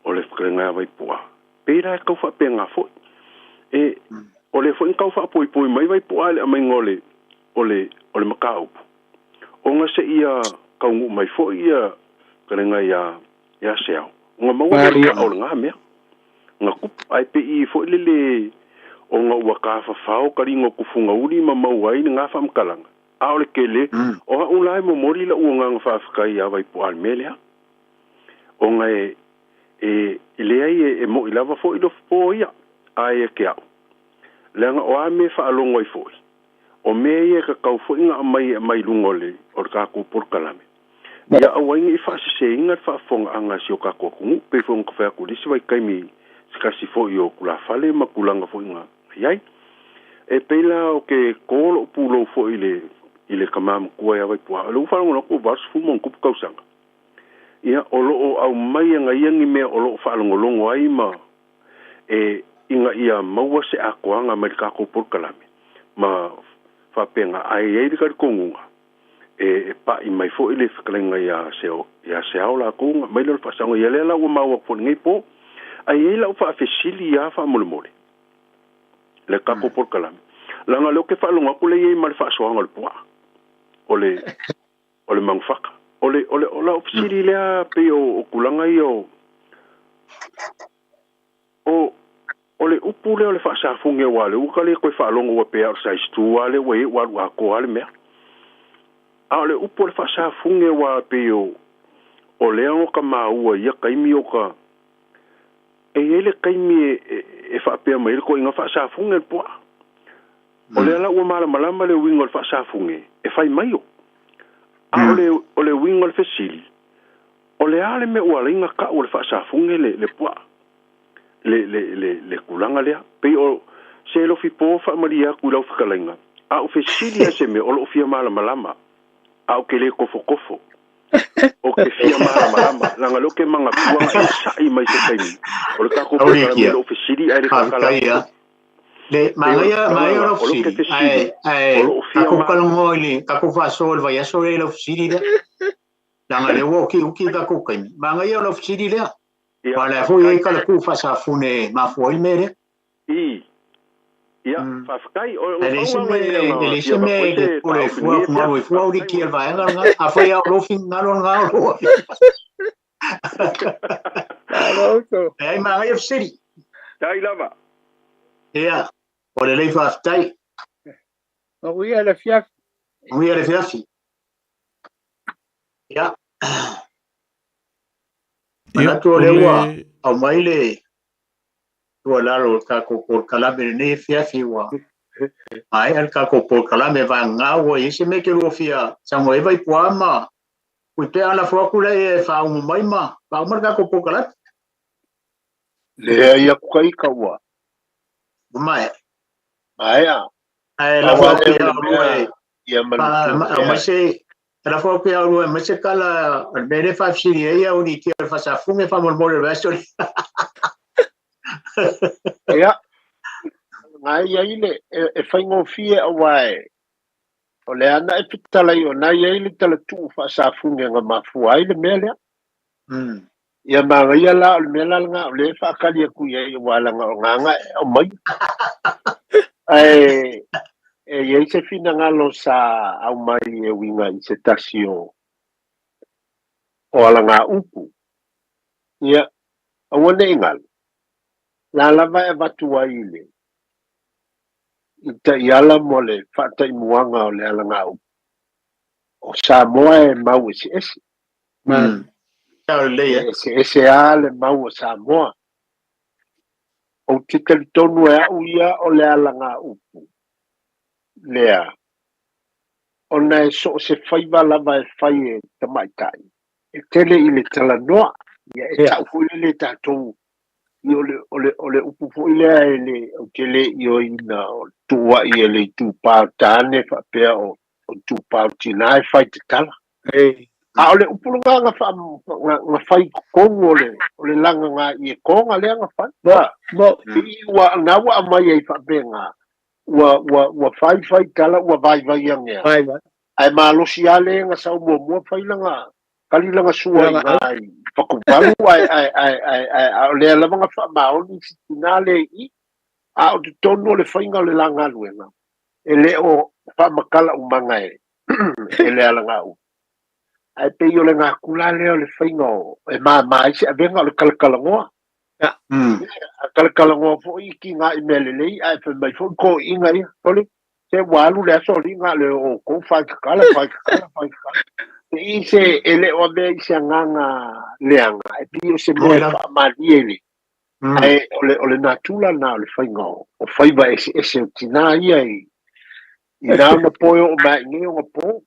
o le frenga vai poa pe ra ka fa penga fo e o le fo in ka fa poi mai vai poa le mai ngole o le makau o nga se ia ka ngu mai fo ia krenga ya seo nga mau o nga me ngakup ai pe I fo le o nga ua ka fafao ka ringo kufunga uri ma mauai ni ngā whamkalanga. A ole kele, o ha ulai mo mori la ua nganga whawhakai a vai po almelea. O nga lea e mo ilawa fo ilo fo ia, a ke au. Leanga o a me whaalongo I fo I. O me ka kau fo inga mai lungole, o ka ko porkalame. Ia awainga I whaasise inga whaafonga anga si o ka kungu, pe fo ngka whea kulisi vai kaimi sikasi fo I o kula fale ma kulanga fo inga. Iai, e peila o ke kolo pulo fo ile kamam kua ia vai pua. Ole ufalongo na kua vasu fumon kupu kausanga. Ia, o loo au mai anga iangi mea o loo whaalongo longo ai ma inga ia maua se a koanga mai kako porkalame. Ma whapenga ai eirikari kongunga. Pa I mai fo ile whakalenga ia se au la konga. Mai lor whasango ia lela ua maua po ngai po. Ai eila ufa afesili ia wha mole mole. Le kako porkalame. Langa leo ke whalonga kule iei male whaasoanga le pua. Ole mangwhaka. Ole ofisiri lea pe o kulanga I ole upu leo le whaasafunge wale. Uka le koe whalonga ua pea o saistu wale wei walu ako wale mea. A ole upu le whaasafunge wa pe o leo ka maua ia kaimi o ka ele kaimi e whaapea mai ko inga whaasafunge le pua. Ole ala ua malama le wingo le whaasafunge e whai mai o. A ole wingo le fesili. Ole ale me ua inga ka o le whaasafunge le pua. Le kulanga lea. Pei o se lo fi po whaamaria kulau whikalainga. A o fesili a se me o lo fia malama. A o ke le kofo. O ke fia malama. Langa lo ke manga kuanga e sai mai se kaimi. O le kako pekala me lo fesili a le kakala. Le maia lo fili kako kalongo ile kako fasol vai aso le lo fili le langa le wo ki kako kai manga ia lo fili le wala fo ye kala ku fasa fune ma fo il mere ia faskai o le seme de por el fuego como el fuego de que vai a foi a lo fin na lo ngalo ai manga ia fili dai lava ia o le lei whaftai. Ma wia le fiafi. Wia le fiafi. Ia. Mana tō lewa au mai le tua lalo kako por kalame ne fiafi wa. Ai al kako por kalame va ngau e se me ke lo fia. Samoa vai poama. Kui pe ala fokula e fa un mai ma. Pa umar kako por kalame. Le ia kai kawa. Mai. Aia. La fois que la fois que eu mas se cala bene fa fili ia o ni que fa sa fume fa mol mol resto ia ngai ile e faingo fie awai o le ana e tutala io na ile tala tu fa sa fume nga mafu ai le mele ia ma ia la le mele nga le fa kali ku ia wala nga o mai e se fina ngalo sa au mai e winga I se tasio o ala ngā upu. Ia, awane ingal. La lava e watu a ile. Ita I ala mole, whata I muanga o le ala ngā upu. O Samoa e mau e se ese. Ese a le mau o Samoa. O te talitonu e au ia o le ala ngā upu. Lea. Ona e so se whaiva lava e whai e tamaitai. E tele I le tala noa. Ia e tau fwile le tātou. I ole upu fwile e le o tele I o ina o tua I e le tūpau tāne whapea o tūpau tina e whai te tala. A ole upu lunga ngā whai kongo ole langa ngā I e konga lea ngā whai. I ua ngawa a mai e whapea ngā. Ua whai tala ua vai angea. Ai malosi ale nga sa mua whailanga kalilanga sua I whakupalu ai le alama nga whamaoni sitinale I a o te tono le whainga le langa luenga e le o whamakala umanga e le alanga u ai pe yo le ngā kula leo le whainga o e maa se avenga o le kalakalangoa kala ngo fo iki nga imelele ai fe mai fo ko inga ia ole se walu le so linga le o ko fa kala i se ele o be se nganga leanga e pi se mo fa maliele ai ole natula na le fa ngo o fa ba ese tina ia i na na poyo o ba ni o po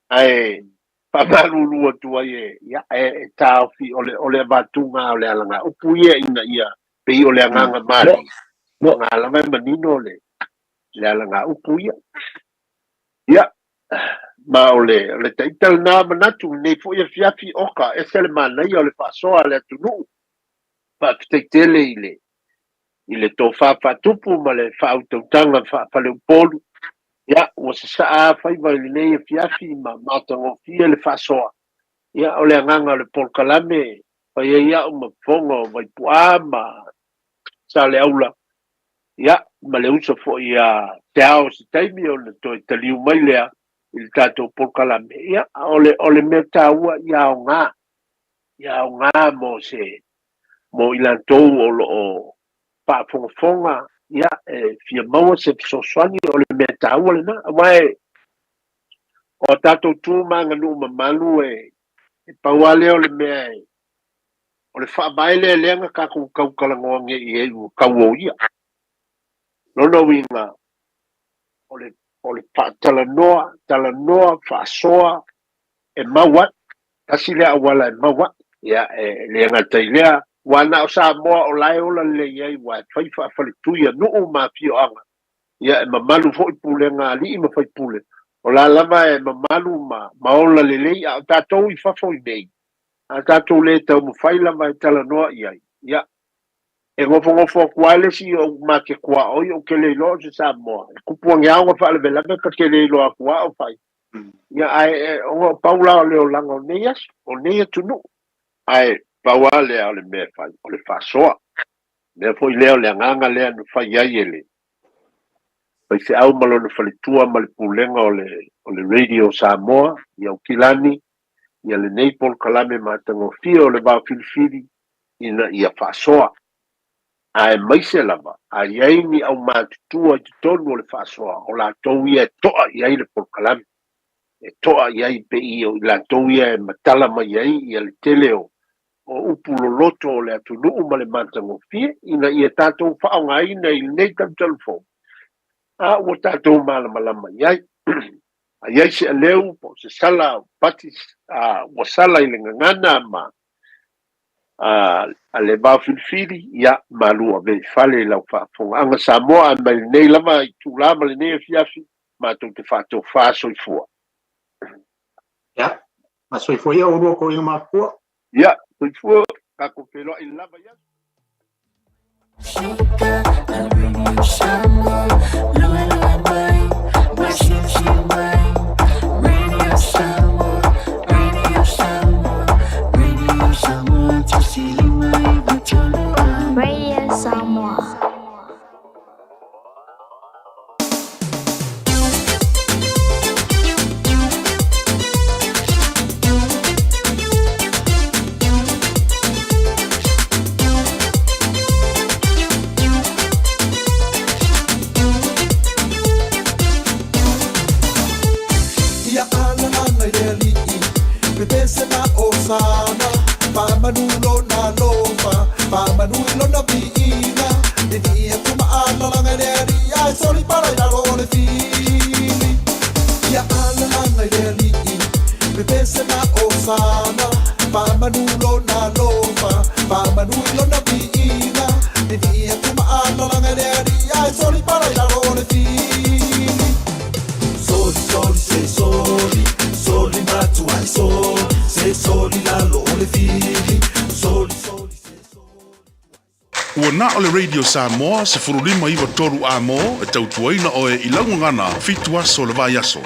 ai pa malu tu ai ya e ta fi ole batunga ole alanga o puye ina ia pe ole nganga mali no ngala mai manino le alanga o puye ya ma ole taital na manatu nei fo ia fiafi oka e sele mana ia ole fasoa le tunu pa tele ile to fa tupu ma le fa autotanga fa le polu ya o se sa fa i le nei fiafi ma tango fie le fasoa ya ole nganga le polkalame pa ia o ma fongo vai puama sa le aula ya ma le uso fo ia tao se taimi o le to taliu mai lea il tato polkalame ya ole meta ua ya nga mo se mo ilantou o pa fonga ya fia maua se soswani ole meta ua le na mai o tato tu manga nu mamalu e pauale ole mea ole fa baile lenga ka ku kalango nge i kawo ia no winga ole pa talanoa fa soa e mawa kasi le awala e mawa ya le ngata ilea wana o sa mo o lai ola le ye wa fai fa tu ya no ma pio anga ya e mamalu fo pulenga li ma fai pule o la lama e mamalu ma ola le a tatou I fa fo nei a tatou le tau mo fai lama talanoa ya e ngofo kwale si o ma ke kwa o ke le lo se sa mo ku puanga o fa le bela ka ke le lo kwa o fai ya ai o paula le o lango neias o neia tunu ai pauale o le me fai o le fa soa me foi leo le nganga le no fai ai ele pai se au malo le falitua ma le pulenga o le radio Samoa ia o kilani ia le Naples kalame matango fio le ba filfili ina ia fa soa ai mai se lava ai ai ni au matutua te tonu o le whasoa o la tau ia toa iai le polkalame e toa iai pe i o la tau ia e matala mai iai ia le tele o upu loloto o le atu nuu ma le matango fie ina ia tātou whaonga ina I nei tam telefon a ua tātou malama iai a iai se aleu po se sala patis ua sala I le ngangana ma a le ba filfili ya malua be fale la fa anga Samoa mai nei lava I tula ma le nei fiafi ma to te fato fa so fu ya ma so fu ya o ko ma ko ya so fu ka ko pelo I lava ya Radio Samoa. Sana, pamanulo na lofa, pamanulo na biina, di dia kuma ala lang eri, ay sorry para na lole fili. Ya ala lang eri, bebese na osana, pamanulo na lofa, pamanulo na biina, di dia kuma ala lang eri, ay sorry para na lole fili. Sorry, sorry, say sorry, sorry not to I sorry. Say sorry la lo le fili sorry sorry say sorry Ua na o le radio Samoa se furulima iwa toru a mo e tautuaina o e ilangu ngana fitu aso le vai aso.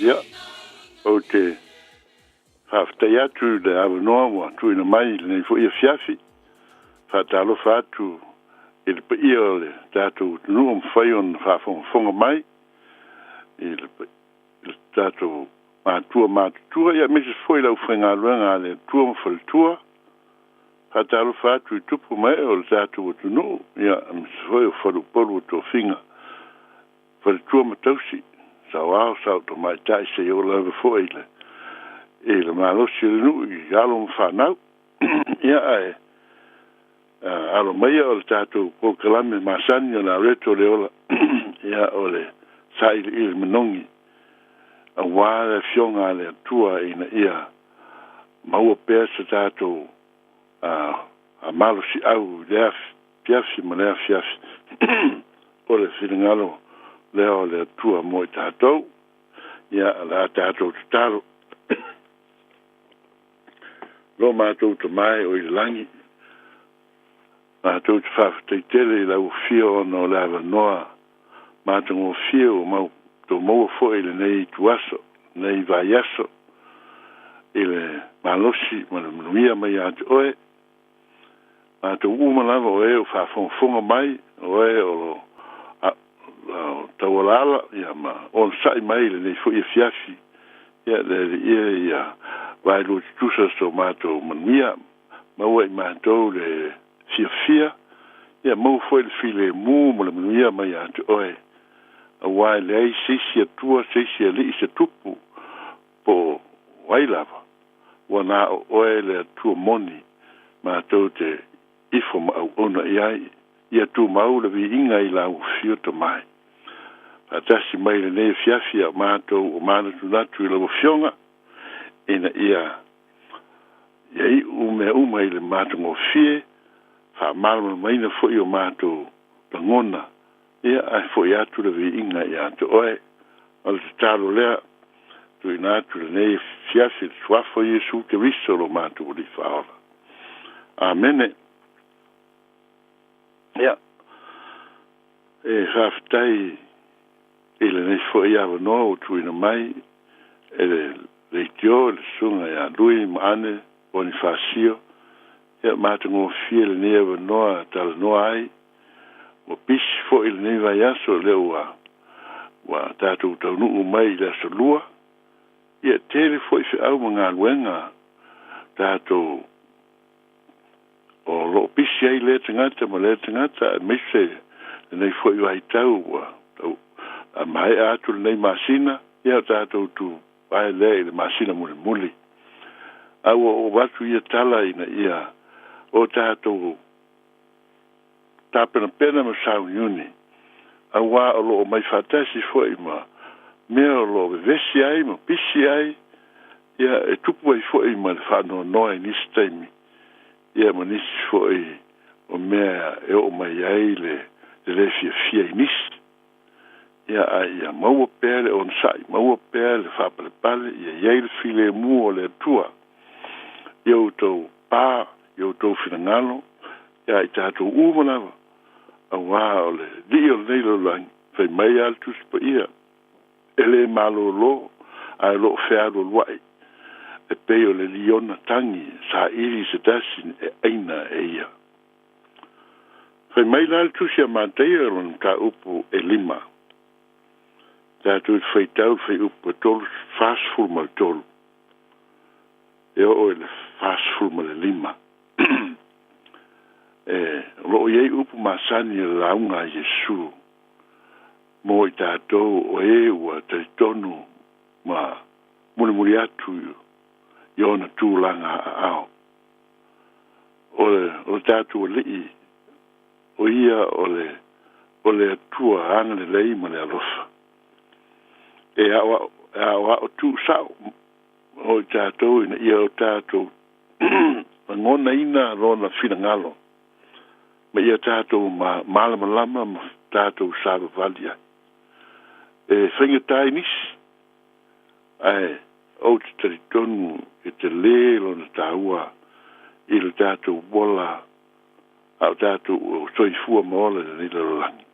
Yeah, okay. Hafta ya tu le avanoa mo tu ina mai le fo ia fiafi Whatalo whatu i le paia o le tātou nua mwhai on whafonga mai i le tātou mātua ia Mrs. Foi lau whainga luenga le tua mwhalitua Whatalo whatu I tupu mai o le tātou tunu ia Mrs. Foi o whalu polu o tō whinga whalitua matausi sau ao sau to mai tai se o lawe foi le malosi le nu I alo mwhanau ia ai alo mai o le tātou ko kalame masani o na reto le ola ia o le sai le manongi a wāre fionga le tua ina ia maua pēr sa tātou a malo si au lea piafi ma lea fiafi o le whiringalo leo le tua mo I tātou ia la tātou tataro lo mātou ta mai o I langi mātou te whawhatei tele I lau fio no lawa noa mātou o fio mau tō maua fo I le nei tuaso, nei vaiaso, I le malosi, ma le manuia mai ate oe. Ma tō umalawa oe o whafonga mai, oe o lo tawalala, ia ma on sai mai le nei fo I fiafi, ia le ia vailu tusa so mātou manuia, maua I mātou le fia, ia mau fo I le file mu, ma le manuia mai ate oe. A wai lei seisi atua, seisi a li se tupu po wailava. Wana o oe le atua moni ma tau te ifo ma au ona iai. Ia tu mau le vi inga I la u fio to mai. Atasi mai le nei fiafia ma tau o mana tu natu I la fionga. Ina ia I ume I le matu ngo fie. Fa malma maina fo I o matu tangona. Ia ai fo ia tu le vi inga ia te oe al te talo lea tu ina tu le nei fiasi swafo Yesu te riso lo matu li faola. Amene. Ia. E haftai le nei fo ia vano tu ina mai le tio le sunga ia lui maane Bonifacio ia matu ngo fie le nei vano tal noa ai o pisi fo I le nei vai aso leo wa tātou tau nuu mai le aso lua. Ia tele fo I fi au mga luenga tātou o lo pisi ai le tangata ma le tangata mese le nei fo I wai tau a mai atu le nei masina ia tātou tu ai le masina muli. Au o watu ia tala ina ia o tātou tapena pena ma sau yuni a wā o lo mai fatasi fo I ma mea o lo vesi ai ma pisi ai ia e tupu ai fo I ma le whano noa I nisi taimi ia ma nisi fo I o mea e o mai ai le fia I nisi ia ai ia maua pēle on sai maua pēle whapale pale ia iei le file mu o le tua iau tau pā iau tau finangalo ia I tātou umanawa a wā o le li o nei lo lang fai mai al tus pa ia ele malo lo a lo feado luai e pei o le liona tangi sa iri se tasin e aina e ia fai mai al tus ia manteia lon ka upu e lima tātou fai tau fai upu tolu fast full mal tolu e o le fast full mal lima lo iei upu masani launga Yesu mo I tātou o ua taitonu ma muli atu iona tūlanga ao o tātou lii o ia o le atua anga le lei ma le alofa e awa o tū sao o tātou ina ia o tātou ngona ina rona fina ngalo ma ia tātou malama lama ma tātou sāba valia. E whaingatai nisi, ai, o te taritonu e te lelo na tāua I le tātou bola, au tātou o soifua maola na nila langi.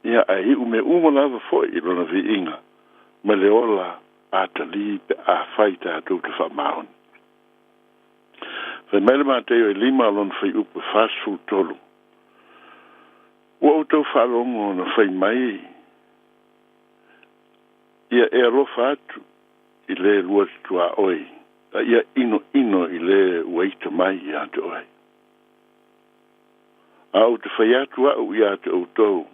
Ia ai ume umalawa foi I lona vi inga, ma le ola a tali pe a whai tātou te whamaoni. Fai mele mātei o e lima alon fai upu fast food tolu. Ua o tau whalongo na fai mai. Ia e alofa atu I le lua tua oi. Ia ino I le waita mai ia te oi. A o te whai atu au ia te outou.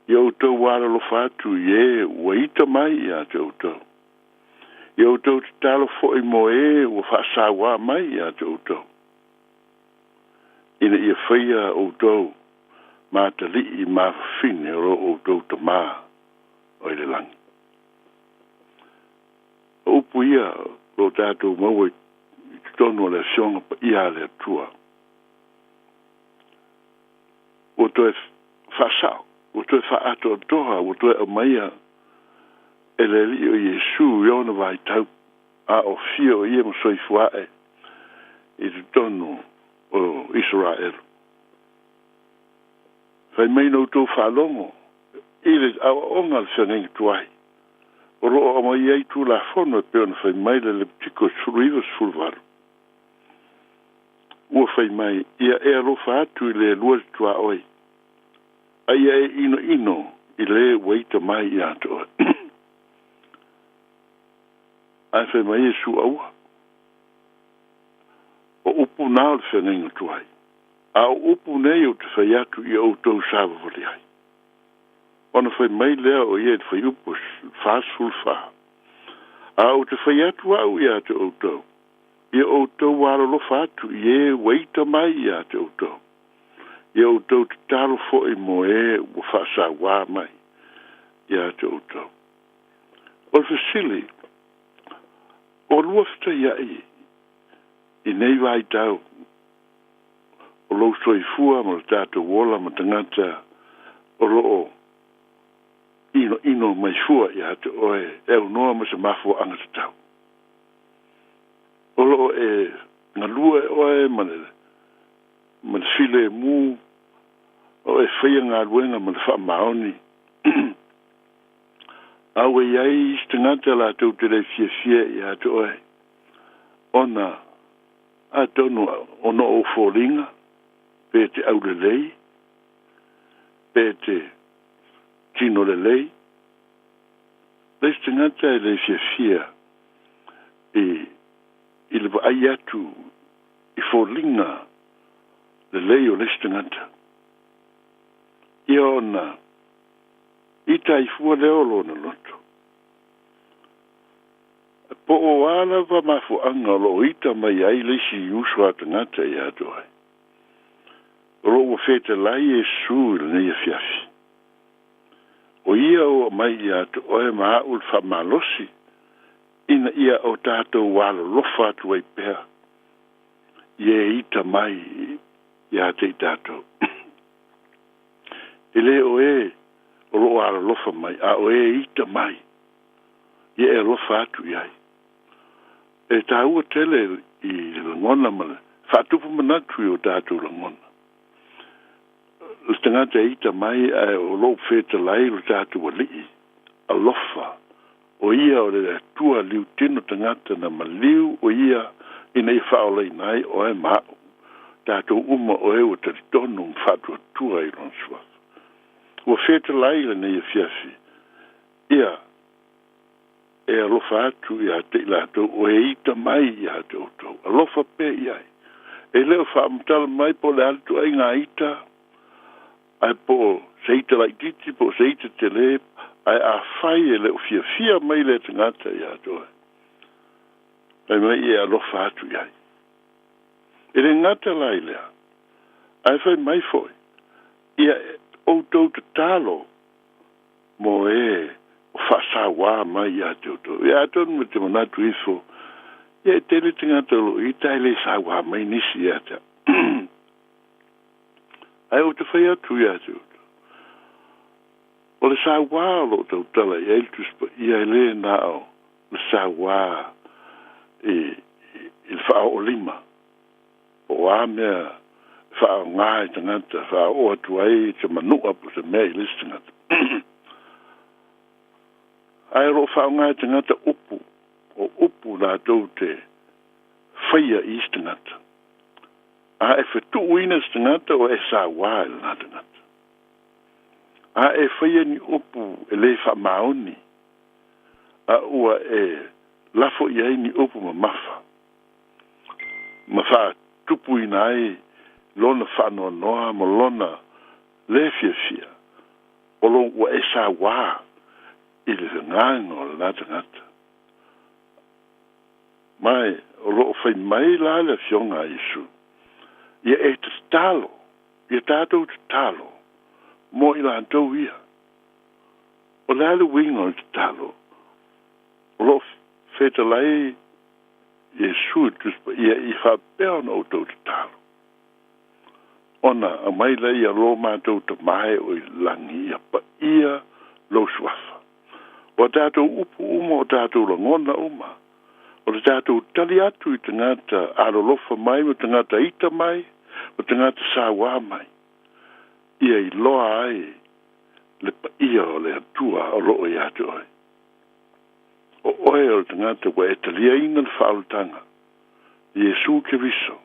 Ia outou wala lofa atu ie waita mai ia te outou. Ia outou te talo fo I mo e ua whaasawa mai ia te outou. Ina ia whaia outou ma te li I ma fine o outou te maa o I le langi. Upu ia lo tātou maua I tonu le sionga pa ia le atua. O toe whasao, o toe whaato toha, o toe amaia e le li o Yesu I ona vai tau a o fia o ia mo soifuae I te tonu o Israel. Whai mai no tō whalongo, I le au onga le whanengi tuai. O roa ama iai tu la fono pe ona fai mai le tiko suriva sulvaru. Ua fai mai, ia e alofa atu I le lua tua oi. A ia e ino I le waita mai I ato oi. Ai fai mai e su aua. O upu nao le whanenga tuai. A o upu nei o te fai atu I outou sāwa vali ai. Ona fai mai lea o ia te fai upu fast full fa. A o te fai atu au ia te outou. Ia outou waro lo fatu. Ia waita mai ia te outou. Ia outou te talo fo I mo e ua whaasa wā mai ia te outou. O fasili, o lua fita iai I nei vai tau. O lo soifua ma le tātou wola ma tangata o loo ino mai fua ia te oe e unoa ma se mafua anga te tau. O loo e ngalua e oe ma le file mu o e whaia ngā ruenga ma le wha maoni. Au e iai istangata la tau te rei fia ia te oe. Ona a tonu ono o fōringa pe te au le lei pe te tino le lei. Leis tangata e le fia I le ai atu I fōringa le lei o leis tangata. Ia ona I tai fua leo lo na loto. Po o ala va mafu anga lo ita mai ai leisi usua tangata I ato ai. Ro o fete lai e su le nei fiafi. O ia o mai I ato oe maa ul fa malosi. Ina ia o tātou wala lofa atu ai pēr. Ie ita mai ia te tātou. Ele o e o lo ala lofa mai. A o e ita mai. Ie e lofa atu iai. E tā ua tele I langona mana. Whatupu manatu I o tātou langona. Le tangata ita mai o lo feta lai lo tātou a lii. A lofa. O ia o le tua liu tino tangata na maliu o ia ina I whaolei nai o e mao. Tātou uma o e o taritonu mwhatua tua I ronsua. O feta lai le nei fiafi. Ia e alofa atu ia te ilato o e ita mai ia te oto. Alofa pe iai. E leo whaamtala mai po le altu ai ngā ita. Ai po seita lai titi, po seita te le. Ai a whai e leo fia mai le tangata ia te oe. Ai mai e alofa atu iai. E le ngata lai lea. Ai whai mai foi. Ia outou te talo mo e whasawa mai ia te oto. Ia atonu me te manatu ifo. Ia te le tangata lo I tai le sawa mai nisi ia te. Ai o te whai atu ia te oto. O le sawa lo tau tala I eltus pa ia le nao. Le sawa I wha o lima. O a mea wha o ngai tangata. Wha o atu ai te manua po te mea I listangata. Ai ro wha o ngai tangata upu. O upu la tau te whaia I istangata. A e whetuuina stangata o e sa wā e lana tangata. A e whaia ni upu e le wha maoni. A ua e lafo i ai ni upu ma mafa. Ma wha tupu ina ai lona wha noa noa mo lona le fia fia. O lo ua e sa wā i le nganga o lana tangata. Mai, o lo whai mai la le fionga Isu. Ia e te talo, ia tātou te talo, mo i la antou ia. O le alu winga o te talo, o lo wheta lai Iesu, ia i whapea na o tau te talo. Ona, a mai lai a lo mātou te mai o i langi, ia pa ia lo suafa. O tātou upu uma, o tātou langona uma. O le tātou tali atu i tangata arolofa mai, o tangata ita mai, o tangata sawa mai. Ia i loa ai, le pa ia o le atua o loo i atu oi. O oe o tangata wa e talia ina le whaalutanga. Iesu ke viso.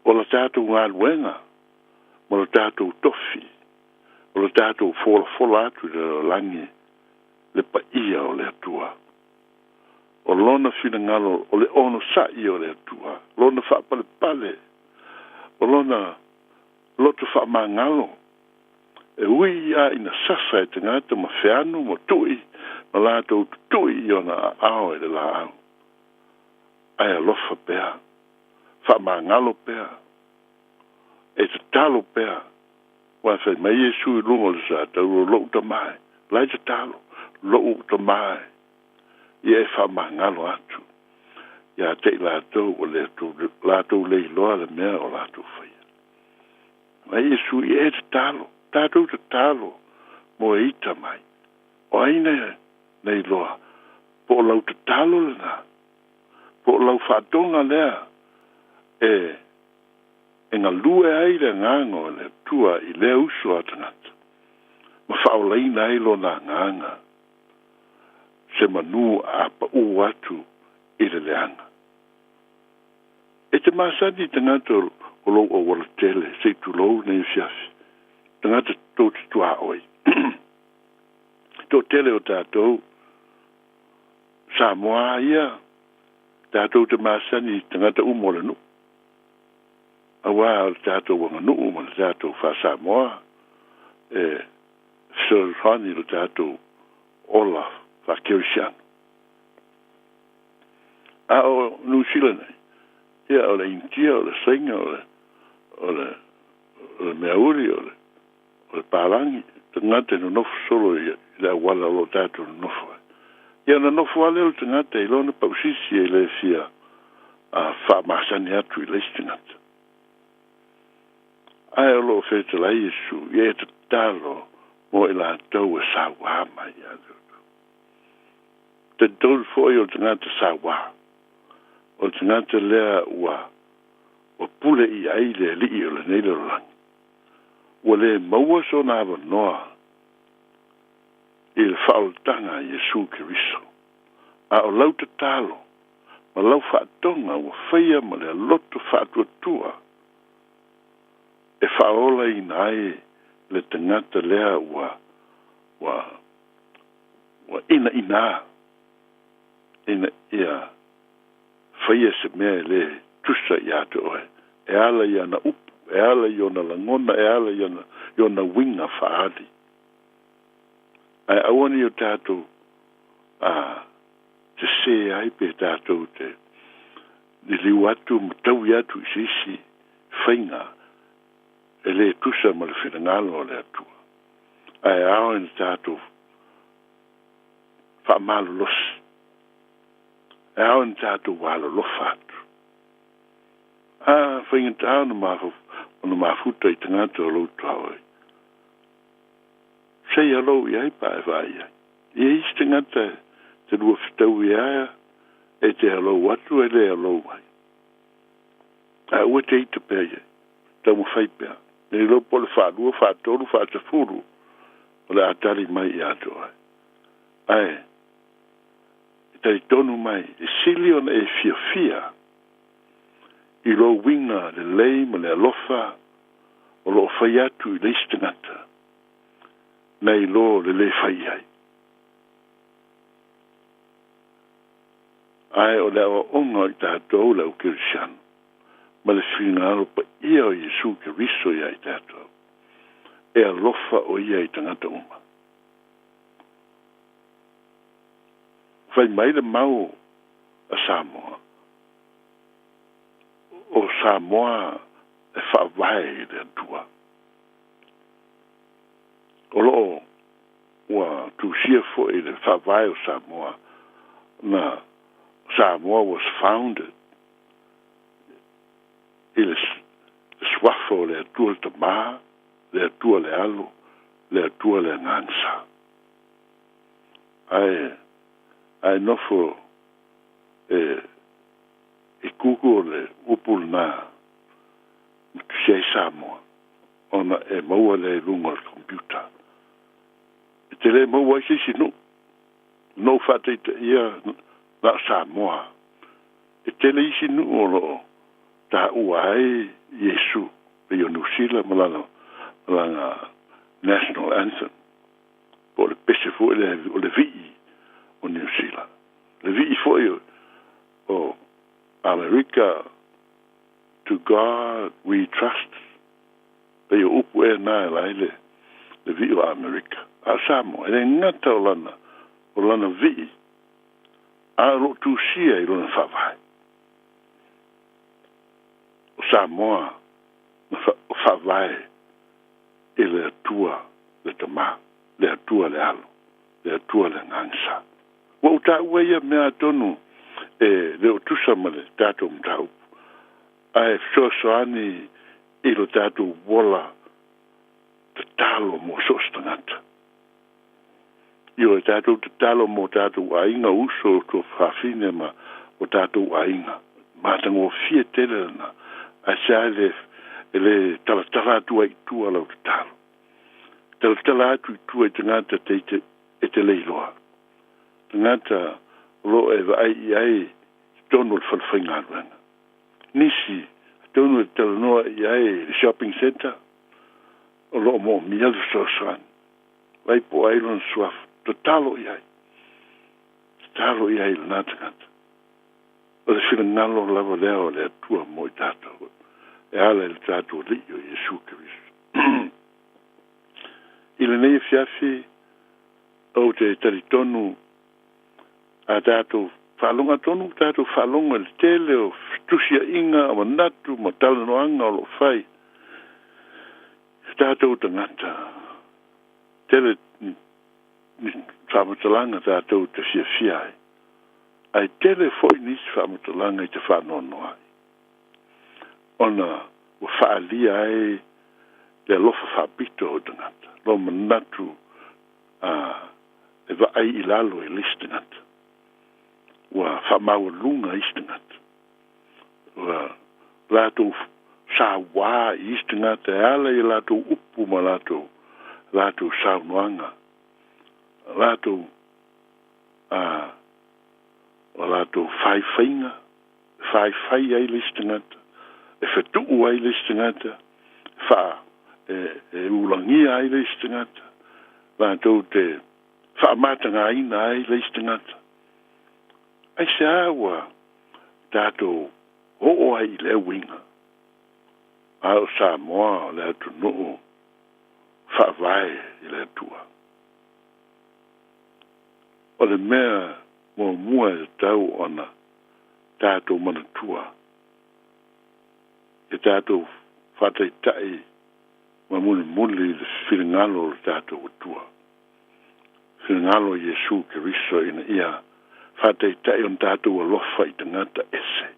O le tātou ngā luenga, mo le tātou tofi, o le tātou fola atu le langi, le pa ia o le atua. O lona fina ngalo, o le ono sa i o le atua, lona wha pale pale, o lona loto wha ma ngalo, e ui ia ina sasa e te ngata ma whianu, ma tui, ma lātou tui i ona ao e le la au. Ai a lofa pēa, wha ma ngalo pēa, e te talo pēa, wa whai mai Iesu i lungo le sa, tau lo uta mai, lai te talo, lo uta mai, ia e whamangalo atu. Ia te lātou o lātou le iloa le mea o lātou whaia. Mai Iesu i e te talo, tātou te talo, mo e ita mai. O aina nei loa, po lau te talo le nā, po lau whatonga lea, e ngā lue ai le ngango le tua i le uso atangata. Ma whaoleina ai lo nā nganga. Se manu a pa u atu i le leanga. E te masani tangata o lo o wala tele, se tu lou nei fiafi. Tangata tō te tua oi. Tō tele o tātou, Samoa ia, tātou te masani tangata umore nu. Awa o tātou wanga nu umore tātou wha Samoa, Sir Rani o tātou Olaf, fa Kirsian. A o New Zealand, ia o le India, o le Senga, o le Meauri, o le Parangi, tangata no nofu solo i le wala lo tātou no nofu. Ia na nofu ale o tangata i lona pausisi e le fia a wha masani atu i leisi tangata. Ai o lo feta la Iesu, ia e te talo mo i la tau e sa wama i atu. Te tolu foi o tangata sawa. O tangata lea ua o pule i aile li o le neile rolangi. Ua le maua so na awa noa i le whaoltanga Iesu Kiriso. A o lau te talo, ma lau whaatonga ua whaia ma le loto whaatuatua. E whaola i nai le tangata lea ua ina ina. Ina ia whaia se mea le tusa i ato oe. E ala i ana upu, e ala i ona langona, e ala i ona winga whaadi. Ai awani o tātou te se ai pe tātou te liu atu, matau i atu i sisi whainga e le tusa ma le whinangalo o le atua. Ai awani tātou whaamalo losi. E awan tātou wālo lofatu. Whainga tāo na mafuta i tangata o loutu haoi. Sei alou i ai pae vai ai. I eis tangata te rua whitau i aia e te alou atu e le alou ai. A ua te ita pēi ai. Tau mo whai pēa. Nei lo pole whālua, whātoru, whātafuru. O le atari mai i ato ai. Ai. Tai tonu mai, e sili ona e fia I lo winga le lei ma le alofa o lo fai atu I leisi tangata. Nei lo le fai ai. Ai o le awa onga I tātou lau kirisiano. Ma le whina alo pa ia o Yesu ke riso ia I tātou. E alofa o ia I tangata uma. Fai mai le mau a Samoa. O Samoa e whaavai le atua. O loo ua tusia fo I le whaavai o Samoa. Na Samoa was founded I le swafo le atua le tamaa, le atua le alo, le atua le ngansa. Ai nofo I kuku le upul na tusia I Samoa. Ona e maua le lunga le computer. I te le maua I sisi no. No fate ia na Samoa. E te le isi no o lo ta uai Yesu. Pe yo nusila malanga national anthem. Po le pese fo o le vii o New Zealand. Le vii fo o America, to God we trust. Pe yo upu e na laile le vii o America. A Samoa, e ngata o lana vii. A ro tu sia I lona whawai. O Samoa, o whawai I le atua le tama, le atua le alo, le atua le ngansa. Wa uta ua ia mea tonu le o tusa ma le tātou mtau. Ai soani I lo tātou wola te talo mo sostangata. Io le tātou te talo mo tātou ainga uso to whawhine ma o tātou ainga. Mātango fie tele na a sae le talatala atua I tua lau te talo. Talatala atu I tua I tangata te leiloa. Tangata lo e vai ai tonu le whalwhainga aruanga. Nisi tonu le talanoa I ai le shopping center. O lo mo mialu sosan. Vai po ailon suaf. To talo I ai. Talo I ai le natangata. O le whina ngalo lava leo le atua mo I tātou. E ala le tātou li o Yesu Kirisu. I le nei fiafi o te taritonu a tātou whalonga tonu, tātou whalonga le tele o tusia inga o manatu ma talanoanga o lo whai. Tātou tangata. Tele whamatalanga tātou te fiafiai. Ai tele foi nisi whamatalanga I te whanono ai. Ona o whaalia ai le lofa whabito o tangata. Lo manatu e wa ai I lalo I listangata. Wa whamaua lunga istangata. Wa lato sawa istangata e ala I lato upu ma lato saunoanga. Lato o lato whaiwhainga, whaiwhai ai listangata, e whetuu ai listangata, e ulangia ai listangata, lato te whaamatanga aina ai listangata. Ai se awa, tato o ai le winga. Ao Samoa le atu noo, whaavai I le atua. O le mea mua e tau ona tātou manatua. E tātou whatai tai ma muli le whiringalo le tātou atua. Whiringalo Yesu Kiriso ina ia whatai tai on tātou alofa I tangata ese.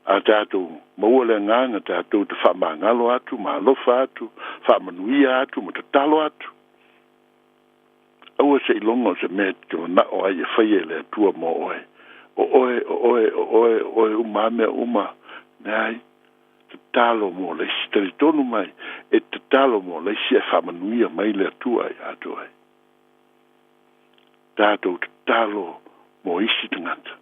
A tātou maua le nganga tātou te whamangalo atu, ma alofa atu, whamanuia atu, ma te talo atu. Aua se ilongo se met ke na o ai whaie le atua mo oe. O umame uma. Nei, te talo mo le si tali tonu mai. E te talo mo le si e whamanuia mai le atua I ato ai. Tātou te talo mo isi tangata.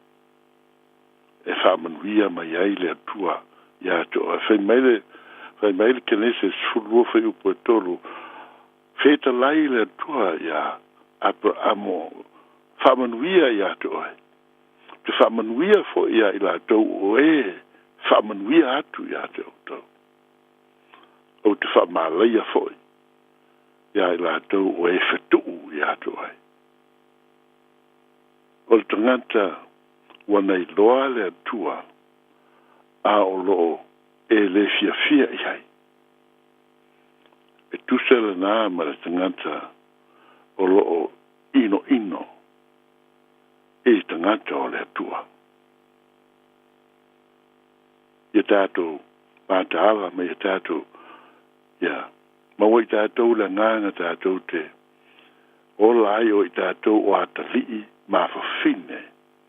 e whamanuia mai ai le atua ia to whai mai le kenese sfulua whai upo e tolu feta lai le atua ia amo whamanuia ia to ai te whamanuia fo ia i la tau o e whamanuia atu ia te tau o te whamalaia fo ia i la tau o e whetuu ia to ai o le tangata wana i loa le atua a o loo e le fia i hai. E tusele nā ma le tangata o loo ino e tangata o le atua. Ia tātou mātaala ma ia tātou ia maua i tātou le ngānga tātou te o lai o i tātou o atalii ma whawhine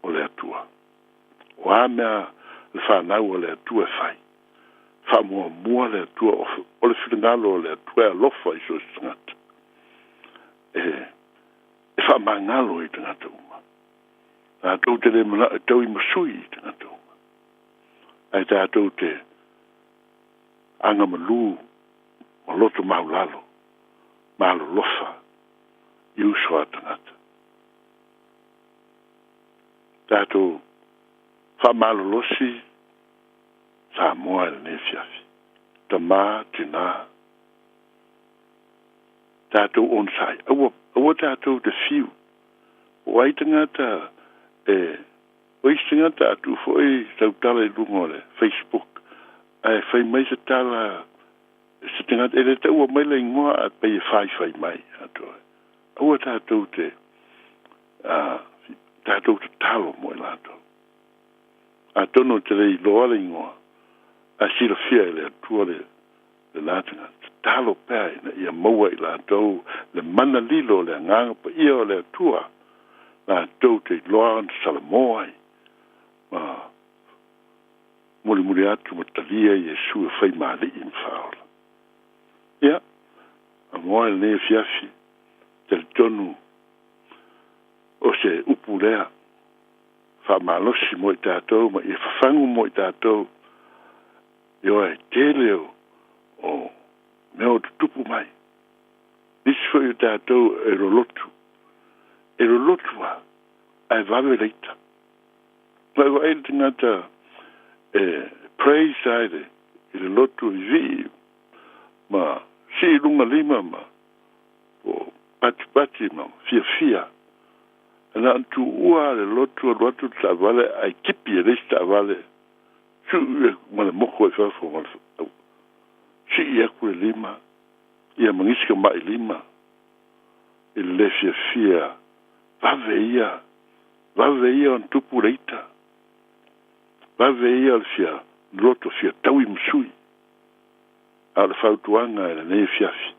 o le atua. O a mea le whanau o le atua whai. Whamua le atua o le whingalo o le atua e lofa i so tangata. E whamangalo i tangata uma. Tātou te le mana e tau i masui i tangata uma. Ai tātou te anga malu o loto maulalo. Malo lofa i usua tangata. Tātou whamalo losi Samoa e ne fiafi. Tama, tina. Tātou onsai. Awa tātou te fiu. O ai tangata o isi tangata atu fo e tautala i lungo le Facebook. Ai whai mai se tala se tangata e le tau a mai le ingoa a pei e whai mai. Awa tātou te talo mo e lato. A tono te rei loa le ingoa. A sira fia le atua le latanga. Talo pēi na ia maua i lato. Le mana lilo le nganga pa ia o le atua. Lato te loa an Samoa i. Muri atu matalia i e sua whai maali i mwhaola. Ia. A moa le ne fiafi. Te tonu o se upu lea. Whamalosi mo i tātou, ma i whawhangu mo i tātou. Io e teleo o meo tutupu mai. Nisi fo i tātou e rolotu. E rolotu a ai vawe reita. Mai wa ele tingata praise aide i rolotu i vi ma si lunga lima ma o pati ma fia. Ana tu ua le lotu ta vale ai kipi e resta vale. Su ma le moko e fafo ma si ia kule lima. Ia mangiska mai lima. Il le fia. Vave ia on tupu reita. Vave ia al fia lotu fia taui msui. A le fautuanga e le ne fiafi.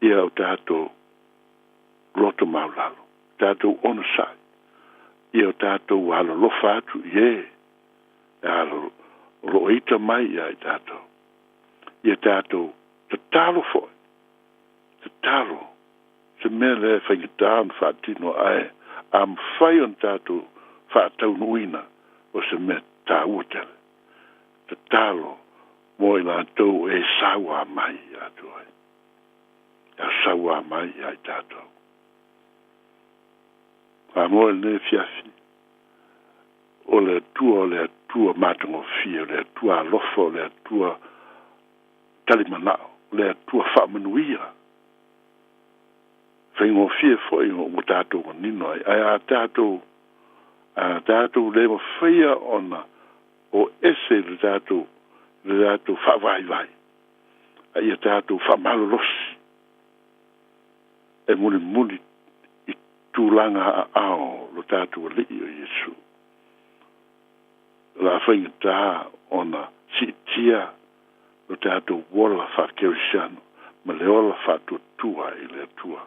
Ia o tato lotu maulalo. Tātou onasai. Ia o tātou halo lofa atu, ie. Halo roita mai ia i tātou. Ia tātou te talo foi. Te talo. Se mea le whaingataan whaatino ai. Am whai on tātou whaatau nuina o se mea tā uatele. Te talo mo i lātou e sawa mai ia toi. Ia sawa mai ia i tātou. Amor ne fiafi. O le tua matango fia, le tua lofo, le tua talimanao, le tua whamanuia. Whaingo fia foi o tātou o nino ai. Ai a tātou le mo whaia ona o ese le tātou whawai. Ai a tātou whamalolosi. E muli tūlanga ao lo tātou li o Yesu. La whainga tā ona si tia lo tātou wola whakerisiano ma le ola whatuatua i le atua.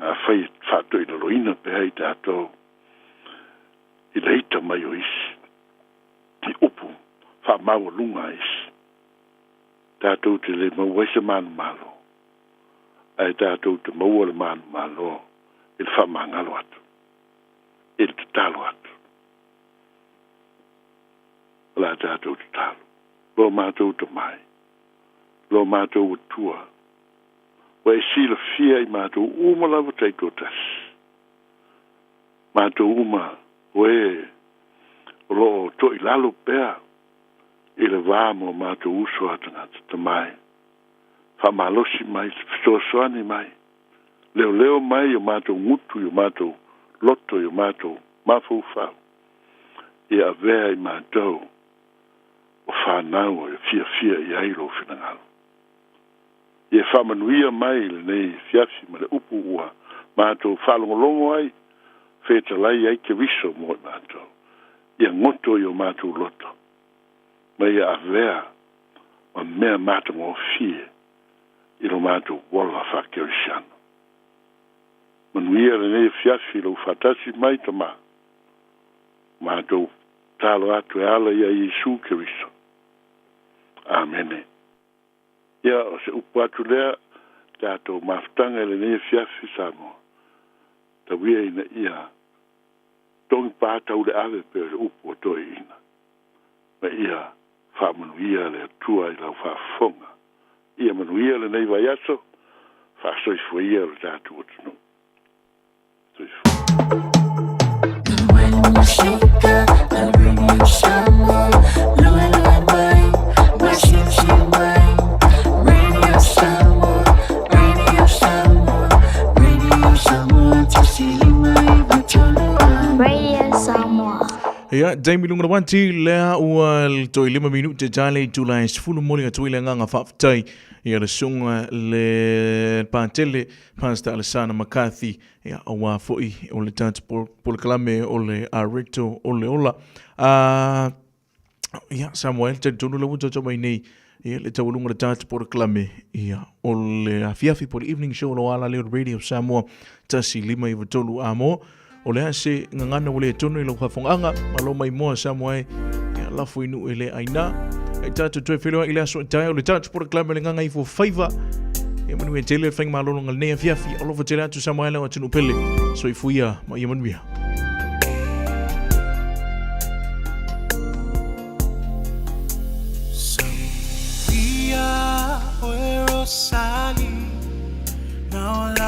A whai whatu i le loina pēa i tātou i le ita mai o isi. I upu whamaua lunga isi. Tātou te le mauwaisa manu malo. Ai tātou te maua le manu malo. Il fa mangalo atu. Il te talo atu. la tātou te tālu. Lo mātou te mai. Lo mātou tua. Wa e sila fia I mātou uma lava taiko tas. Mātou uma we lo to I lalo pea I le vāmo mātou uso atangata te mai. Fa malosi mai, fisoasoani mai. Leo mai o mātou ngutu, o mātou loto, o mātou mafufau. I a vea I mātou o whanau o fia I ailo whinangalo. I e whamanuia mai le nei fiafi ma le upu ua mātou whalongolongo ai, whetalai ai ke viso mo I mātou. I a ngoto I o mātou loto. Ma I a vea ma mea mātou o fie I lo mātou wala whakerisano. Manuia le nei fiafi lo whatasi mai ta ma. Mātou talo atu e ala I a Yesu Keriso. Amene. Ia o se upu atu lea tātou maftanga le nei fiafi Samoa. Ta wia ina ia tongi pātau le ave pe le upu o toi ina. Ma ia whamanuia le atua I lau whafonga. Ia manuia le nei vai aso, whasoifuia le tātou atunu. Ya, Jamie lunga wanti lea ua toi 5 minute jale July sfulu moli nga tuile nga whaftai ia le sunga le pātele Pastor Alessana McCarthy ia awa foi o le tatu pole kalame o le Arito o le ola ia Samuel te tonu la wuta mai nei ia le tawalunga le tatu pole kalame ia o le afiafi po le evening show lo ala le radio Samoa tasi 5 I vatolu amo o lea se ngangana wale tono I lau hawhonganga malo mai moa Samoa ia lafu inu ele aina ai tatu tue whelua I le aso tai o le tatu pora klama le nganga I fo faiva ia manu e tele whainga malolo ngal nea fiafi alofa tele atu Samoa lau atinu pele so I fuia ma ia manuia Sofia o Rosali now